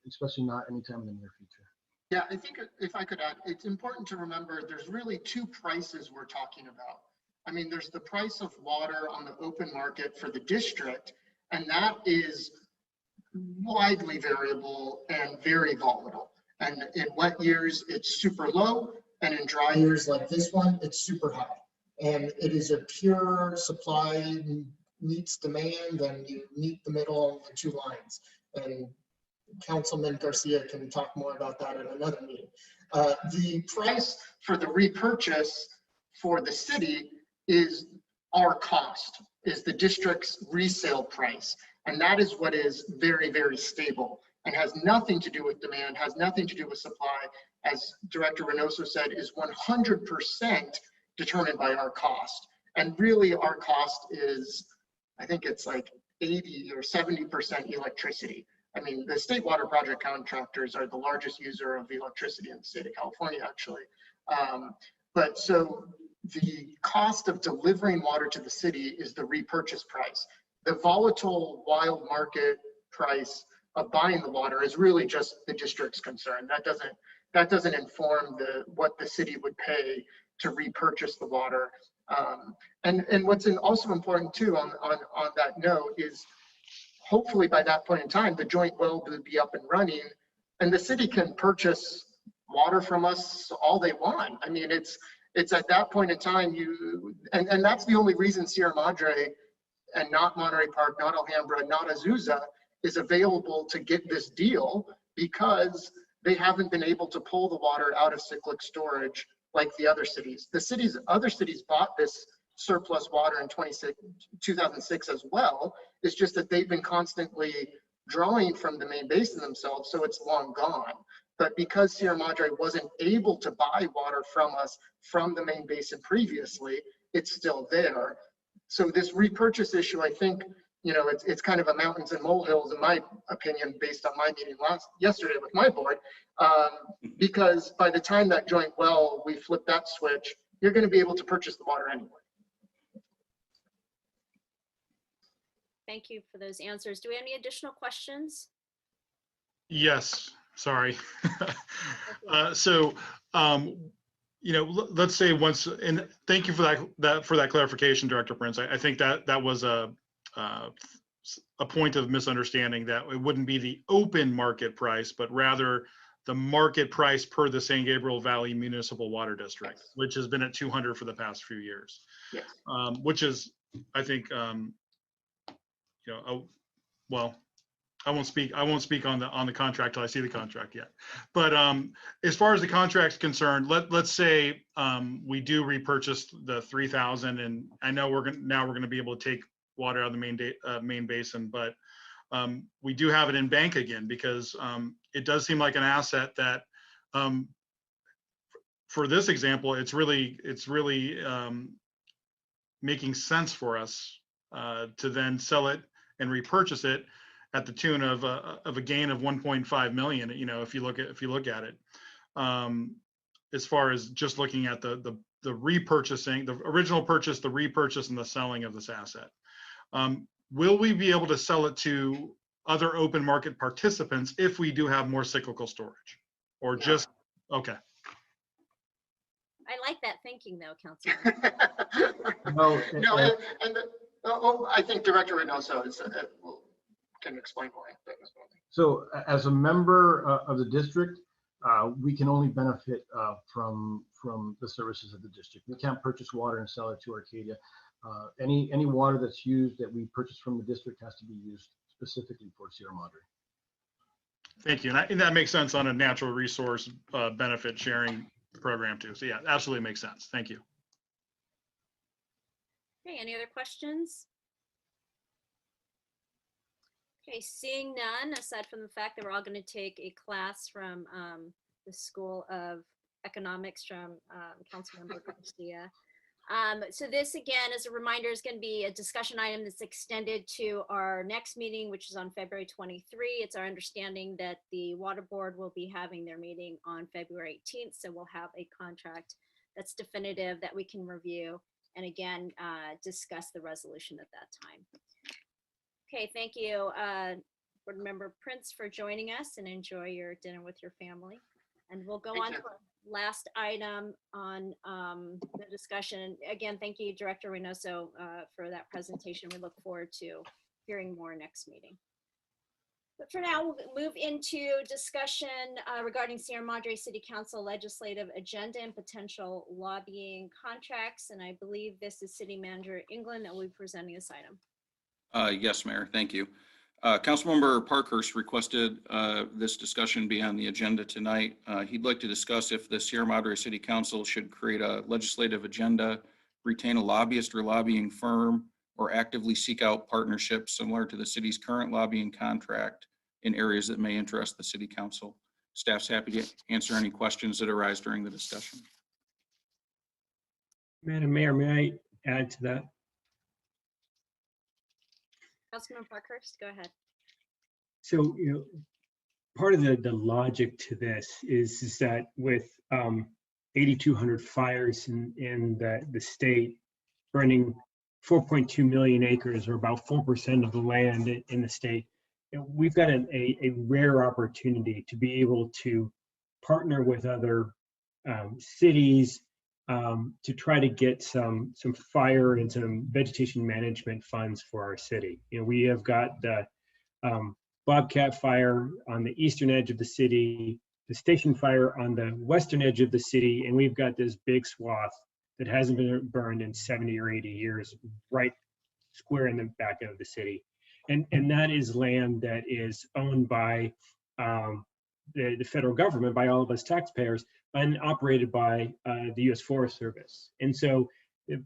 especially not anytime in the near future. Yeah, I think if I could add, it's important to remember there's really 2 prices we're talking about. I mean, there's the price of water on the open market for the district, and that is widely variable and very volatile. And in wet years, it's super low, and in dry years like this one, it's super high. And it is a pure supply meets demand, and you meet the middle of the 2 lines. And Councilman Garcia can talk more about that at another meeting. The price for the repurchase for the city is our cost, is the district's resale price. And that is what is very, very stable and has nothing to do with demand, has nothing to do with supply, as Director Reynoso said, is 100% determined by our cost. And really our cost is, I think it's like 80 or 70% electricity. I mean, the state water project contractors are the largest user of electricity in the state of California, actually. But so the cost of delivering water to the city is the repurchase price. The volatile wild market price of buying the water is really just the district's concern. That doesn't inform what the city would pay to repurchase the water. And what's also important too on that note is hopefully by that point in time, the joint well will be up and running and the city can purchase water from us all they want. I mean, it's at that point in time and that's the only reason Sierra Madre and not Monterey Park, not Alhambra, not Azusa is available to get this deal, because they haven't been able to pull the water out of cyclic storage like the other cities. Other cities bought this surplus water in 2006 as well. It's just that they've been constantly drawing from the main basin themselves, so it's long gone. But because Sierra Madre wasn't able to buy water from us from the main basin previously, it's still there. So this repurchase issue, I think, it's kind of a mountains and molehills in my opinion, based on my meeting yesterday with my board, because by the time that joint well, we flip that switch, you're going to be able to purchase the water anyway. Thank you for those answers. Do we have any additional questions? Yes, sorry. Let's say once, and thank you for that clarification, Director Prince. I think that was a point of misunderstanding, that it wouldn't be the open market price, but rather the market price per the San Gabriel Valley Municipal Water District, which has been at 200 for the past few years. Yes. Which is, I think, well, I won't speak on the contract till I see the contract yet. But as far as the contract's concerned, let's say we do repurchase the 3,000, and I know we're going to be able to take water out of the main basin, but we do have it in bank again, because it does seem like an asset that, for this example, it's really making sense for us to then sell it and repurchase it at the tune of a gain of 1.5 million. If you look at it, as far as just looking at the repurchasing, the original purchase, the repurchase, and the selling of this asset. Will we be able to sell it to other open market participants if we do have more cyclical storage, or just okay? I like that thinking though, Councilman. I think Director Reynoso can explain why. So as a member of the district, we can only benefit from the services of the district. We can't purchase water and sell it to Arcadia. Any water that's used that we purchase from the district has to be used specifically for Sierra Madre. Thank you. And that makes sense on a natural resource benefit sharing program too. So yeah, absolutely makes sense. Thank you. Okay, any other questions? Okay, seeing none, aside from the fact that we're all going to take a class from the School of Economics from Councilmember Garcia. So this, again, as a reminder, is going to be a discussion item that's extended to our next meeting, which is on February 23. It's our understanding that the Water Board will be having their meeting on February 18th. So we'll have a contract that's definitive that we can review, and again, discuss the resolution at that time. Okay, thank you, Board Member Prince, for joining us, and enjoy your dinner with your family. And we'll go on to our last item on the discussion. Again, thank you, Director Reynoso, for that presentation. We look forward to hearing more next meeting. But for now, we'll move into discussion regarding Sierra Madre City Council legislative agenda and potential lobbying contracts. And I believe this is City Manager England that will be presenting this item. Yes, Mayor, thank you. Councilmember Parkhurst requested this discussion be on the agenda tonight. He'd like to discuss if the Sierra Madre City Council should create a legislative agenda, retain a lobbyist or lobbying firm, or actively seek out partnerships similar to the city's current lobbying contract in areas that may interest the City Council. staff's happy to answer any questions that arise during the discussion. Madam Mayor, may I add to that? Councilman Parkhurst, go ahead. So, part of the logic to this is that with 8,200 fires in the state, burning 4.2 million acres, or about 4% of the land in the state, we've got a rare opportunity to be able to partner with other cities to try to get some fire and some vegetation management funds for our city. We have got the Bobcat Fire on the eastern edge of the city, the Station Fire on the western edge of the city, and we've got this big swath that hasn't been burned in 70 or 80 years, right square in the back of the city. And that is land that is owned by the federal government, by all of us taxpayers, and operated by the U.S. Forest Service. And so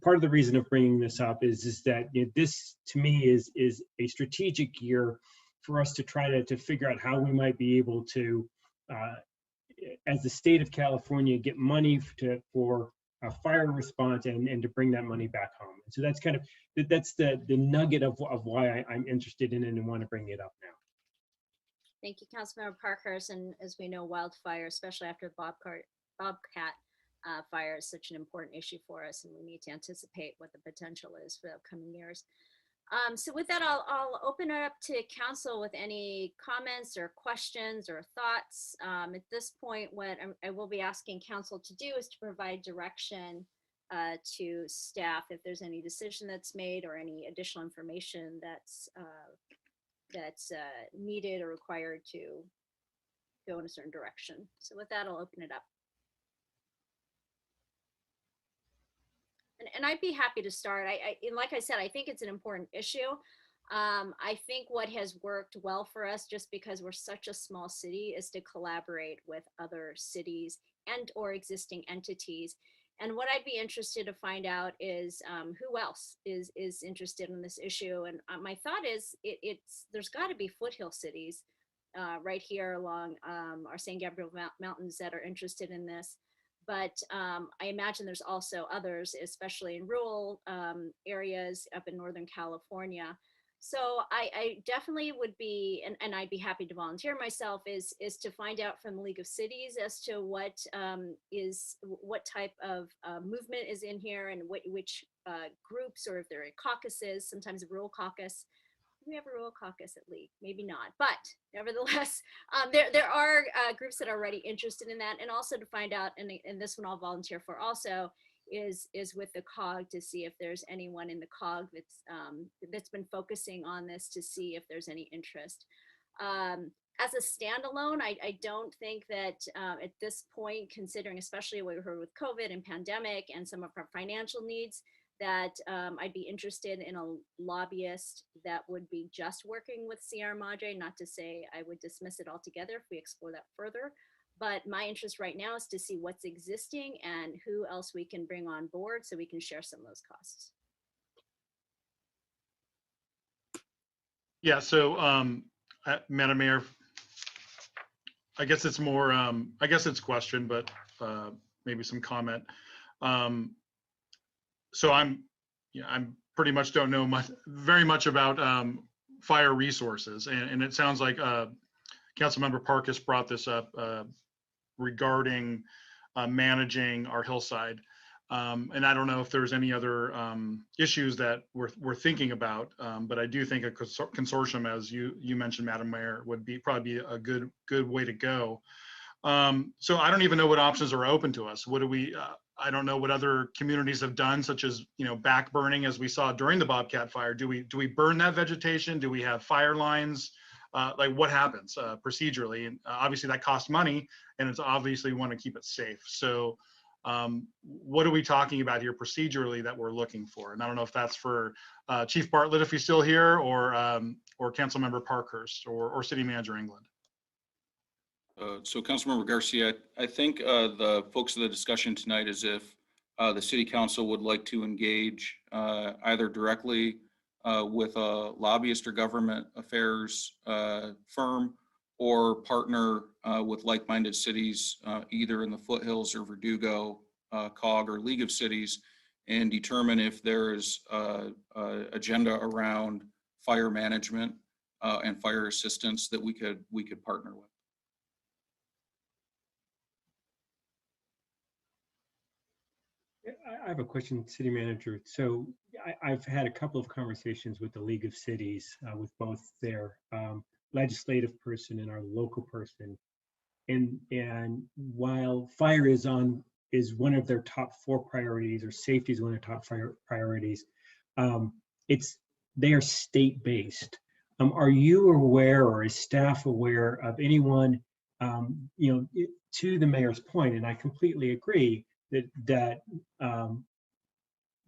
part of the reason of bringing this up is that this, to me, is a strategic year for us to try to figure out how we might be able to, as the state of California, get money for fire response and to bring that money back home. And so that's kind of, that's the nugget of why I'm interested in it and want to bring it up now. Thank you, Councilmember Parkhurst. And as we know, wildfire, especially after the Bobcat fire, is such an important issue for us, and we need to anticipate what the potential is for the upcoming years. So with that, I'll open it up to council with any comments or questions or thoughts. At this point, what I will be asking council to do is to provide direction to staff if there's any decision that's made or any additional information that's needed or required to go in a certain direction. So with that, I'll open it up. And I'd be happy to start. And like I said, I think it's an important issue. I think what has worked well for us, just because we're such a small city, is to collaborate with other cities and or existing entities. And what I'd be interested to find out is who else is interested in this issue. And my thought is there's got to be foothill cities right here along our San Gabriel Mountains that are interested in this. But I imagine there's also others, especially in rural areas up in Northern California. So I definitely would be, and I'd be happy to volunteer myself, is to find out from the League of Cities as to what type of movement is in here and which groups, or if there are caucuses, sometimes a rural caucus. We have a rural caucus at League, maybe not, but nevertheless, there are groups that are already interested in that, and also to find out, and this one I'll volunteer for also, is with the COG, to see if there's anyone in the COG that's been focusing on this, to see if there's any interest. As a standalone, I don't think that at this point, considering especially what we heard with COVID and pandemic and some of our financial needs, that I'd be interested in a lobbyist that would be just working with Sierra Madre. Not to say I would dismiss it altogether if we explore that further, but my interest right now is to see what's existing and who else we can bring on board so we can share some of those costs. Yeah, so Madam Mayor, I guess it's more, I guess it's question, but maybe some comment. So I'm pretty much don't know very much about fire resources, and it sounds like Councilmember Parkhurst brought this up regarding managing our hillside, and I don't know if there's any other issues that we're thinking about, but I do think a consortium, as you mentioned, Madam Mayor, would probably be a good way to go. So I don't even know what options are open to us. What do we? I don't know what other communities have done, such as, back burning, as we saw during the Bobcat fire. Do we burn that vegetation? Do we have fire lines? Like, what happens procedurally? And obviously that costs money, and it's obviously want to keep it safe. So what are we talking about here procedurally that we're looking for? And I don't know if that's for Chief Bartlett, if he's still here, or Councilmember Parkhurst, or City Manager England. So Councilmember Garcia, I think the focus of the discussion tonight is if the City Council would like to engage either directly with a lobbyist or government affairs firm, or partner with like-minded cities, either in the foothills or Verdugo, COG, or League of Cities, and determine if there is a agenda around fire management and fire assistance that we could partner with. I have a question, City Manager. So I've had a couple of conversations with the League of Cities, with both their legislative person and our local person. And while fire is one of their top 4 priorities, or safety is one of their top priorities, they are state-based. Are you aware, or is staff aware of anyone, to the mayor's point, and I completely agree, that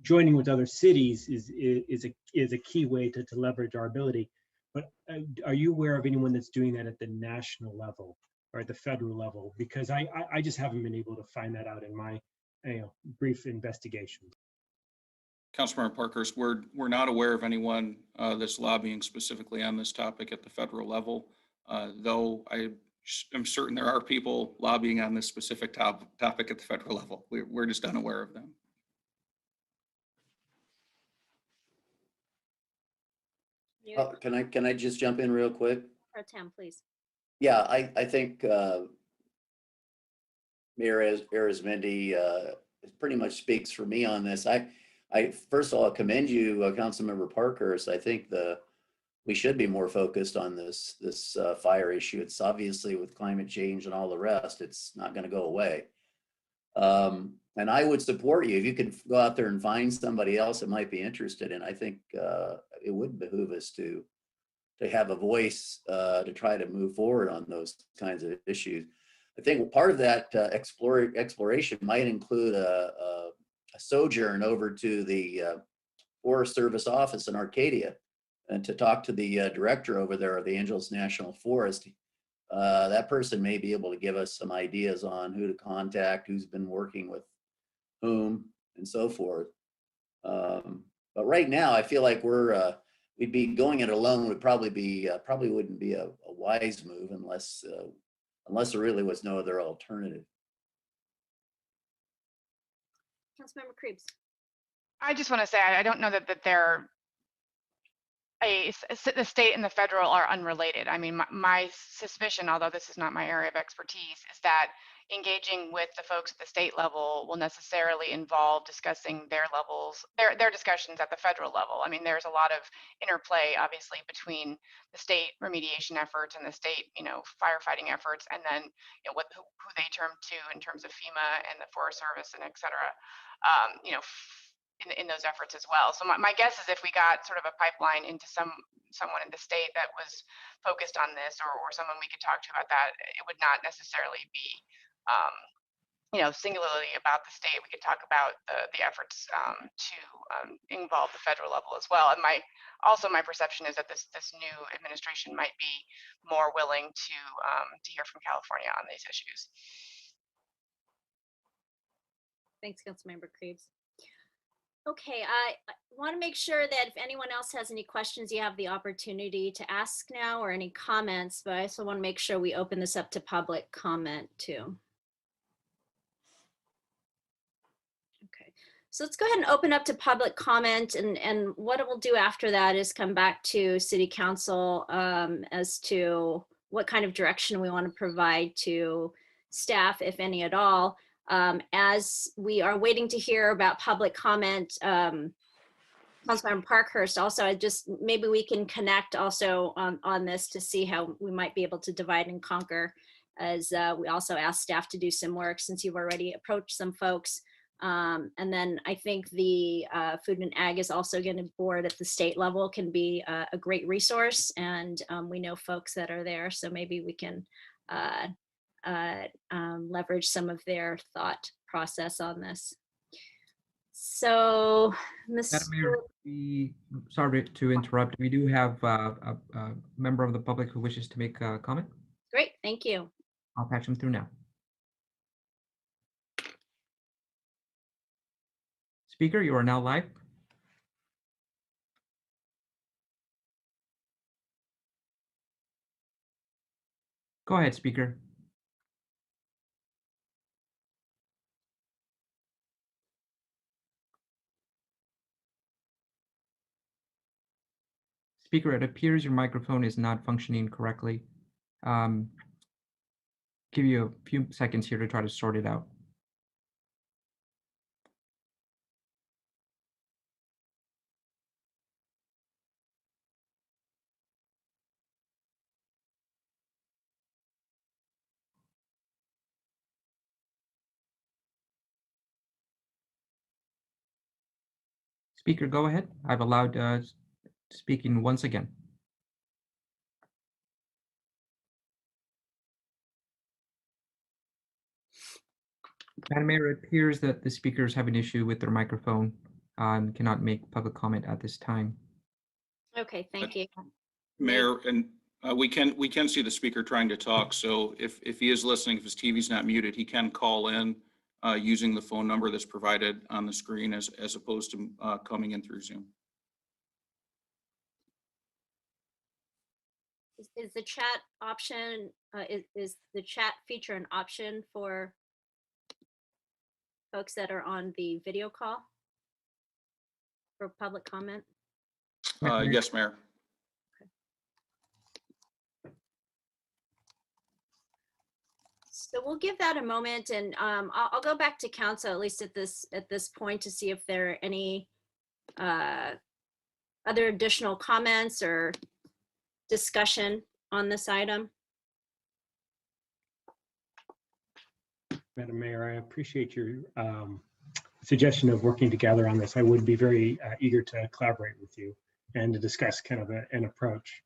joining with other cities is a key way to leverage our ability. But are you aware of anyone that's doing that at the national level or at the federal level? Because I just haven't been able to find that out in my brief investigation. Councilmember Parkhurst, we're not aware of anyone that's lobbying specifically on this topic at the federal level, though I'm certain there are people lobbying on this specific topic at the federal level. We're just unaware of them. Can I just jump in real quick? Tim, please. Yeah, I think Mayor Arizmendi pretty much speaks for me on this. I first of all commend you, Councilmember Parkhurst. I think we should be more focused on this fire issue. It's obviously, with climate change and all the rest, it's not going to go away. And I would support you if you could go out there and find somebody else that might be interested. And I think it would behoove us to have a voice to try to move forward on those kinds of issues. I think part of that exploration might include a sojourn over to the Forest Service office in Arcadia and to talk to the director over there of the Angeles National Forest. That person may be able to give us some ideas on who to contact, who's been working with whom, and so forth. But right now, I feel like we'd be going it alone would probably wouldn't be a wise move unless there really was no other alternative. Councilmember Krebs. I just want to say, I don't know that they're the state and the federal are unrelated. I mean, my suspicion, although this is not my area of expertise, is that engaging with the folks at the state level will necessarily involve discussing their discussions at the federal level. I mean, there's a lot of interplay, obviously, between the state remediation efforts and the state, firefighting efforts, and then who they turn to in terms of FEMA and the Forest Service and et cetera, in those efforts as well. So my guess is if we got sort of a pipeline into someone in the state that was focused on this, or someone we could talk to about that, it would not necessarily be singularly about the state. We could talk about the efforts to involve the federal level as well. And my perception is that this new administration might be more willing to hear from California on these issues. Thanks, Councilmember Krebs. Okay, I want to make sure that if anyone else has any questions, you have the opportunity to ask now, or any comments, but I also want to make sure we open this up to public comment too. Okay, so let's go ahead and open up to public comment, and what it will do after that is come back to City Council as to what kind of direction we want to provide to staff, if any at all. As we are waiting to hear about public comment, Councilmember Parkhurst, also, maybe we can connect also on this to see how we might be able to divide and conquer, as we also asked staff to do some work since you've already approached some folks. And then I think the Food and Ag is also going to board at the state level, can be a great resource, and we know folks that are there, so maybe we can leverage some of their thought process on this. So, Madam Mayor, sorry to interrupt. We do have a member of the public who wishes to make a comment. Great, thank you. I'll patch him through now. Speaker, you are now live. Go ahead, speaker. Speaker, it appears your microphone is not functioning correctly. Um, give you a few seconds here to try to sort it out. Speaker, go ahead. I've allowed speaking once again. Madam Mayor, it appears that the speakers have an issue with their microphone and cannot make public comment at this time. Okay, thank you. Mayor, and we can see the speaker trying to talk. So if he is listening, if his TV's not muted, he can call in using the phone number that's provided on the screen as opposed to coming in through Zoom. Is the chat option, is the chat feature an option for folks that are on the video call for public comment? Yes, Mayor. So we'll give that a moment, and I'll go back to council at least at this point to see if there are any other additional comments or discussion on this item. Madam Mayor, I appreciate your suggestion of working together on this. I would be very eager to collaborate with you and to discuss kind of an approach.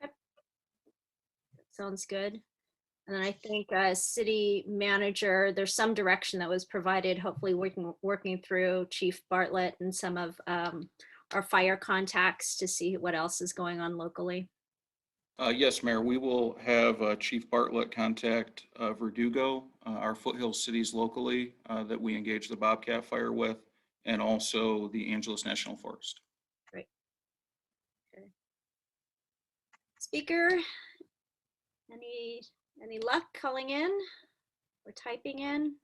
Okay. Sounds good. And then I think city manager, there's some direction that was provided, hopefully working through Chief Bartlett and some of our fire contacts to see what else is going on locally. Yes, Mayor, we will have Chief Bartlett contact Verdugo, our foothills cities locally that we engage the Bobcat Fire with, and also the Angeles National Forest. Great. Okay. Speaker, any luck calling in or typing in?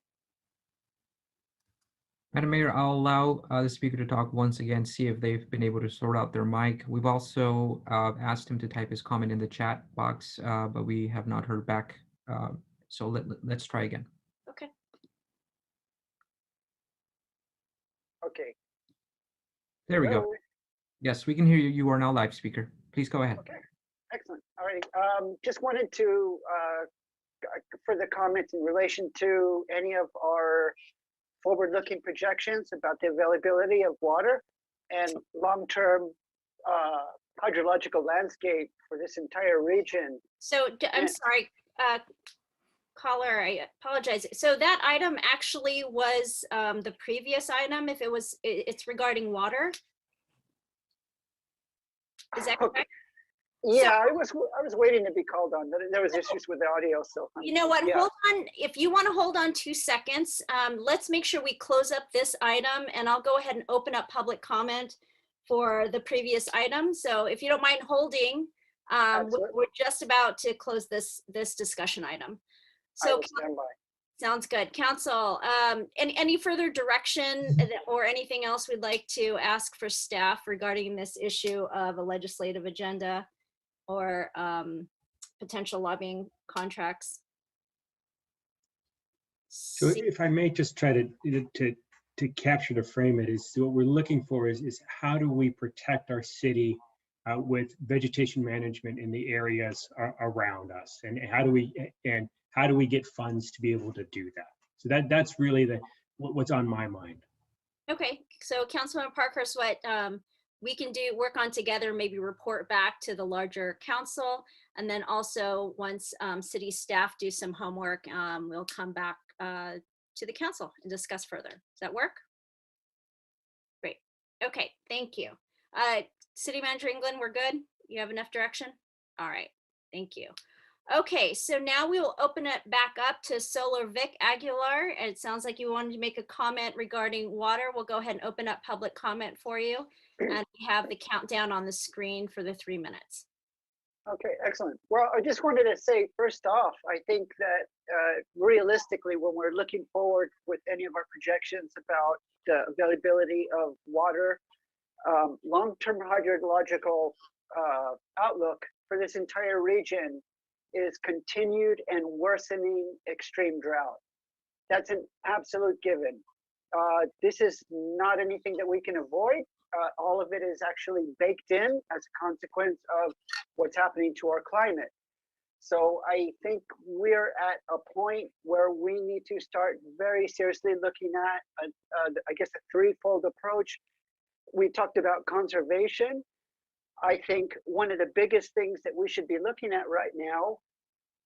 Madam Mayor, I'll allow the speaker to talk once again, see if they've been able to sort out their mic. We've also asked him to type his comment in the chat box, but we have not heard back. So let's try again. Okay. Okay. There we go. Hello? Yes, we can hear you. You are now live, speaker. Please go ahead. Okay, excellent. All right. Just wanted to further comment in relation to any of our forward-looking projections about the availability of water and long-term hydrological landscape for this entire region. So I'm sorry, caller, I apologize. So that item actually was the previous item. If it was, it's regarding water. Is that correct? Yeah, I was waiting to be called on. There was issues with the audio, so. You know what, yeah. hold on. If you want to hold on 2 seconds, let's make sure we close up this item and I'll go ahead and open up public comment for the previous item. So if you don't mind holding, we're just about to close this discussion item. I So will stand by. sounds good. Council, any further direction or anything else we'd like to ask for staff regarding this issue of a legislative agenda or potential lobbying contracts? So if I may just try to capture to frame it, is what we're looking for is how do we protect our city with vegetation management in the areas around us, and how do we get funds to be able to do that? So that's really what's on my mind. Okay, so Councilman Parkhurst, what we can work on together, maybe report back to the larger council, and then also once city staff do some homework, we'll come back to the council and discuss further. Does that work? Great. Okay, thank you. City Manager England, we're good? You have enough direction? All right, thank you. Okay, so now we will open it back up to Solar Vic Aguilar. And it sounds like you wanted to make a comment regarding water. We'll go ahead and open up public comment for you. And we have the countdown on the screen for the 3 minutes. Okay, excellent. Well, I just wanted to say, first off, I think that realistically, when we're looking forward with any of our projections about the availability of water, long-term hydrological outlook for this entire region is continued and worsening extreme drought. That's an absolute given. This is not anything that we can avoid. All of it is actually baked in as a consequence of what's happening to our climate. So I think we're at a point where we need to start very seriously looking at, I guess, a threefold approach. We talked about conservation. I think one of the biggest things that we should be looking at right now,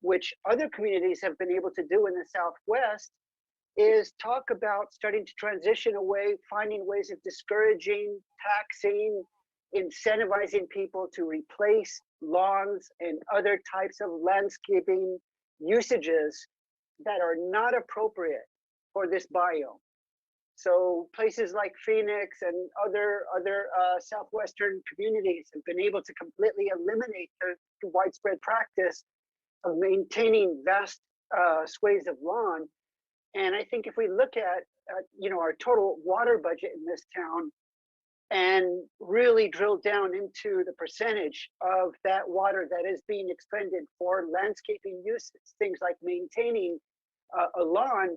which other communities have been able to do in the Southwest, is talk about starting to transition away, finding ways of discouraging, taxing, incentivizing people to replace lawns and other types of landscaping usages that are not appropriate for this biome. So places like Phoenix and other Southwestern communities have been able to completely eliminate the widespread practice of maintaining vast swathes of lawn. And I think if we look at our total water budget in this town and really drill down into the percentage of that water that is being expended for landscaping uses, things like maintaining a lawn,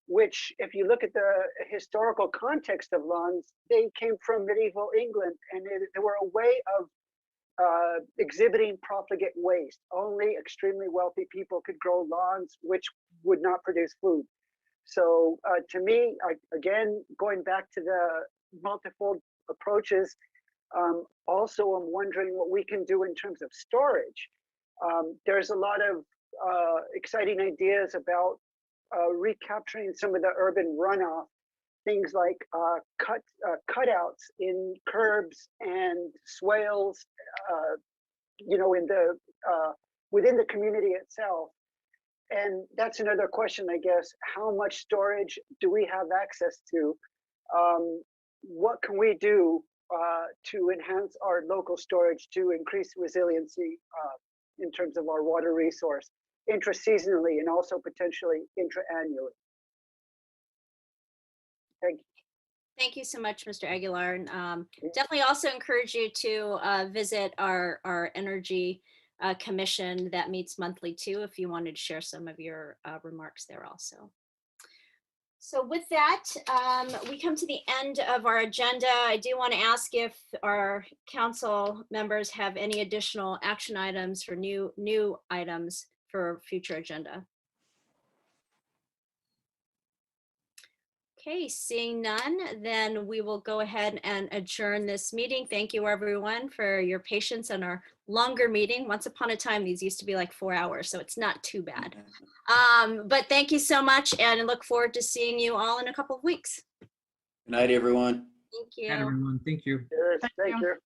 which if you look at the historical context of lawns, they came from medieval England, and they were a way of exhibiting profligate waste. Only extremely wealthy people could grow lawns which would not produce food. So to me, again, going back to the multifold approaches, also I'm wondering what we can do in terms of storage. There's a lot of exciting ideas about recapturing some of the urban runoff, things like cutouts in curbs and swales, in the within the community itself. And that's another question, I guess. How much storage do we have access to? What can we do to enhance our local storage to increase resiliency in terms of our water resource intra-seasonally and also potentially intra-annually? Thank you. Thank you so much, Mr. Aguilar. And definitely also encourage you to visit our energy commission that meets monthly too, if you wanted to share some of your remarks there also. So with that, we come to the end of our agenda. I do want to ask if our council members have any additional action items for new items for future agenda. Okay, seeing none, then we will go ahead and adjourn this meeting. Thank you everyone for your patience on our longer meeting. Once upon a time, these used to be like 4 hours, so it's not too bad. But thank you so much, and I look forward to seeing you all in a couple of weeks. Good night, everyone. Thank you. Everyone, thank you. Thank you.